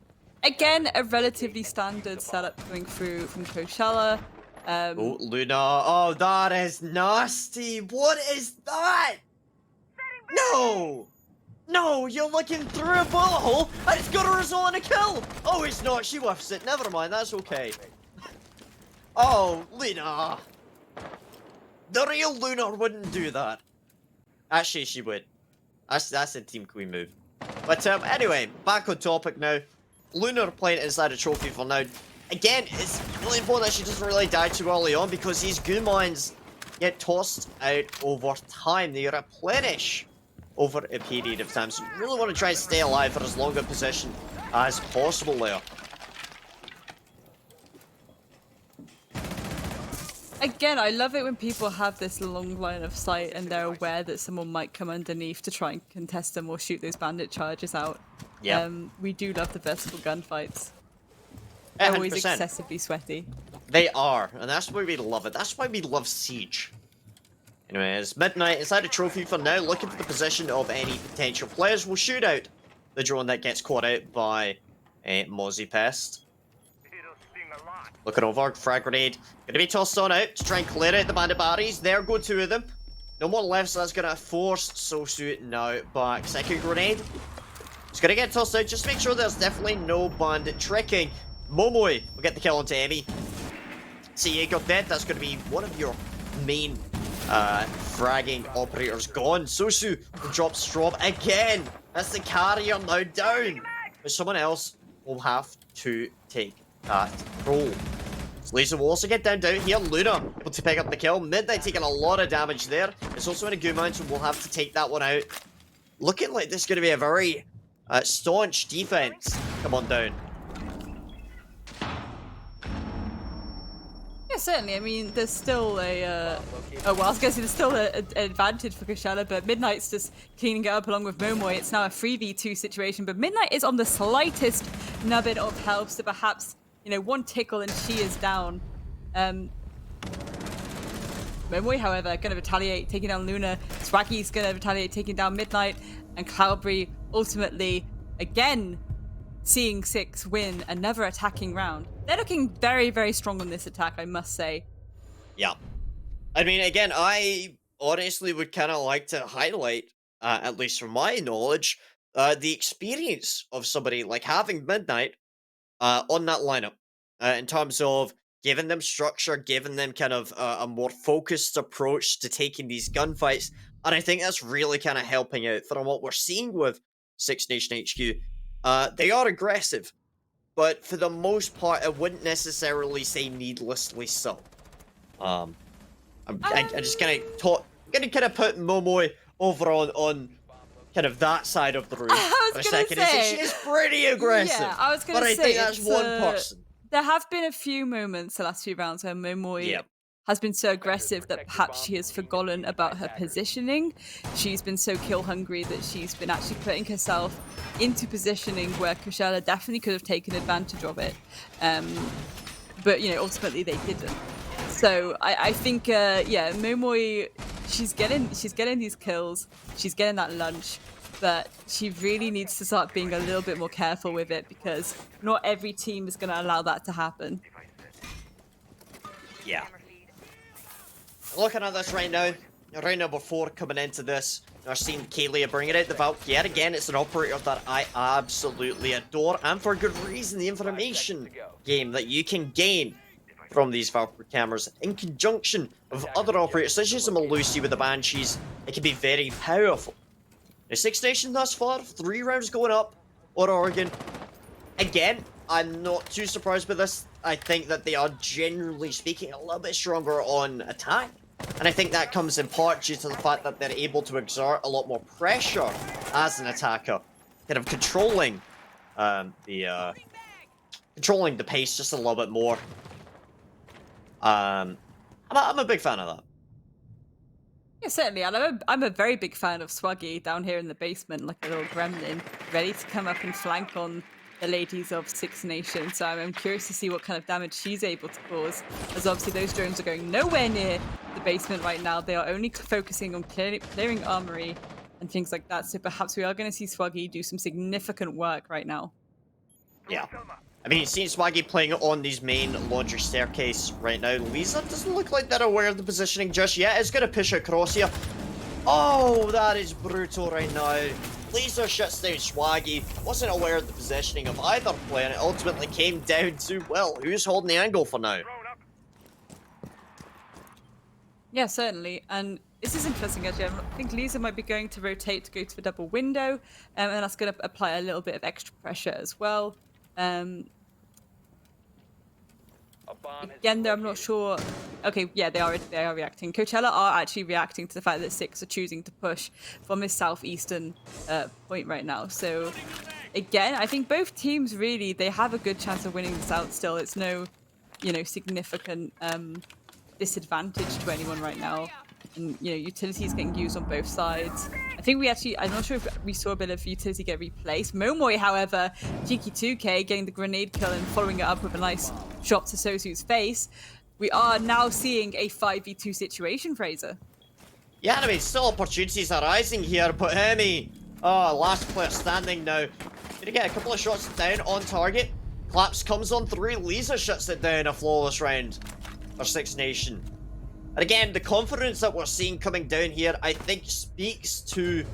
Again, a relatively standard setup coming through from Coachella. Oh, Luna. Oh, that is nasty. What is that? No! No, you're looking through a bullet hole and it's got a result in a kill! Oh, it's not. She whiffs it. Never mind. That's okay. Oh, Luna. The real Luna wouldn't do that. Actually, she would. That's a Team Queen move. But anyway, back on topic now. Luna playing inside a trophy for now. Again, it's really important that she doesn't really die too early on, because these goo mines get tossed out over time. They replenish over a period of time. So you really want to try and stay alive for as long a position as possible there. Again, I love it when people have this long line of sight and they're aware that someone might come underneath to try and contest them or shoot those bandit charges out. Yeah. We do love the vertical gunfights. They're always 100%. excessively sweaty. They are, and that's why we love it. That's why we love Siege. Anyways, Midnight inside a trophy for now, looking for the position of any potential players. We'll shoot out the drone that gets caught out by Mozzie Pest. Looking over, frag grenade. Gonna be tossed on out to try and clear out the bandit batteries. There go 2 of them. No more left, so that's gonna force Sosu now back. Second grenade. It's gonna get tossed out. Just make sure there's definitely no bandit tricking. Momoy will get the kill onto Emmy. CA got dead. That's gonna be one of your main fragging operators gone. Sosu drops Strobe again. That's the carrier now down. But someone else will have to take that role. So Laser will also get down here. Luna able to pick up the kill. Midnight taking a lot of damage there. It's also in a goo mine, so we'll have to take that one out. Looking like this is going to be a very staunch defense. Come on down. Yeah, certainly. I mean, there's still a. Oh, well, I was going to say there's still an advantage for Coachella, but Midnight's just cleaning it up along with Momoy. It's now a 3v2 situation, but Midnight is on the slightest nubbin of health, so perhaps, you know, one tickle and she is down. Momoy, however, going to retaliate, taking down Luna. Swaggy's going to retaliate, taking down Midnight. And Cloudberry ultimately, again, seeing Six win another attacking round. They're looking very, very strong on this attack, I must say. Yeah. I mean, again, I honestly would kind of like to highlight, at least from my knowledge, the experience of somebody like having Midnight on that lineup, in terms of giving them structure, giving them kind of a more focused approach to taking these gunfights. And I think that's really kind of helping out from what we're seeing with Six Nation HQ. They are aggressive, but for the most part, I wouldn't necessarily say needlessly so. I just kind of put Momoy over on kind of that side of the room for a second. Say, she is pretty aggressive. Yeah, I was going to say, but I think that's one person. There have been a few moments the last few rounds where Momoy has been so aggressive that perhaps she has forgotten about her positioning. She's been so kill hungry that she's been actually putting herself into positioning where Coachella definitely could have taken advantage of it. But, you know, ultimately they didn't. So I think yeah, Momoy, she's getting these kills, she's getting that lunch, but she really needs to start being a little bit more careful with it because not every team is going to allow that to happen. Yeah. Looking at this right now, round number 4 coming into this, we're seeing Kaylee bringing out the Valk. Yet again, it's an operator that I absolutely adore, and for good reason. The information game that you can gain from these Valkyrie cameras in conjunction with other operators, such as Malusi with the Banshees, it can be very powerful. The Six Nation thus far, 3 rounds going up on Oregon. Again, I'm not too surprised by this. I think that they are, generally speaking, a little bit stronger on attack. And I think that comes in part due to the fact that they're able to exert a lot more pressure as an attacker. Kind of controlling controlling the pace just a little bit more. I'm a big fan of that. Yeah, certainly. And I'm a very big fan of Swaggy down here in the basement, like a little gremlin, ready to come up and flank on the ladies of Six Nation. So I'm curious to see what kind of damage she's able to cause, as obviously those drones are going nowhere near the basement right now. They are only focusing on clearing armory and things like that. So perhaps we are going to see Swaggy do some significant work right now. Yeah. I mean, seeing Swaggy playing on these main laundry staircase right now, Lisa doesn't look like they're aware of the positioning just yet. It's going to push across here. Oh, that is brutal right now. Lisa shuts down Swaggy, wasn't aware of the positioning of either player, and it ultimately came down to, well, who's holding the angle for now? Yeah, certainly. And this is interesting, actually. I think Lisa might be going to rotate to go to the double window, and that's going to apply a little bit of extra pressure as well. Again, though, I'm not sure. Okay, yeah, they are reacting. Coachella are actually reacting to the fact that Six are choosing to push from this southeastern point right now. So, again, I think both teams really, they have a good chance of winning this out still. It's no, significant disadvantage to anyone right now. And, utilities getting used on both sides. I think I'm not sure if we saw a bit of utility get replaced. Momoy, however, Cheeky2K getting the grenade kill and following it up with a nice shot to Sosu's face. We are now seeing a 5v2 situation, Fraser. Yeah, I mean, still opportunities arising here, but Hemi, last player standing now. Gonna get a couple of shots down on target. Collapse comes on 3, Lisa shuts it down, a flawless round for Six Nation. And again, the confidence that we're seeing coming down here, I think, speaks to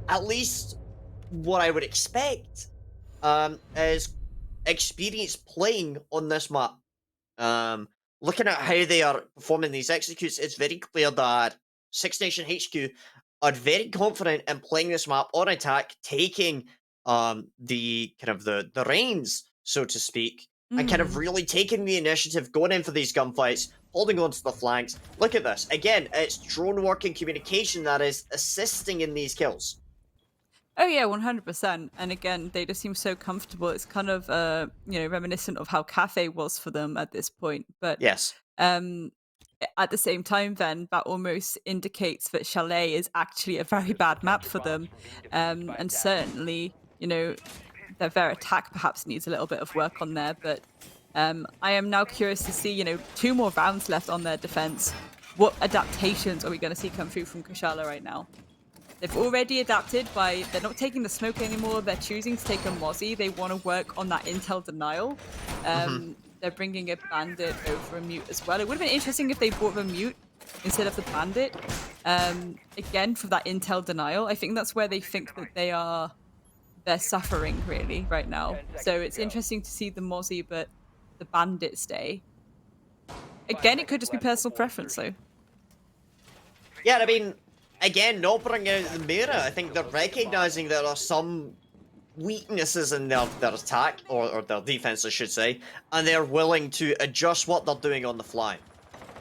at least what I would expect is experience playing on this map. Looking at how they are performing these executes, it's very clear that Six Nation HQ are very confident in playing this map on attack, taking the reins, so to speak, and kind of really taking the initiative, going in for these gunfights, holding on to the flanks. Look at this. Again, it's drone work and communication that is assisting in these kills. Oh yeah, 100%. And again, they just seem so comfortable. It's kind of reminiscent of how Cafe was for them at this point. But yes, at the same time, then that almost indicates that Chalet is actually a very bad map for them, and certainly, their attack perhaps needs a little bit of work on there. But I am now curious to see, 2 more rounds left on their defense. What adaptations are we going to see come through from Kushala right now? They've already adapted they're not taking the smoke anymore. They're choosing to take a Mozzie. They want to work on that intel denial. They're bringing a bandit over a mute as well. It would have been interesting if they brought the mute instead of the bandit. Again, for that intel denial, I think that's where they think that they're suffering really right now. So it's interesting to see the Mozzie, but the bandit stay. Again, it could just be personal preference though. Yeah, I mean, again, not bringing out the mirror. I think they're recognizing there are some weaknesses in their attack, or their defense, I should say, and they're willing to adjust what they're doing on the fly.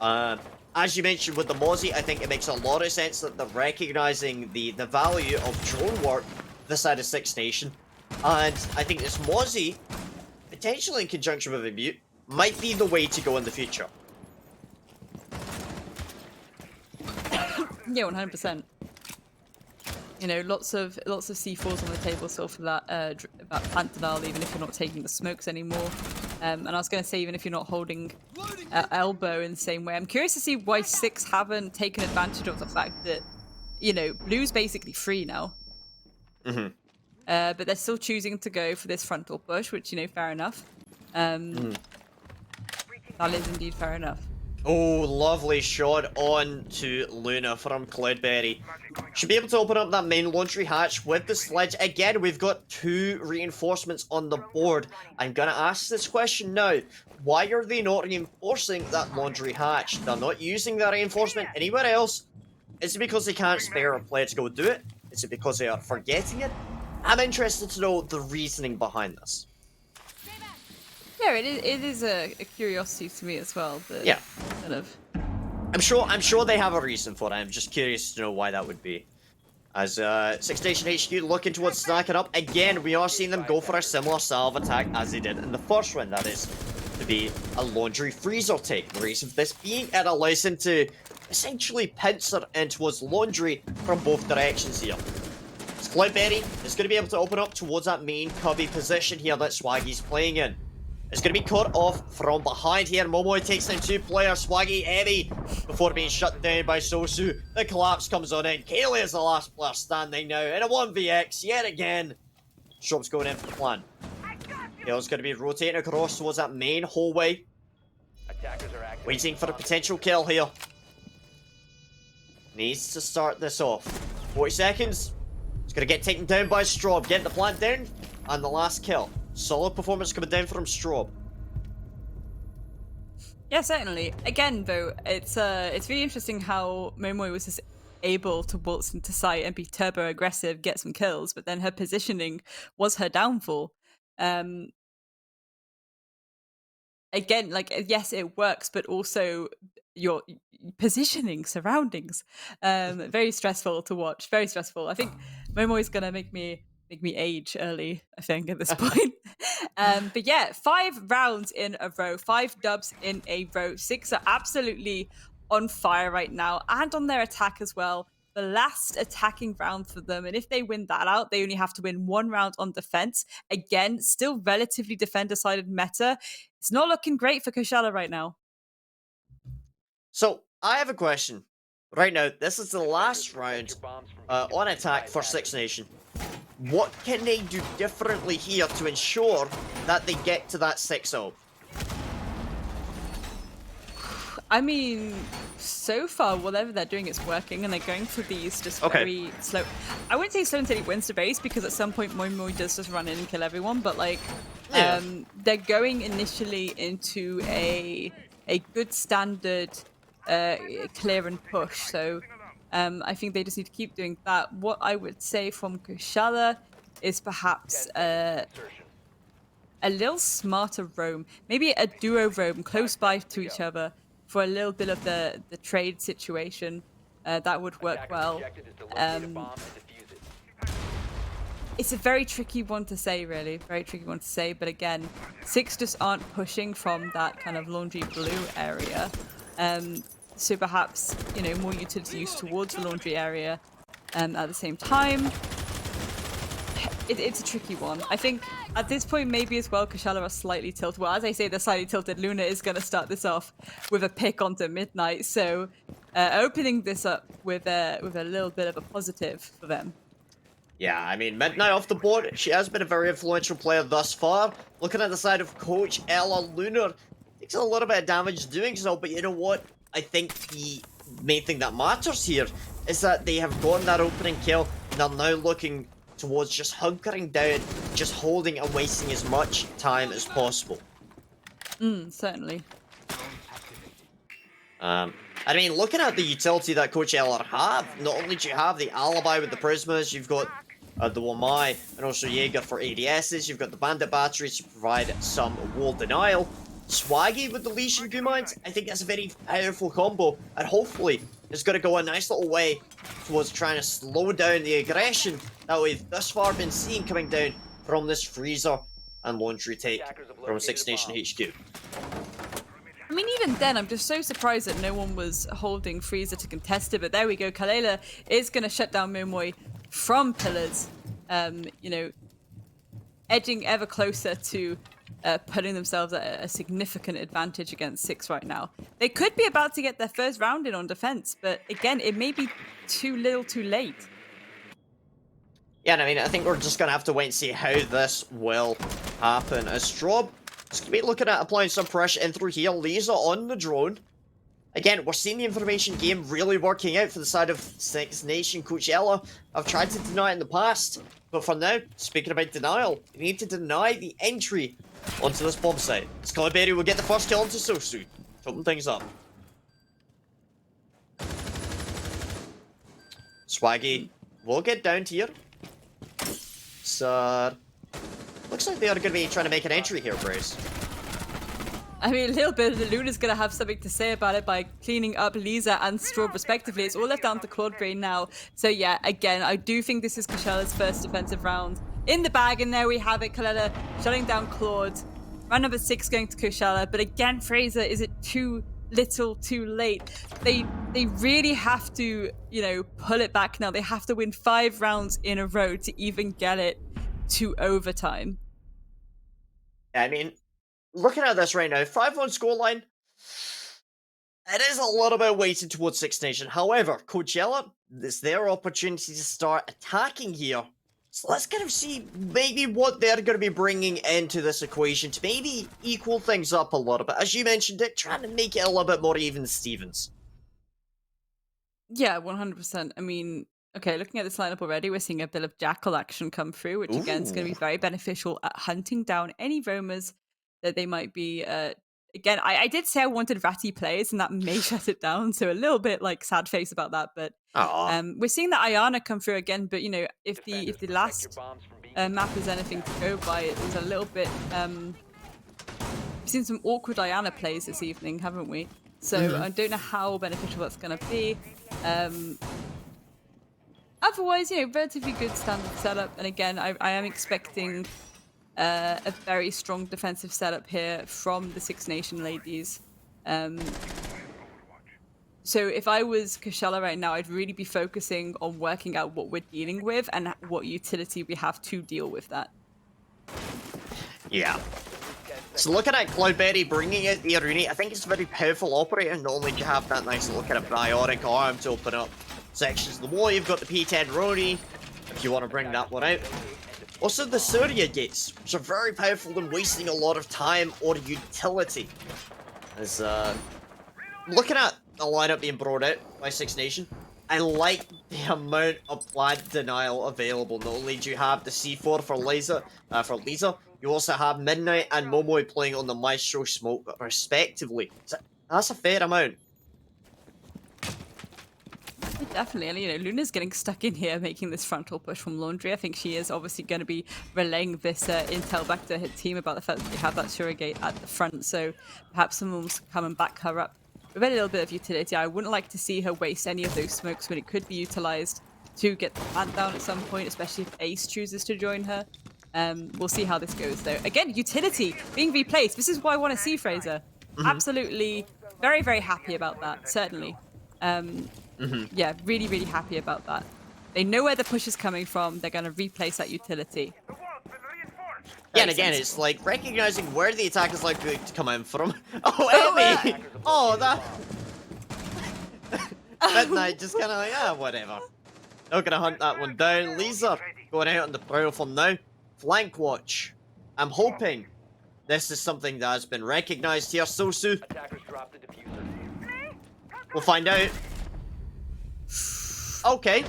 As you mentioned with the Mozzie, I think it makes a lot of sense that they're recognizing the value of drone work this side of Six Nation, and I think this Mozzie, potentially in conjunction with a mute, might be the way to go in the future. Yeah, 100%. Lots of C4s on the table still for that plant denial, even if you're not taking the smokes anymore. And I was going to say, even if you're not holding elbow in the same way. I'm curious to see why Six haven't taken advantage of the fact that, Blue's basically free now. Mm-hmm. But they're still choosing to go for this frontal push, which, fair enough. That is indeed fair enough. Oh, lovely shot on to Luna from Cloudberry. Should be able to open up that main laundry hatch with the sledge. Again, we've got 2 reinforcements on the board. I'm going to ask this question now. Why are they not reinforcing that laundry hatch? They're not using that reinforcement anywhere else. Is it because they can't spare a player to go do it? Is it because they are forgetting it? I'm interested to know the reasoning behind this. Yeah, it is a curiosity to me as well. But Yeah. kind of. I'm sure they have a reason for it. I'm just curious to know why that would be. As Six Nation HQ looking towards stacking up, again, we are seeing them go for a similar style of attack as they did in the first one. That is to be a laundry freezer take. The reason for this being it allows them to essentially pincer in towards laundry from both directions here. Cloudberry is going to be able to open up towards that main cubby position here that Swaggy's playing in. It's going to be cut off from behind here. Momoy takes down 2 players. Swaggy heavy before being shut down by Sosu. The collapse comes on in. Kaylee is the last player standing now in a 1vx yet again. Shrub's going in for the plan. Kaylee's going to be rotating across towards that main hallway. Attackers are active. Waiting for a potential kill here. Needs to start this off. 40 seconds. It's going to get taken down by Straub. Getting the plant down. And the last kill. Solid performance coming down from Straub. Yeah, certainly. Again, though, it's really interesting how Momoy was just able to waltz into sight and be turbo aggressive, get some kills, but then her positioning was her downfall. Again, yes, it works, but also your positioning, surroundings, very stressful to watch. Very stressful. I think Momoy's gonna make me age early, I think, at this point. But yeah, 5 rounds in a row, 5 dubs in a row. Six are absolutely on fire right now, and on their attack as well. The last attacking round for them, and if they win that out, they only have to win 1 round on defense. Again, still relatively defender-sided meta. It's not looking great for Kushala right now. So, I have a question. Right now, this is the last round on attack for Six Nation. What can they do differently here to ensure that they get to that 6-0? I mean, so far, whatever they're doing is working, and they're going for these just very slow. I wouldn't say slow and steady wins the base, because at some point Momoy does just run in and kill everyone, but they're going initially into a good standard clear and push. So I think they just need to keep doing that. What I would say from Kushala is perhaps a little smarter roam, maybe a duo roam close by to each other for a little bit of the trade situation. That would work well. It's a very tricky one to say, really. Very tricky one to say. But again, Six just aren't pushing from that kind of laundry blue area. So perhaps, more utility use towards the laundry area at the same time. It's a tricky one. I think at this point, maybe as well, Kushala are slightly tilted. Well, as I say, they're slightly tilted. Luna is going to start this off with a pick onto Midnight. So opening this up with a little bit of a positive for them. Yeah, I mean, Midnight off the board, she has been a very influential player thus far. Looking at the side of Coach Ella, Lunar takes a little bit of damage doing so, but you know what? I think the main thing that matters here is that they have gotten that opening kill, and they're now looking towards just hunkering down, just holding and wasting as much time as possible. Certainly. I mean, looking at the utility that Coach Eller have, not only do you have the alibi with the Prismas, you've got the Wamai and also Jaeger for ADSs, you've got the Bandit batteries to provide some wall denial. Swaggy with the Leash and Goomines, I think that's a very powerful combo, and hopefully it's going to go a nice little way towards trying to slow down the aggression that we've thus far been seeing coming down from this freezer and laundry take from Six Nation HQ. I mean, even then, I'm just so surprised that no one was holding Freezer to contest it, but there we go. Kalela is going to shut down Momoy from pillars, edging ever closer to putting themselves at a significant advantage against 6 right now. They could be about to get their first round in on defense, but again, it may be too little too late. Yeah, and I mean, I think we're just going to have to wait and see how this will happen. As Strobe is going to be looking at applying some pressure in through here. Lisa on the drone. Again, we're seeing the information game really working out for the side of Six Nation. Coach ELA, I've tried to deny it in the past, but for now, speaking about denial, you need to deny the entry onto this bomb site. Skyberry will get the first kill onto Sosu. Open things up. Swaggy will get down here. So, looks like they are going to be trying to make an entry here, Brace. I mean, a little bit of the Luna's going to have something to say about it by cleaning up Lisa and Strobe respectively. It's all left down to Claude Brain now. So yeah, again, I do think this is Kushella's first defensive round in the bag, and there we have it. Kallela shutting down Claude. Round number 6 going to Kushella, but again, Fraser, is it too little too late? They really have to, you know, pull it back now. They have to win 5 rounds in a row to even get it to overtime. I mean, looking at this right now, 5-1 scoreline, it is a little bit weighted towards Six Nation. However, Coachella, it's their opportunity to start attacking here. So let's kind of see maybe what they're going to be bringing into this equation to maybe equal things up a little bit. As you mentioned, Dick, trying to make it a little bit more even Stevens. Yeah, 100%. I mean, okay, looking at this lineup already, we're seeing a bit of Jackal action come through, which again is going to be very beneficial at hunting down any roamers that they might be. Again, I did say I wanted ratty players, and that may shut it down. So a little bit like sad face about that, but we're seeing the Ayana come through again. But you know, if the last map is anything to go by, it was a little bit. We've seen some awkward Ayana plays this evening, haven't we? So I don't know how beneficial that's going to be. Otherwise, you know, relatively good standard setup. And again, I am expecting a very strong defensive setup here from the Six Nation ladies. So if I was Kushella right now, I'd really be focusing on working out what we're dealing with and what utility we have to deal with that. Yeah. So looking at Cloudberry bringing out the arena, I think it's a very powerful operator. Not only do you have that nice look at a bionic arm to open up sections of the wall, you've got the P10 Roni, if you want to bring that one out. Also the Surya gates, which are very powerful and wasting a lot of time or utility. As looking at the lineup being brought out by Six Nation, I like the amount of plant denial available. Not only do you have the C4 for Lisa, you also have Midnight and Momoy playing on the Maestro Smoke, respectively. So that's a fair amount. Definitely, and you know, Luna's getting stuck in here making this frontal push from Laundry. I think she is obviously going to be relaying this intel back to her team about the fact that they have that Surrogate at the front, so perhaps someone will come and back her up with a little bit of utility. I wouldn't like to see her waste any of those smokes when it could be utilized to get the plant down at some point, especially if Ace chooses to join her. We'll see how this goes, though. Again, utility being replaced. This is what I want to see, Fraser. Absolutely very, very happy about that, certainly. Yeah, really, really happy about that. They know where the push is coming from. They're going to replace that utility. Yeah, and again, it's like recognizing where the attack is likely to come in from. Oh, Emmy! Oh, that... Midnight just kind of like, yeah, whatever. Not gonna hunt that one down. Lisa going out on the prowl from now. Flank watch. I'm hoping this is something that has been recognized here. Sosu. We'll find out. Okay.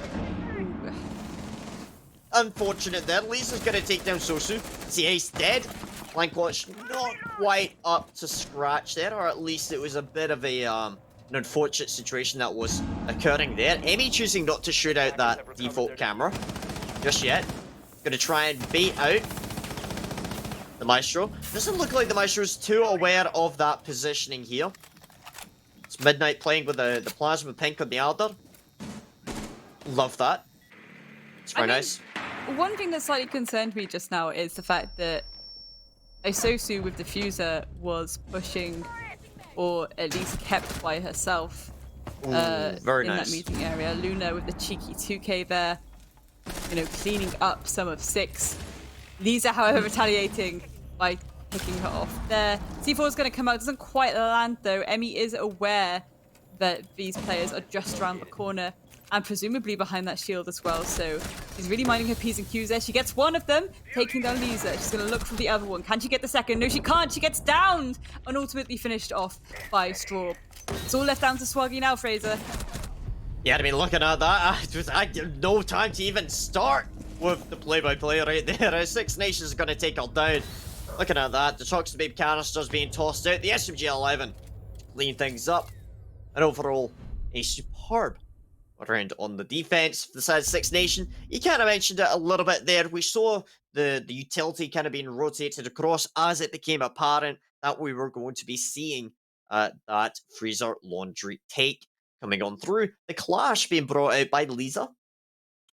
Unfortunate there. Lisa's gonna take down Sosu. See, Ace dead. Flank watch not quite up to scratch there, or at least it was a bit of a an unfortunate situation that was occurring there. Emmy choosing not to shoot out that default camera just yet. Gonna try and bait out the Maestro. Doesn't look like the Maestro's too aware of that positioning here. It's Midnight playing with the plasma pink on the Alder. Love that. It's very nice. One thing that slightly concerned me just now is the fact that Isosu with Diffuser was pushing, or at least kept by herself, very in nice. that meeting area. Luna with the cheeky 2k there, you know, cleaning up some of 6. Lisa, however, retaliating by picking her off there. C4 is going to come out. Doesn't quite land, though. Emmy is aware that these players are just around the corner and presumably behind that shield as well. So she's really minding her P's and Q's there. She gets one of them, taking down Lisa. She's going to look for the other one. Can she get the second? No, she can't. She gets downed and ultimately finished off by Straw. It's all left down to Swaggy now, Fraser. Yeah, I mean, looking at that, I had no time to even start with the play-by-play right there. Six Nations is going to take her down. Looking at that, the Toxic Babe canisters being tossed out. The SMG-11 clean things up. And overall, a superb round on the defense for the side of Six Nation. You kind of mentioned it a little bit there. We saw the utility kind of being rotated across as it became apparent that we were going to be seeing that Freezer Laundry take coming on through. The Clash being brought out by Lisa.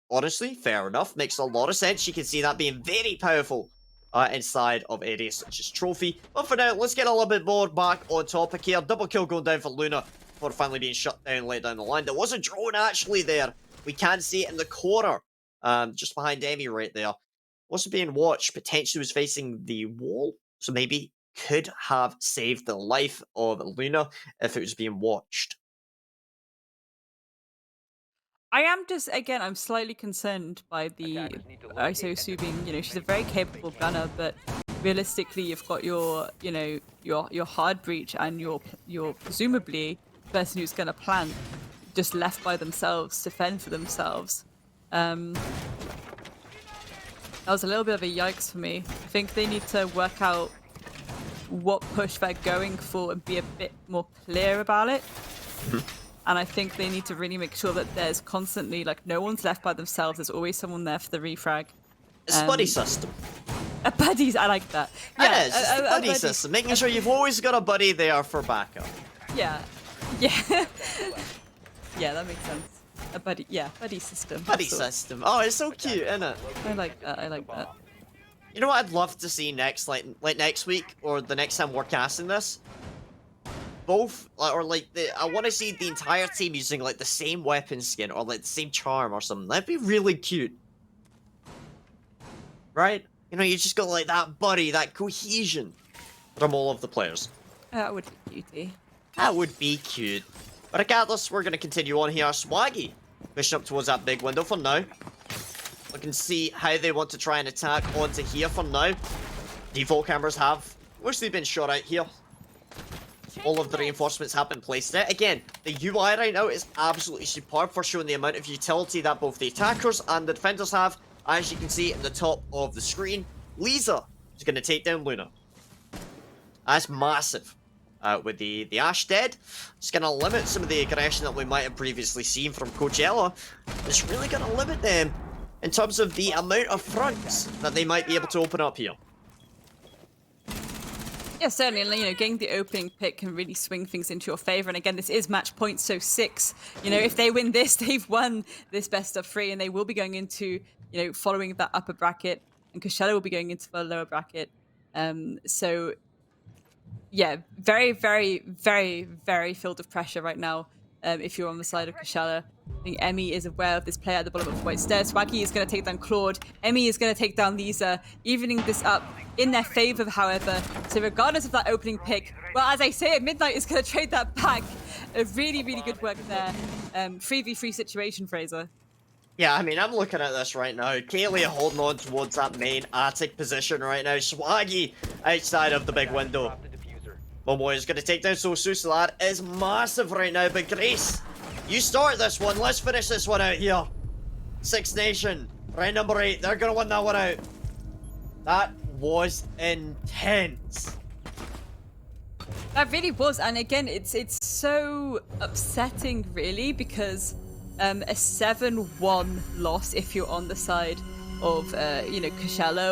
Honestly, fair enough. Makes a lot of sense. You can see that being very powerful inside of areas such as Trophy. But for now, let's get a little bit more back on topic here. Double kill going down for Luna before finally being shut down late down the line. There was a drone actually there. We can see it in the corner, just behind Emmy right there. Wasn't being watched. Potentially was facing the wall. So maybe could have saved the life of Luna if it was being watched. I am just, again, I'm slightly concerned by the ISO Su being, she's a very capable gunner, but realistically you've got your, your hard breach and your presumably person who's going to plant just left by themselves to fend for themselves. That was a little bit of a yikes for me. I think they need to work out what push they're going for and be a bit more clear about it. And I think they need to really make sure that there's constantly, no one's left by themselves. There's always someone there for the refrag. It's a buddy system. A buddy, I like that. Yeah, it is, it's a buddy system. Making sure you've always got a buddy there for backup. Yeah. Yeah. Yeah, that makes sense. A buddy, buddy system. Buddy system. Oh, it's so cute, isn't it? I like that, I like that. You know what I'd love to see next, like next week, or the next time we're casting this? Both, I want to see the entire team using, the same weapon skin, or, the same charm or something. That'd be really cute. Right? You just got, that buddy, that cohesion from all of the players. That would be cutie. That would be cute. But regardless, we're going to continue on here. Swaggy pushing up towards that big window for now. We can see how they want to try and attack onto here for now. Default cameras have mostly been shot out here. All of the reinforcements have been placed there. Again, the UI right now is absolutely superb for showing the amount of utility that both the attackers and the defenders have. As you can see in the top of the screen, Lisa is going to take down Luna. That's massive. With the Ash dead, it's going to limit some of the aggression that we might have previously seen from Coachella. It's really going to limit them in terms of the amount of fronts that they might be able to open up here. Yeah, certainly, getting the opening pick can really swing things into your favor. And again, this is match point, so 6. If they win this, they've won this best of 3, and they will be going into, following that upper bracket, and Coachella will be going into the lower bracket. So, yeah, very, very, very, very filled with pressure right now. If you're on the side of Coachella, I think Emmy is aware of this player at the bottom of the white stairs. Swaggy is going to take down Claude. Emmy is going to take down Lisa, evening this up in their favor, however. So regardless of that opening pick, well, as I say, Midnight is going to trade that back. A really, really good work there. 3v3 situation, Fraser. Yeah, I mean, I'm looking at this right now. Kaylee holding on towards that main attic position right now. Swaggy outside of the big window. Momo is going to take down Sosu, so that is massive right now. But Grace, you start this one. Let's finish this one out here. Six Nation, round number 8. They're going to win that one out. That was intense. That really was. And again, it's so upsetting, really, because a 7-1 loss if you're on the side of, Coachella